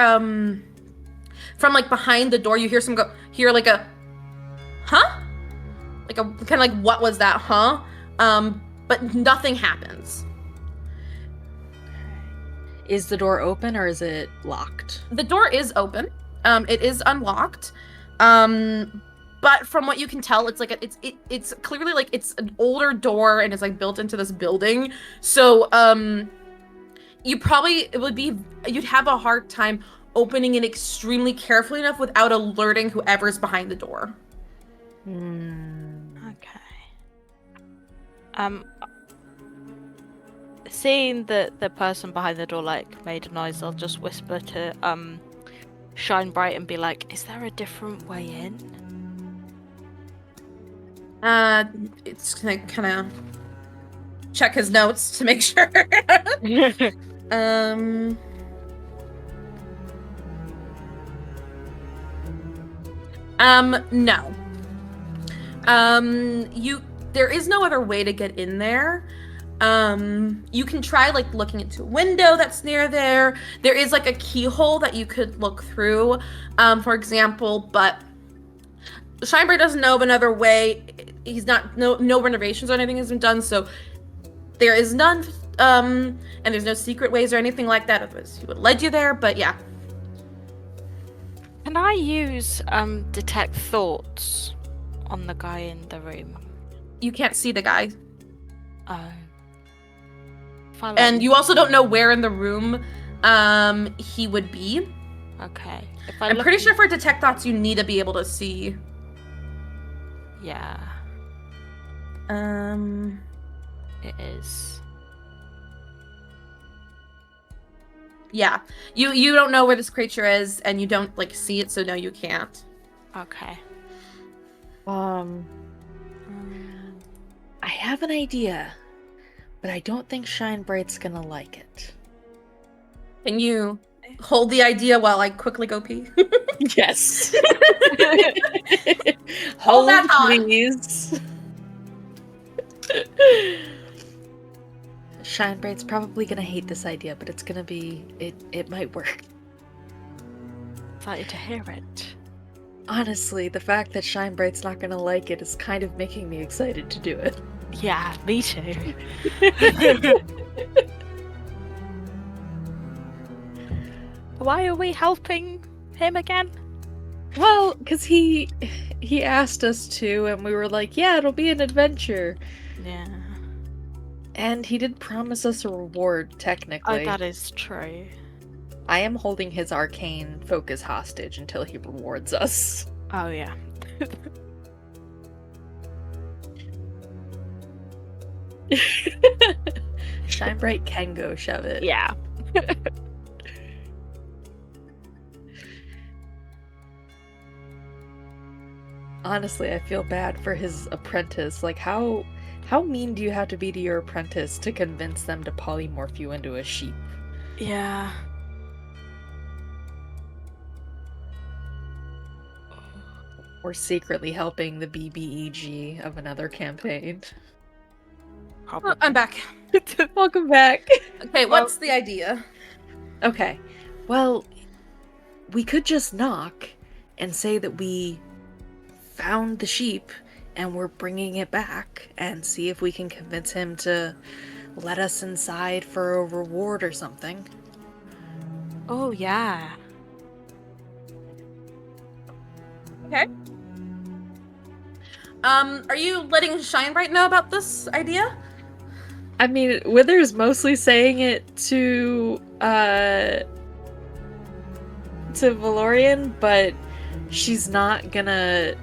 from like behind the door, you hear like a huh? Like a kind of like, what was that, huh? But nothing happens. Is the door open or is it locked? The door is open. It is unlocked. But from what you can tell, it's like it's clearly like it's an older door and it's like built into this building. So you'd have a hard time opening it extremely carefully enough without alerting whoever's behind the door. Okay. Seeing that the person behind the door like made a noise, I'll just whisper to Shine Bright and be like, "Is there a different way in?" It's gonna kind of check his notes to make sure. No. There is no other way to get in there. You can try like looking into a window that's near there. There is like a keyhole that you could look through, for example, but Shinebright doesn't know of another way. He's not no renovations or anything has been done, so there is none. And there's no secret ways or anything like that. Otherwise, he would have led you there. But yeah. Can I use detect thoughts on the guy in the room? You can't see the guy. Oh. And you also don't know where in the room he would be. Okay. I'm pretty sure for detect thoughts you need to be able to see. Yeah. It is. Yeah. You don't know where this creature is, and you don't like see it, so no, you can't. Okay. I have an idea, but I don't think Shinebright's gonna like it. Can you hold the idea while I quickly go pee? Yes. Hold that thought. Please. Shinebright's probably gonna hate this idea, but it's gonna be it might work. Excited to hear it. Honestly, the fact that Shinebright's not gonna like it is kind of making me excited to do it. Yeah, me too. Why are we helping him again? Well, because he asked us to, and we were like, yeah, it'll be an adventure. Yeah. And he did promise us a reward, technically. Oh, that is true. I am holding his arcane focus hostage until he rewards us. Oh, yeah. Shinebright can go shove it. Yeah. Honestly, I feel bad for his apprentice. Like, how mean do you have to be to your apprentice to convince them to polymorph you into a sheep? Yeah. Or secretly helping the BBEG of another campaign. Oh, I'm back. Welcome back. Okay, what's the idea? Okay, well, we could just knock and say that we found the sheep and we're bringing it back and see if we can convince him to let us inside for a reward or something. Oh, yeah. Okay. Are you letting Shinebright know about this idea? I mean, Wither's mostly saying it to Valorian, but she's not gonna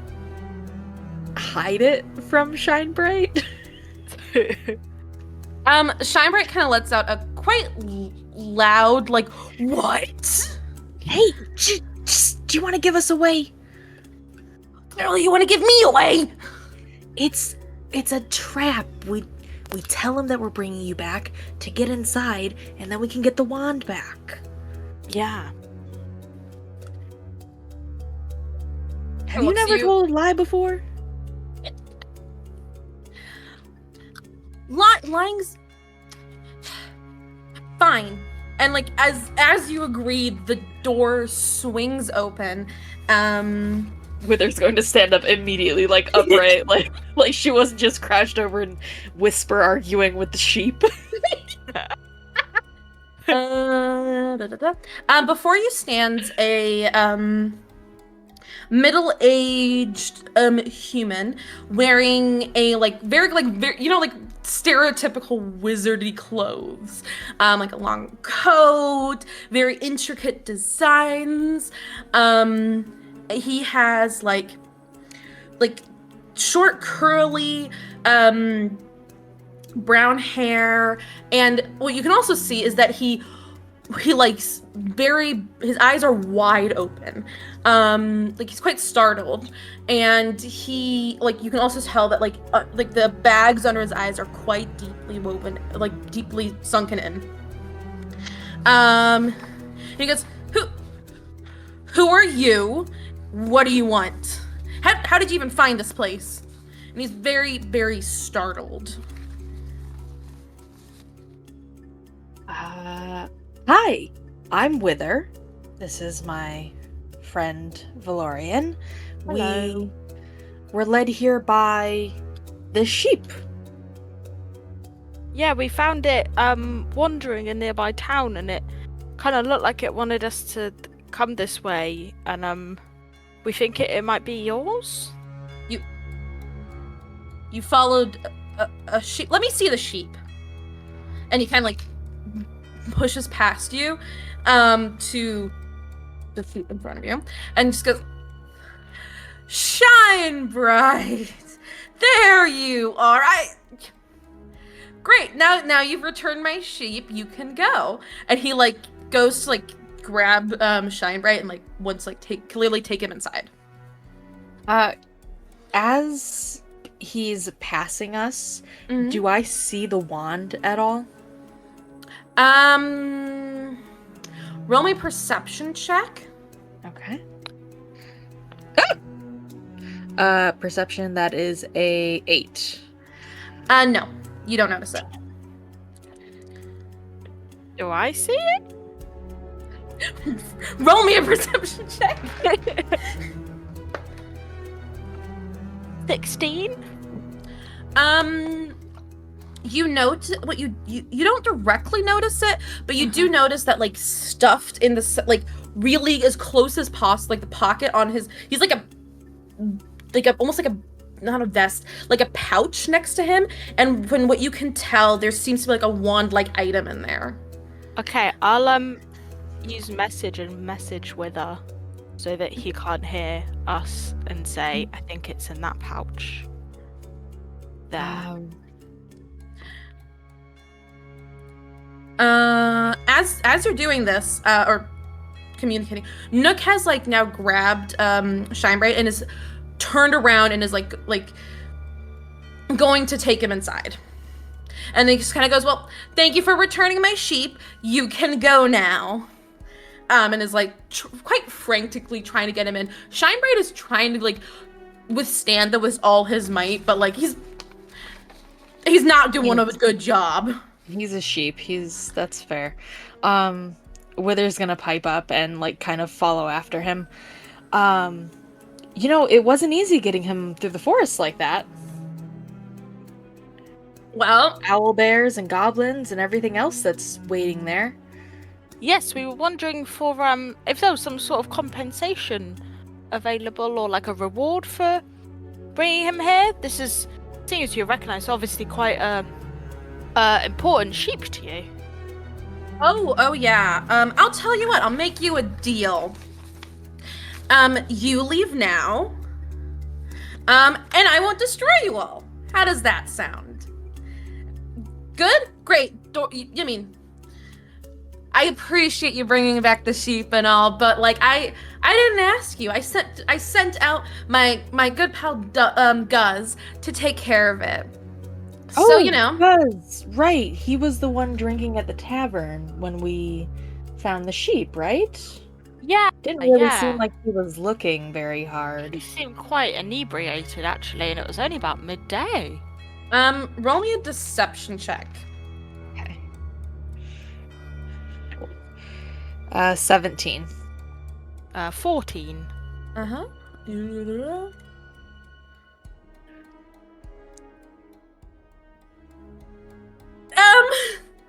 hide it from Shinebright. Shinebright kind of lets out a quite loud, like, what? Hey, do you want to give us away? Girl, you want to give me away? It's a trap. We tell him that we're bringing you back to get inside, and then we can get the wand back. Yeah. Have you never told a lie before? Lying's fine. And like as you agreed, the door swings open. Wither's going to stand up immediately, like upright, like she wasn't just crouched over and whisper arguing with the sheep. Before you stands a middle-aged human wearing a very stereotypical wizardy clothes, like a long coat, very intricate designs. He has like short curly brown hair, and what you can also see is that he likes his eyes are wide open, like he's quite startled, and he you can also tell that like the bags under his eyes are quite deeply woven, like deeply sunken in. He goes, who are you? What do you want? How did you even find this place? And he's very, very startled. Hi, I'm Wither. This is my friend Valorian. Hello. We were led here by the sheep. Yeah, we found it wandering in nearby town, and it kind of looked like it wanted us to come this way, and we think it might be yours. You followed a sheep. Let me see the sheep. And he kind of like pushes past you to the sheep in front of you and just goes, "Shine bright. There you are. Great. Now you've returned my sheep. You can go." And he like goes to like grab Shine Bright and like wants like clearly take him inside. As he's passing us, Mhm. do I see the wand at all? Roll me a perception check. Okay. Perception, that is a 8. No, you don't notice it. Do I see it? Roll me a perception check. 16. You note what you don't directly notice it, but you do notice that like stuffed in the like really as close as possible, like the pocket on he's like a almost like a not a vest, like a pouch next to him, and when what you can tell, there seems to be like a wand-like item in there. Okay, I'll use message and message Wither so that he can't hear us and say, I think it's in that pouch. There. As you're doing this, or communicating, Nook has like now grabbed Shinebright and is turned around and is like going to take him inside. And then he just kind of goes, "Well, thank you for returning my sheep. You can go now." And is like quite frantically trying to get him in. Shinebright is trying to like withstand that with all his might, but like he's not doing a good job. He's a sheep. That's fair. Wither's gonna pipe up and like kind of follow after him. It wasn't easy getting him through the forest like that. Well, Owl bears and goblins and everything else that's waiting there. Yes, we were wondering for if there was some sort of compensation available or like a reward for bringing him here. This is, seeing as you recognise, obviously quite important sheep to you. Oh yeah. I'll tell you what. I'll make you a deal. You leave now. And I won't destroy you all. How does that sound? Good? Great. I mean, I appreciate you bringing back the sheep and all, but like I didn't ask you. I sent out my good pal Guz to take care of it. So, Guz, right. He was the one drinking at the tavern when we found the sheep, right? Yeah. Didn't really yeah. seem like he was looking very hard. He seemed quite inebriated actually, and it was only about midday. Roll me a deception check. Okay. 17. 14. Uh-huh.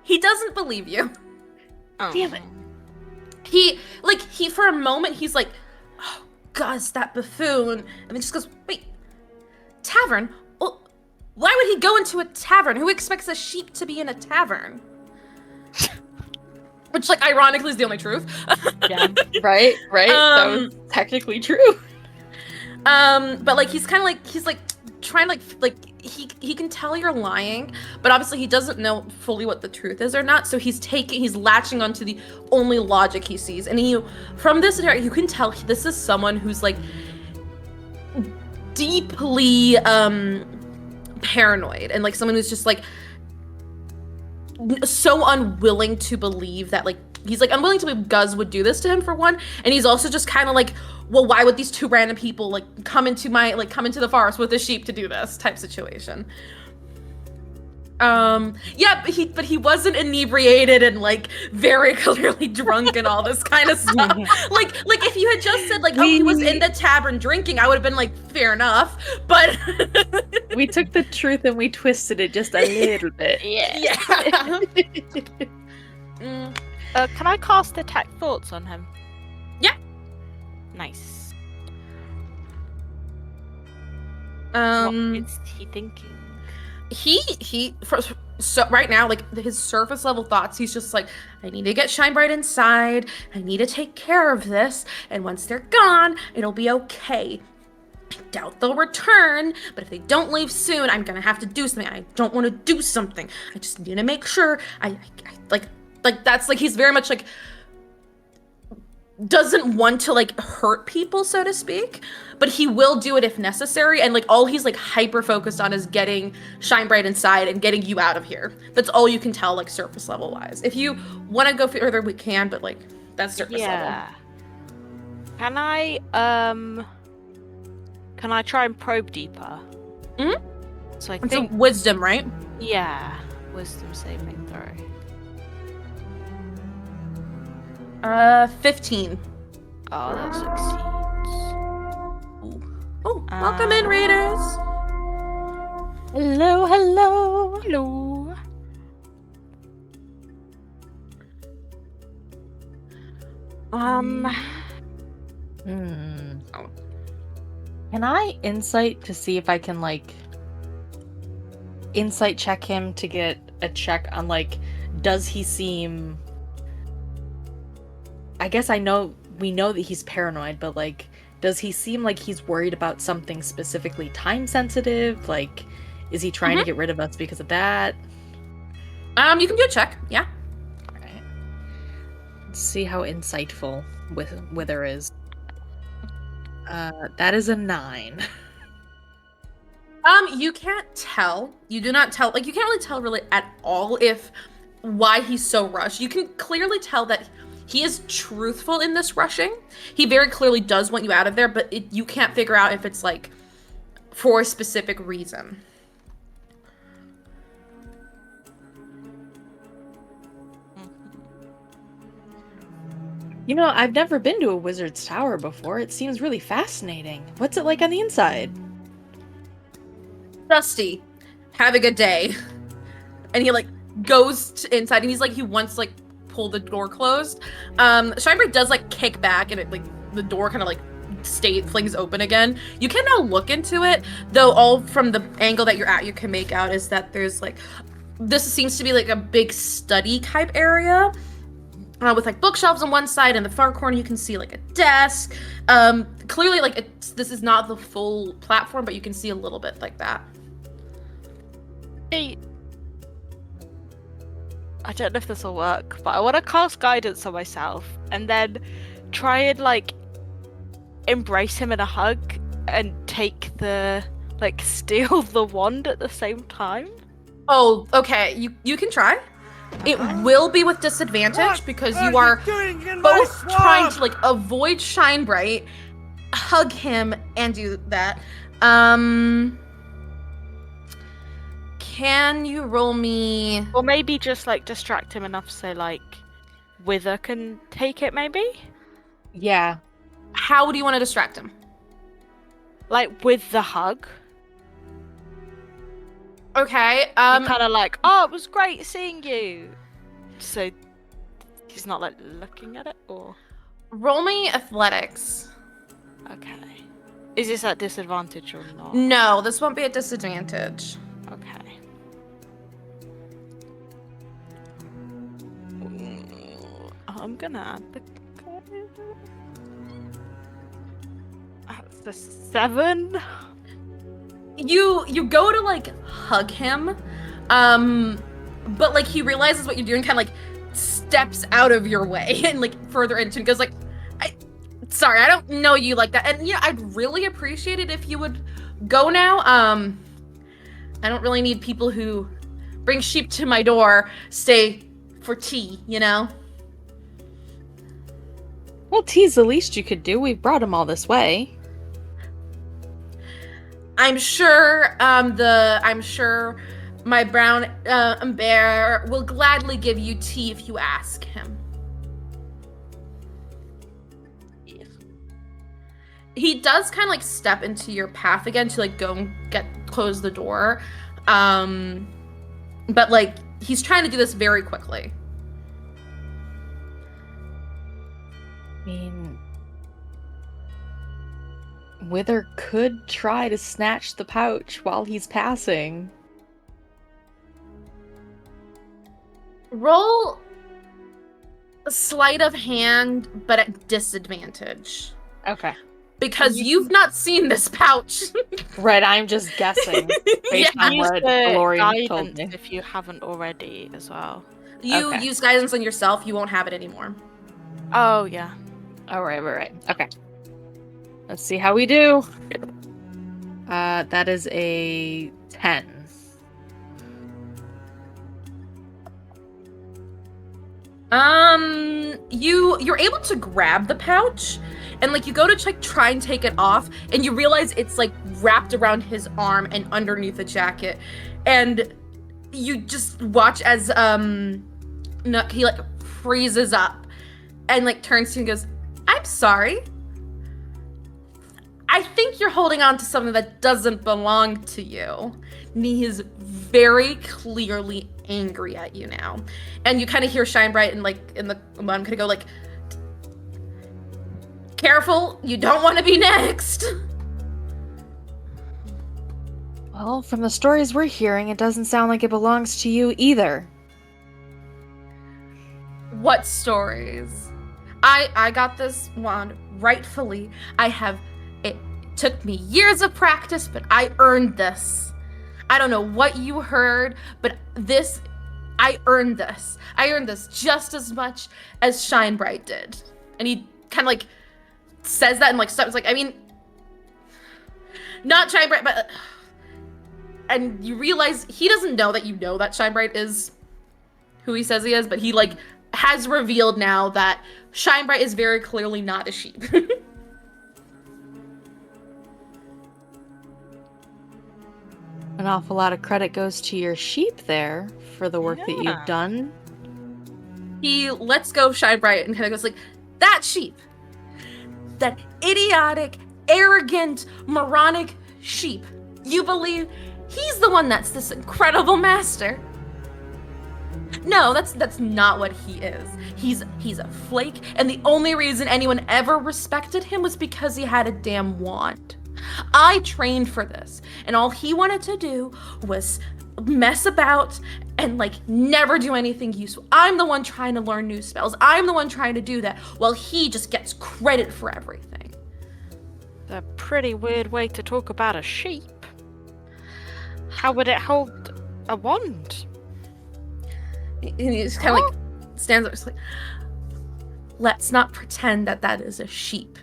He doesn't believe you. Oh. Damn it. He for a moment he's like, "Oh, Gus, that buffoon," and then just goes, "Wait, tavern? Well, why would he go into a tavern? Who expects a sheep to be in a tavern?" Which, like, ironically is the only truth. Yeah, right. That was technically true. But like he's kind of like trying to like he can tell you're lying, but obviously he doesn't know fully what the truth is or not. So he's latching onto the only logic he sees, and from this you can tell this is someone who's like deeply paranoid, and like someone who's just like so unwilling to believe that like he's like unwilling to believe Guz would do this to him for one, and he's also just kind of like, well, why would these two random people like come into the forest with a sheep to do this type situation? Yeah, but he wasn't inebriated and like very clearly drunk and all this kind of stuff. like if you had just said like, oh, he was in the tavern drinking, I would have been like, fair enough. But We took the truth and we twisted it just a little bit. yeah. Can I cast Detect Thoughts on him? Yeah. Nice. What is he thinking? So right now, like his surface level thoughts, he's just like, I need to get Shine Bright inside. I need to take care of this, and once they're gone, it'll be okay. I doubt they'll return, but if they don't leave soon, I'm gonna have to do something. I don't want to do something. I just need to make sure. I like that's like he's very much like doesn't want to like hurt people, so to speak, but he will do it if necessary. And like all he's like hyper focused on is getting Shine Bright inside and getting you out of here. That's all you can tell, like surface level wise. If you want to go further, we can, but like that's surface level. Can I try and probe deeper? Mm-hmm. So I It's think wisdom, right? yeah, wisdom saving throw. 15. Oh, that succeeds. Oh, welcome in, readers. Hello, hello. Hello. Can I insight to see if I can like insight check him to get a check on like, does he seem, I guess we know that he's paranoid, but like, does he seem like he's worried about something specifically time sensitive? Like, is he trying to get rid of us because of that? You can do a check, yeah. Alright. Let's see how insightful Wither is. That is a 9. You can't tell. You do not tell. Like, you can't really tell really at all why he's so rushed. You can clearly tell that he is truthful in this rushing. He very clearly does want you out of there, but you can't figure out if it's like for a specific reason. You know, I've never been to a wizard's tower before. It seems really fascinating. What's it like on the inside? Dusty, have a good day. And he like goes inside, and he's like, he wants like pull the door closed. Shinebright does like kick back, and it like the door kind of like flings open again. You can now look into it, though all from the angle that you're at, you can make out is that there's like, this seems to be like a big study type area. With like bookshelves on one side, and the far corner you can see like a desk. Clearly like this is not the full platform, but you can see a little bit like that. Hey, I don't know if this will work, but I want to cast guidance on myself and then try and like embrace him in a hug and take steal the wand at the same time. Oh, okay. You can try. It will be with disadvantage because you are both trying to like avoid Shinebright, hug him, and do that. Can you roll me? Or maybe just like distract him enough so like Wither can take it maybe? Yeah. How do you want to distract him? Like with the hug. Okay. Kind of like, oh, it was great seeing you. So he's not like looking at it, or roll me athletics. okay. Is this at disadvantage or not? No, this won't be at disadvantage. Okay. I'm gonna add the. That's the 7. You go to like hug him, but like he realizes what you're doing, kind of like steps out of your way and like further into and goes like, sorry, I don't know you like that. And yeah, I'd really appreciate it if you would go now. I don't really need people who bring sheep to my door stay for tea, you know? Well, tea's the least you could do. We've brought him all this way. I'm sure My brown bear will gladly give you tea if you ask him. He does kind of like step into your path again to like go and close the door. But like he's trying to do this very quickly. I mean, Wither could try to snatch the pouch while he's passing. Roll a sleight of hand, but at disadvantage. Okay. Because you've not seen this pouch. Right, I'm just guessing based on Use what the Valorian told guidance me. if you haven't already as well. You Okay. use guidance on yourself, you won't have it anymore. Oh, yeah. All right. Okay. Let's see how we do. That is a 10. You're able to grab the pouch, and like you go to like try and take it off, and you realize it's like wrapped around his arm and underneath the jacket, and you just watch as he like freezes up, and like turns to you and goes, "I'm sorry. I think you're holding on to something that doesn't belong to you." And he is very clearly angry at you now. And you kind of hear Shinebright and like in the I'm gonna go like, "Careful, you don't want to be next." Well, from the stories we're hearing, it doesn't sound like it belongs to you either. What stories? I got this wand rightfully. It took me years of practice, but I earned this. I don't know what you heard, but I earned this. I earned this just as much as Shinebright did. And he kind of like says that and like stops like, I mean, not Shinebright, but and you realize he doesn't know that you know that Shinebright is who he says he is, but he like has revealed now that Shinebright is very clearly not a sheep. An awful lot of credit goes to your sheep there for the work that Yeah. you've done. He lets go of Shinebright and kind of goes like, "That sheep, that idiotic, arrogant, moronic sheep. You believe he's the one that's this incredible master? No, that's not what he is. He's a flake, and the only reason anyone ever respected him was because he had a damn wand. I trained for this, and all he wanted to do was mess about and like never do anything useful. I'm the one trying to learn new spells. I'm the one trying to do that, while he just gets credit for everything." A pretty weird way to talk about a sheep. How would it hold a wand? And he just kind of like stands up, just like, "Let's not pretend that that is a sheep.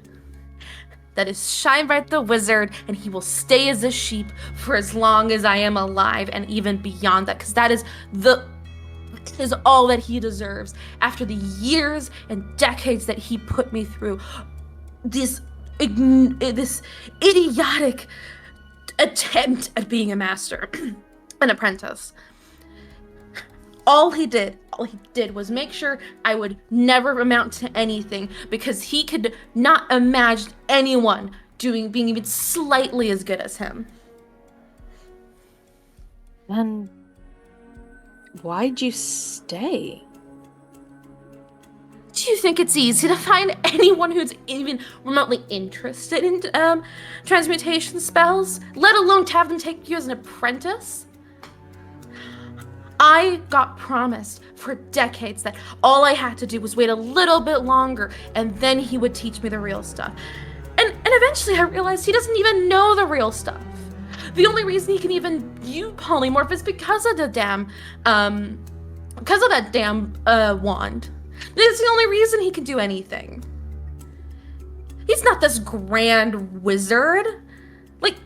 That is Shinebright the wizard, and he will stay as a sheep for as long as I am alive, and even beyond that, because that is all that he deserves. After the years and decades that he put me through, this idiotic attempt at being a master, an apprentice. All he did was make sure I would never amount to anything, because he could not imagine anyone being even slightly as good as him." Then why'd you stay? Do you think it's easy to find anyone who's even remotely interested in transmutation spells, let alone to have them take you as an apprentice? I got promised for decades that all I had to do was wait a little bit longer, and then he would teach me the real stuff. And eventually I realized he doesn't even know the real stuff. The only reason he can even use polymorph is because of that damn wand. That's the only reason he can do anything. He's not this grand wizard. Like,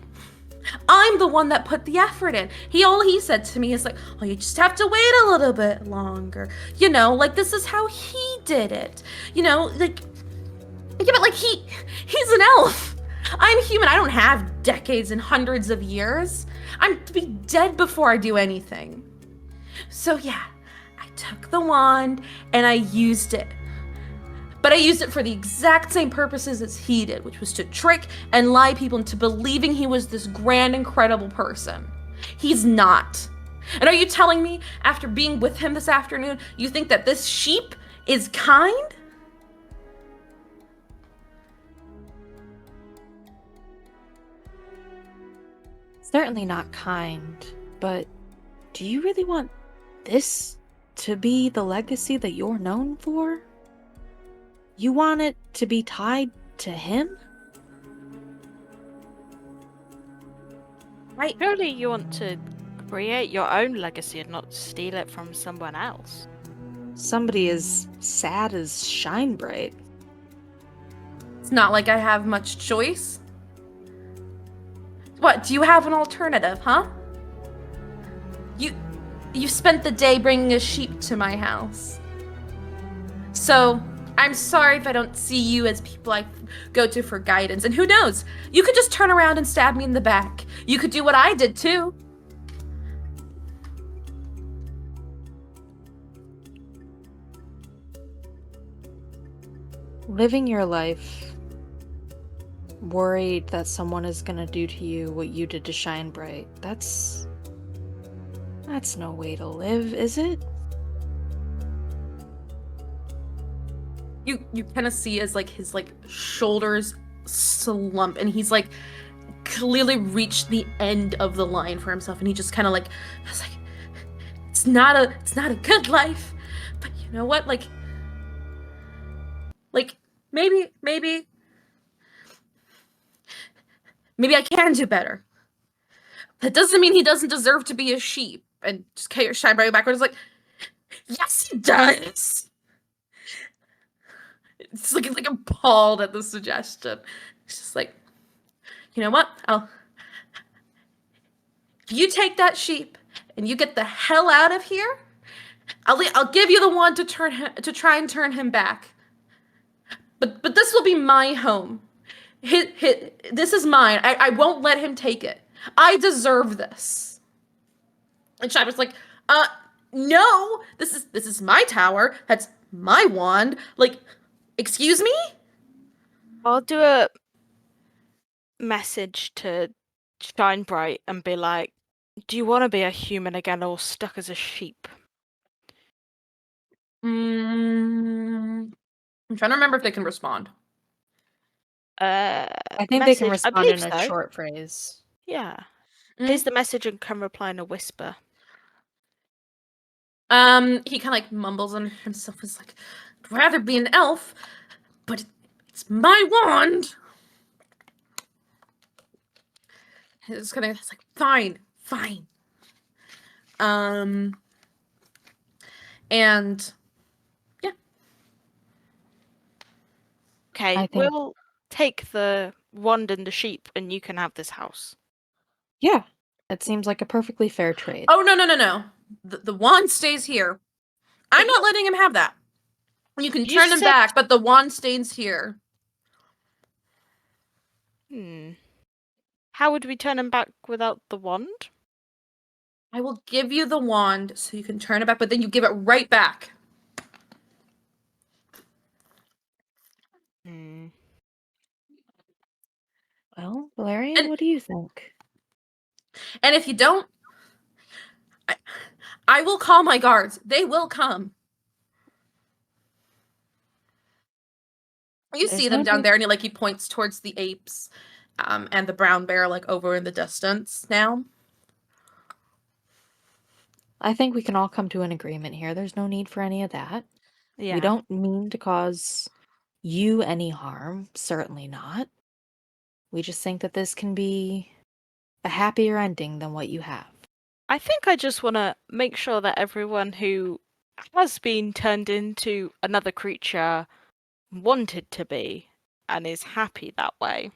I'm the one that put the effort in. All he said to me is like, "Oh, you just have to wait a little bit longer. You know, like this is how he did it. You know, like, yeah, but like he's an elf. I'm human. I don't have decades and hundreds of years. I'm to be dead before I do anything. So yeah, I took the wand and I used it. But I used it for the exact same purposes as he did, which was to trick and lie people into believing he was this grand, incredible person. He's not. And are you telling me, after being with him this afternoon, you think that this sheep is kind? Certainly not kind, but do you really want this to be the legacy that you're known for? You want it to be tied to him? Right. Surely you want to create your own legacy and not steal it from someone else. Somebody as sad as Shinebright. It's not like I have much choice. What, do you have an alternative, huh? You spent the day bringing a sheep to my house. So, I'm sorry if I don't see you as people I go to for guidance. And who knows? You could just turn around and stab me in the back. You could do what I did too. Living your life worried that someone is gonna do to you what you did to Shinebright. That's no way to live, is it? You kind of see as like his like shoulders slump and he's like clearly reached the end of the line for himself and he just kind of like it's like it's not a good life, but you know what, like maybe I can do better. That doesn't mean he doesn't deserve to be a sheep. And just shine right backwards like, yes he does. It's like appalled at the suggestion. It's just like, you know what? If you take that sheep and you get the hell out of here, I'll give you the wand to try and turn him back. But this will be my home. This is mine. I won't let him take it. I deserve this. And Shiver's like, no, this is my tower. That's my wand. Like, excuse me? I'll do a message to Shine Bright and be like, do you want to be a human again or stuck as a sheep? I'm trying to remember if they can respond. I think they can respond believe in a so. short phrase. Yeah. Here's the message and can reply in a whisper. He kind of like mumbles on himself. He's like, I'd rather be an elf, but it's my wand. It's like, fine. And yeah. Okay, we'll take the wand and the sheep and you can have this house. Yeah, it seems like a perfectly fair trade. Oh, no. The wand stays here. I'm not letting him have that. You can turn him back, but the wand stays here. How would we turn him back without the wand? I will give you the wand so you can turn it back, but then you give it right back. Well, Valerian, what do you think? And if you don't, I will call my guards. They will come. You see them down there, and he points towards the apes, and the brown bear over in the distance now. I think we can all come to an agreement here. There's no need for any of that. Yeah. We don't mean to cause you any harm. Certainly not. We just think that this can be a happier ending than what you have. I think I just want to make sure that everyone who has been turned into another creature wanted to be and is happy that way.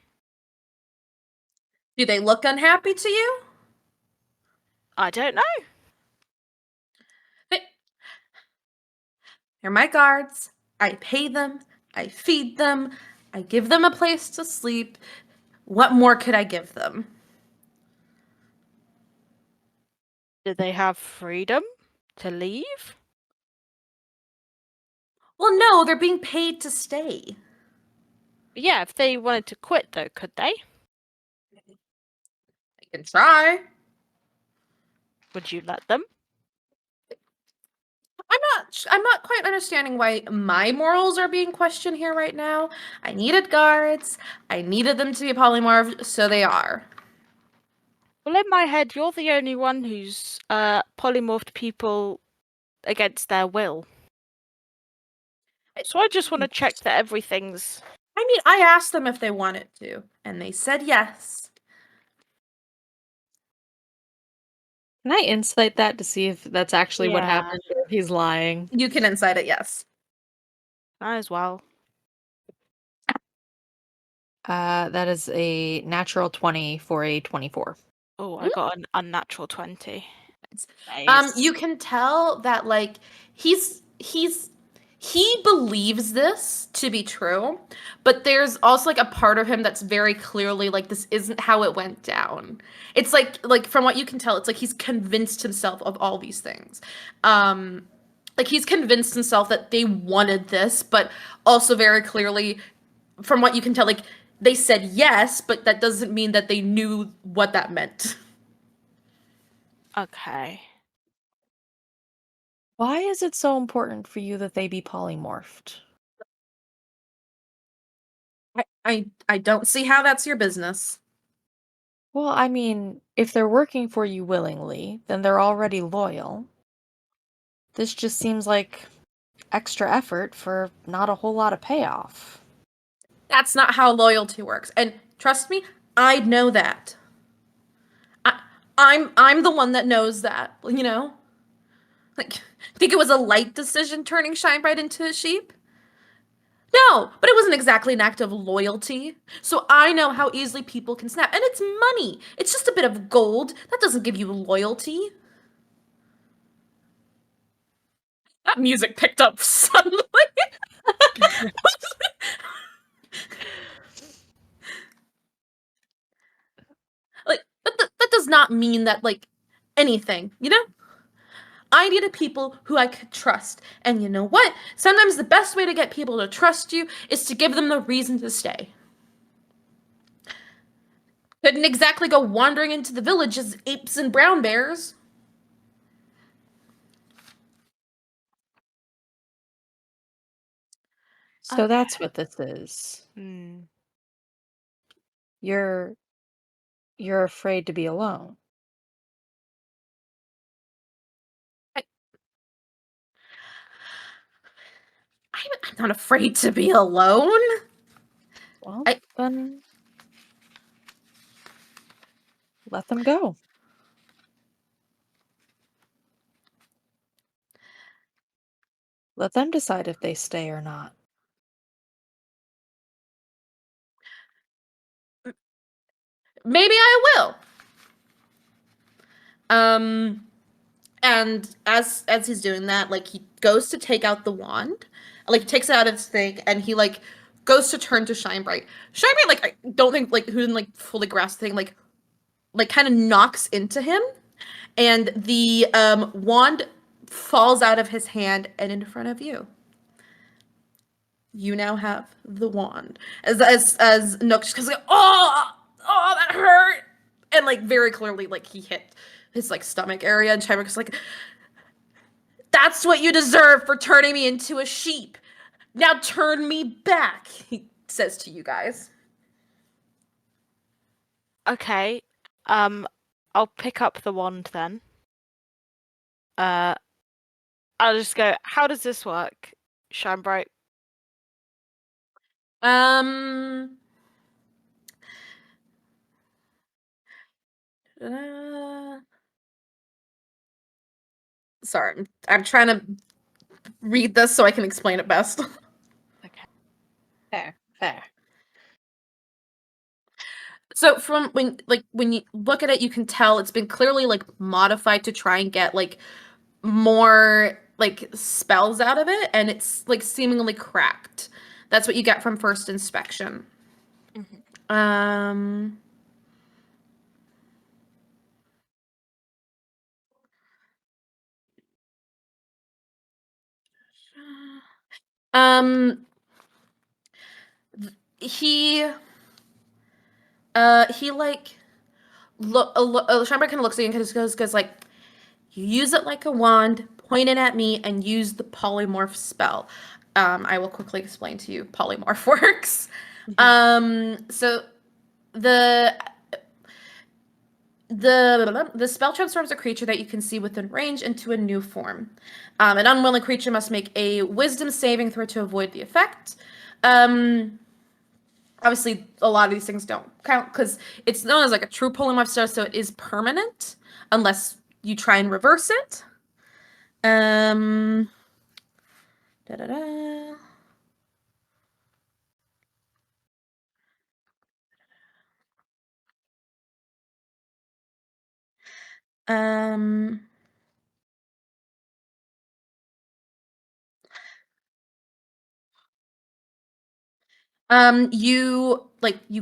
Do they look unhappy to you? I don't know. They're my guards. I pay them. I feed them. I give them a place to sleep. What more could I give them? Do they have freedom to leave? Well, no, they're being paid to stay. Yeah, if they wanted to quit, though, could they? I can try. Would you let them? I'm not quite understanding why my morals are being questioned here right now. I needed guards. I needed them to be polymorphed, so they are. Well, in my head, you're the only one who's polymorphed people against their will. So I just want to check that everything's... I mean, I asked them if they wanted to, and they said yes. Can I insight that to see if that's actually what Yeah. happened or if he's lying? You can incite it, yes. Might as well. That is a natural 20 for a 24. Oh, I got an unnatural 20. You can tell that like he believes this to be true, but there's also like a part of him that's very clearly like this isn't how it went down. It's like from what you can tell, it's like he's convinced himself of all these things. Like he's convinced himself that they wanted this, but also very clearly from what you can tell, like they said yes, but that doesn't mean that they knew what that meant. Okay. Why is it so important for you that they be polymorphed? I don't see how that's your business. Well, I mean, if they're working for you willingly, then they're already loyal. This just seems like extra effort for not a whole lot of payoff. That's not how loyalty works. And trust me, I know that. I'm the one that knows that, you know? Like, think it was a light decision turning Shinebright into a sheep? No, but it wasn't exactly an act of loyalty. So I know how easily people can snap. And it's money. It's just a bit of gold. That doesn't give you loyalty. That music picked up suddenly. Like, that does not mean that, like, anything, you know? I needed people who I could trust. And you know what? Sometimes the best way to get people to trust you is to give them the reason to stay. Couldn't exactly go wandering into the village as apes and brown bears. So that's what this is. Hmm. You're afraid to be alone. I'm not afraid to be alone. Well, I- then let them go. Let them decide if they stay or not. Maybe I will. And as he's doing that, like he goes to take out the wand, like takes it out of his thing, and he like goes to turn to Shinebright. Shinebright, like I don't think like who didn't like fully grasp the thing, like kind of knocks into him, and the wand falls out of his hand and in front of you. You now have the wand. As Nook just goes like, oh, that hurt, and like very clearly, like he hit his like stomach area, and Shinebright's like, that's what you deserve for turning me into a sheep. Now turn me back, he says to you guys. Okay. I'll pick up the wand then. I'll just go, how does this work, Shinebright? Um. Sorry, I'm trying to read this so I can explain it best. Okay. Fair. So from when you look at it, you can tell it's been clearly like modified to try and get like more like spells out of it, and it's like seemingly cracked. That's what you get from first inspection. Um, um, he, he like Scheinberg kind of looks at you and kind of goes like, you use it like a wand, point it at me, and use the polymorph spell. I will quickly explain to you polymorph works. So the the spell transforms a creature that you can see within range into a new form. An unwilling creature must make a wisdom saving throw to avoid the effect. Obviously, a lot of these things don't count because it's known as like a true polymorph spell, so it is permanent unless you try and reverse it. Um, da da da. Um, you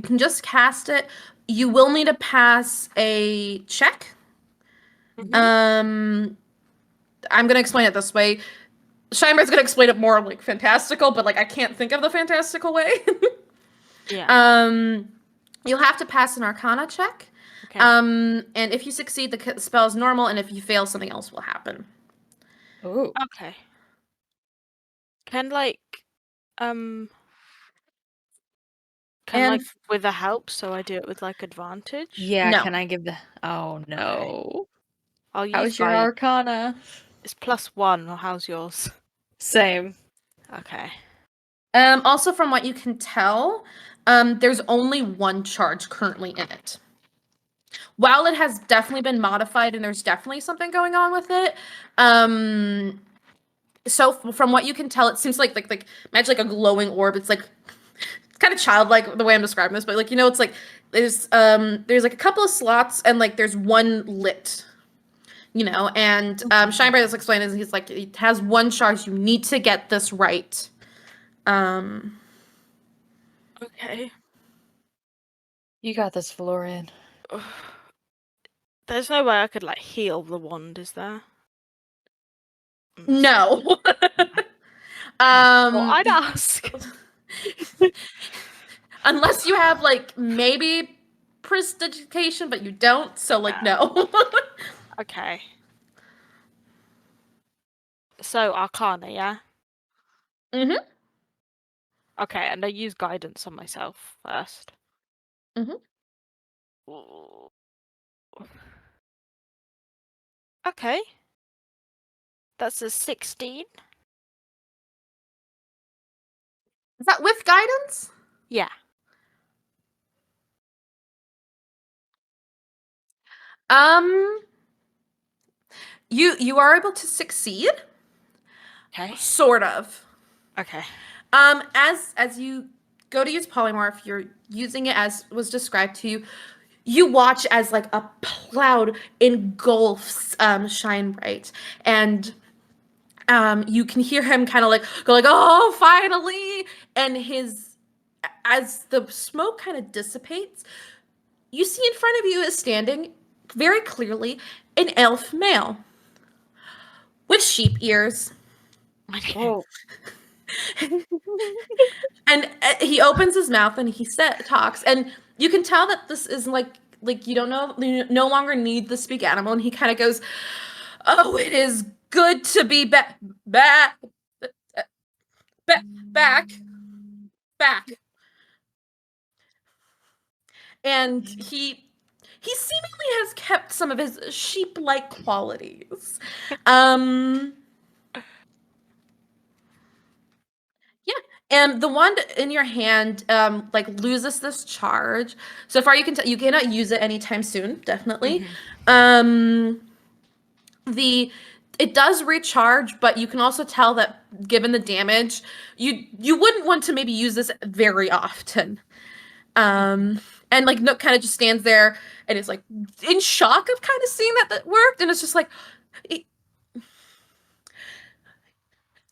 can just cast it. You will need to pass a check. Um, I'm gonna explain it this way. Scheinberg's gonna explain it more like fantastical, but like I can't think of the fantastical way. Yeah. You'll have to pass an Arcana check. Okay. And if you succeed, the spell is normal, and if you fail, something else will happen. Ooh. Okay. Can like um can And like with a help, so I do it with like advantage? Yeah, No. can I give the... Oh, no. I'll use How's your guide. Arcana? It's +1, or how's yours? Same. Okay. Also, from what you can tell, there's only one charge currently in it. While it has definitely been modified and there's definitely something going on with it, so from what you can tell, it seems like imagine like a glowing orb. It's like it's kind of childlike the way I'm describing this, but like it's like there's like a couple of slots and like there's one lit. And Shinebright is explaining is he's like it has one charge. You need to get this right. Okay. You got this, Valorian. There's no way I could like heal the wand, is there? No. Well, I'd ask. Unless you have like maybe prestidigitation, but you don't, so like no. Okay. So Arcana, yeah? Mhm. Okay, and I use guidance on myself first. Mhm. Ooh. Okay. That's a 16. Is that with guidance? Yeah. Um you are able to succeed, Okay. sort of. Okay. As you go to use polymorph, you're using it as was described to you. You watch as like a cloud engulfs Shine Bright, and you can hear him kind of like go like, "Oh, finally!" And as the smoke kind of dissipates, you see in front of you is standing very clearly an elf male with sheep ears. Oh. And he opens his mouth and he talks, and you can tell that this is like you don't know, you no longer need the speak animal, and he kind of goes, "Oh, it is good to be back, back, back, back." And he seemingly has kept some of his sheep-like qualities. Yeah, and the wand in your hand like loses this charge. So far you can tell you cannot use it anytime soon, definitely. Um the it does recharge, but you can also tell that given the damage, you wouldn't want to maybe use this very often. And like Nook kind of just stands there and is like in shock of kind of seeing that worked, and it's just like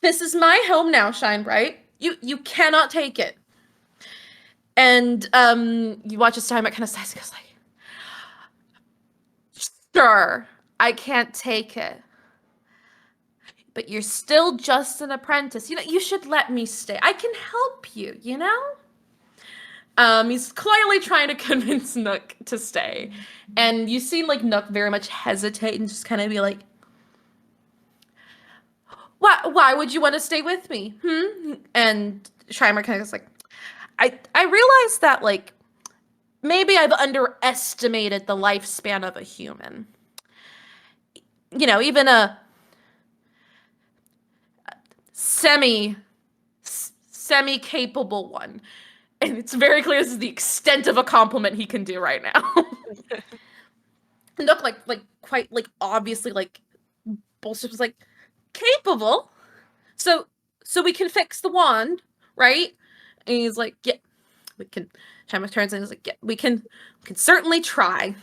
this is my home now, Shine Bright. You cannot take it. And you watch as Steinbeck kind of sighs and goes like, sure, I can't take it. But you're still just an apprentice. You should let me stay. I can help you, you know? He's clearly trying to convince Nook to stay. And you see like Nook very much hesitate and just kind of be like, why would you want to stay with me? And Schreimer kind of goes like, I realize that like maybe I've underestimated the lifespan of a human. Even a semi capable one. And it's very clear this is the extent of a compliment he can do right now. Nook like quite like obviously like bullshit was like capable. So we can fix the wand, right? And he's like, yeah, we can. Chima turns and he's like, yeah, we can certainly try.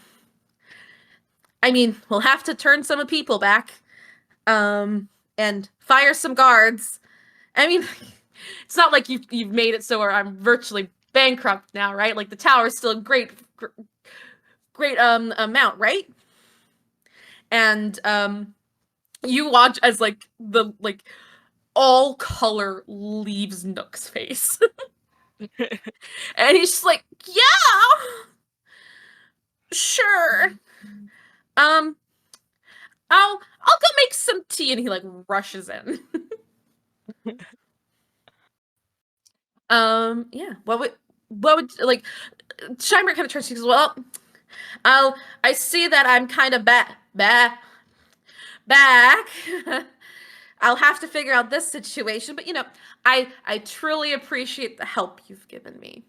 I mean, we'll have to turn some people back, and fire some guards. I mean, it's not like you've made it so where I'm virtually bankrupt now, right? Like the tower's still a great amount, right? And you watch as like the like all color leaves Nook's face. And he's just like, yeah, sure. I'll go make some tea, and he like rushes in. Yeah. What would like Scheinberg kind of turns to you, well, I see that I'm kind of back. I'll have to figure out this situation, but I truly appreciate the help you've given me.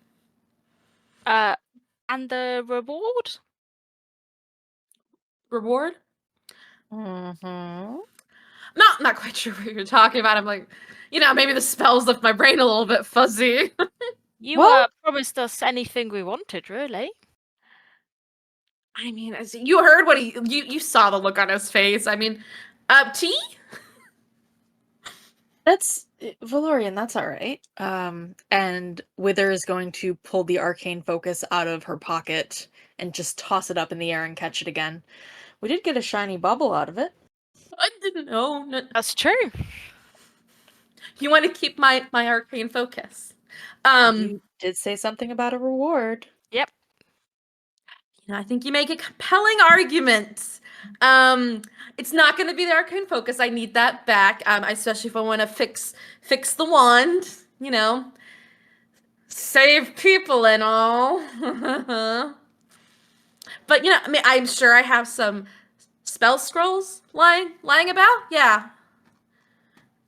And the reward? Reward? Mm-hmm. Not quite sure what you're talking about. I'm like, maybe the spells left my brain a little bit fuzzy. You promised us anything we wanted, really. I mean, as you heard what you saw the look on his face. I mean, tea? That's Valorian, that's all right. And Wither is going to pull the arcane focus out of her pocket and just toss it up in the air and catch it again. We did get a shiny bubble out of it. I didn't know. That's true. You want to keep my arcane focus. You did say something about a reward. Yep. I think you make a compelling argument. It's not going to be the arcane focus. I need that back. Especially if I want to fix the wand. Save people and all. But I mean, I'm sure I have some spell scrolls lying about. Yeah.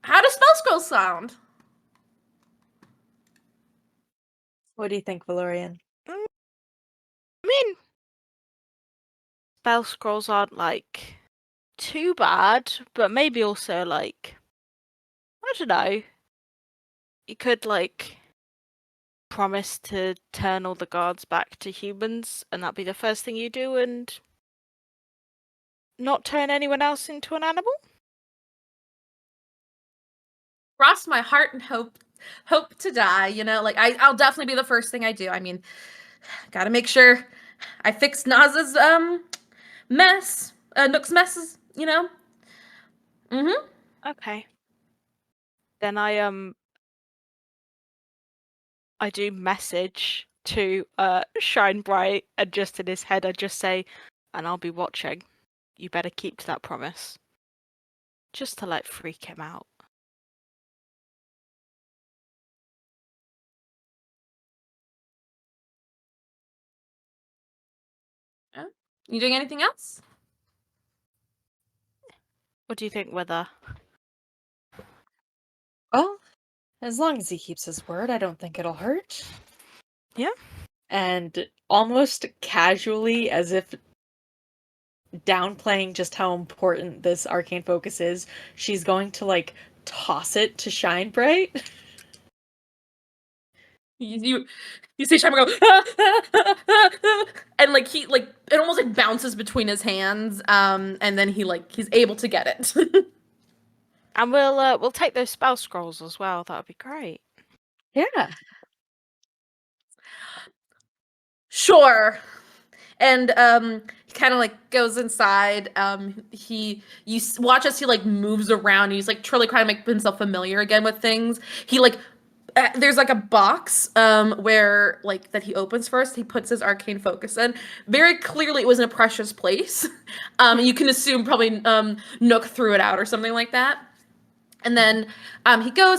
How do spell scrolls sound? What do you think, Valorian? I mean, spell scrolls aren't like too bad, but maybe also like I don't know. You could like promise to turn all the guards back to humans, and that'd be the first thing you do, and not turn anyone else into an animal. Cross my heart and hope to die. Like I'll definitely be the first thing I do. I mean, gotta make sure I fix Naz's mess, Nook's messes. Okay. Then I do message to Shine Bright, and just in his head I just say, and I'll be watching. You better keep to that promise. Just to like freak him out. You doing anything else? What do you think, Wither? Well, as long as he keeps his word, I don't think it'll hurt. Yeah. And almost casually, as if downplaying just how important this arcane focus is, she's going to like toss it to Shine Bright. You see Shine go, ah, ah, ah, ah, ah, and like he like it almost like bounces between his hands, and then he's able to get it. And we'll take those spell scrolls as well. That would be great. Yeah. Sure. And he kind of like goes inside. Watch as he like moves around. He's like trying to make himself familiar again with things. He like there's like a box where like that he opens first. He puts his arcane focus in. Very clearly, it was in a precious place. You can assume probably Nook threw it out or something like that. And then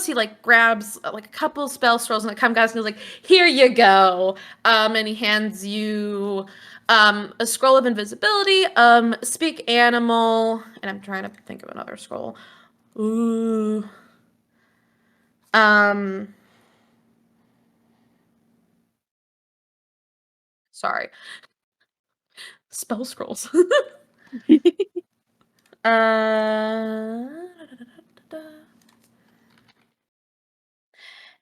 he like grabs like a couple spell scrolls and it comes guys and he's like, here you go. And he hands you a scroll of invisibility, speak animal, and I'm trying to think of another scroll. Ooh. Sorry. Spell scrolls.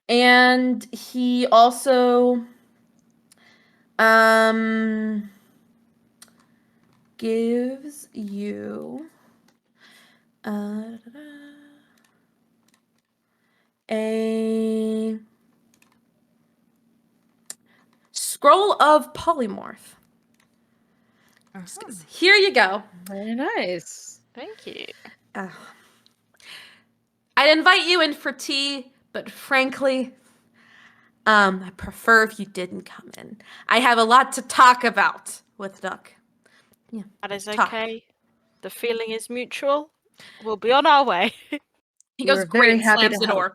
And he also gives you a scroll of polymorph. Here you go. Very nice. Thank you. I'd invite you in for tea, but frankly, I prefer if you didn't come in. I have a lot to talk about with Duck. Yeah, That is talk. okay. The feeling is mutual. We'll be on our way. He We goes were great very and happy slams to the door.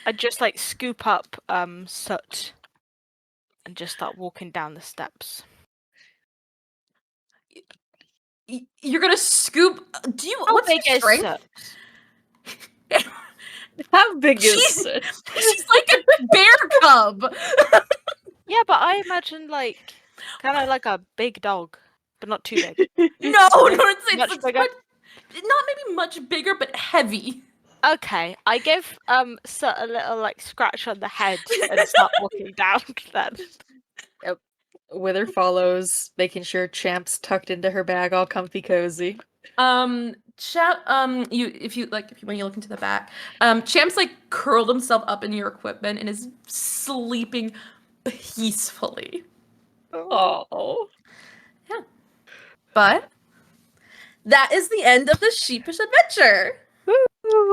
I just like scoop up soot and just start walking down the steps. You're gonna scoop. How What's big your is strength? soot? How big is She's- it? She's like a bear cub. Yeah, but I imagine like kind of like a big dog, but not too big. No, it's Much bigger? not maybe much bigger, but heavy. Okay, I give Soot a little like scratch on the head and start walking down then. Wither follows, making sure Champ's tucked into her bag, all comfy cozy. When you look into the back, Champ's like curled himself up in your equipment and is sleeping peacefully. Oh. Yeah. But that is the end of the Sheepish Adventure. Woo!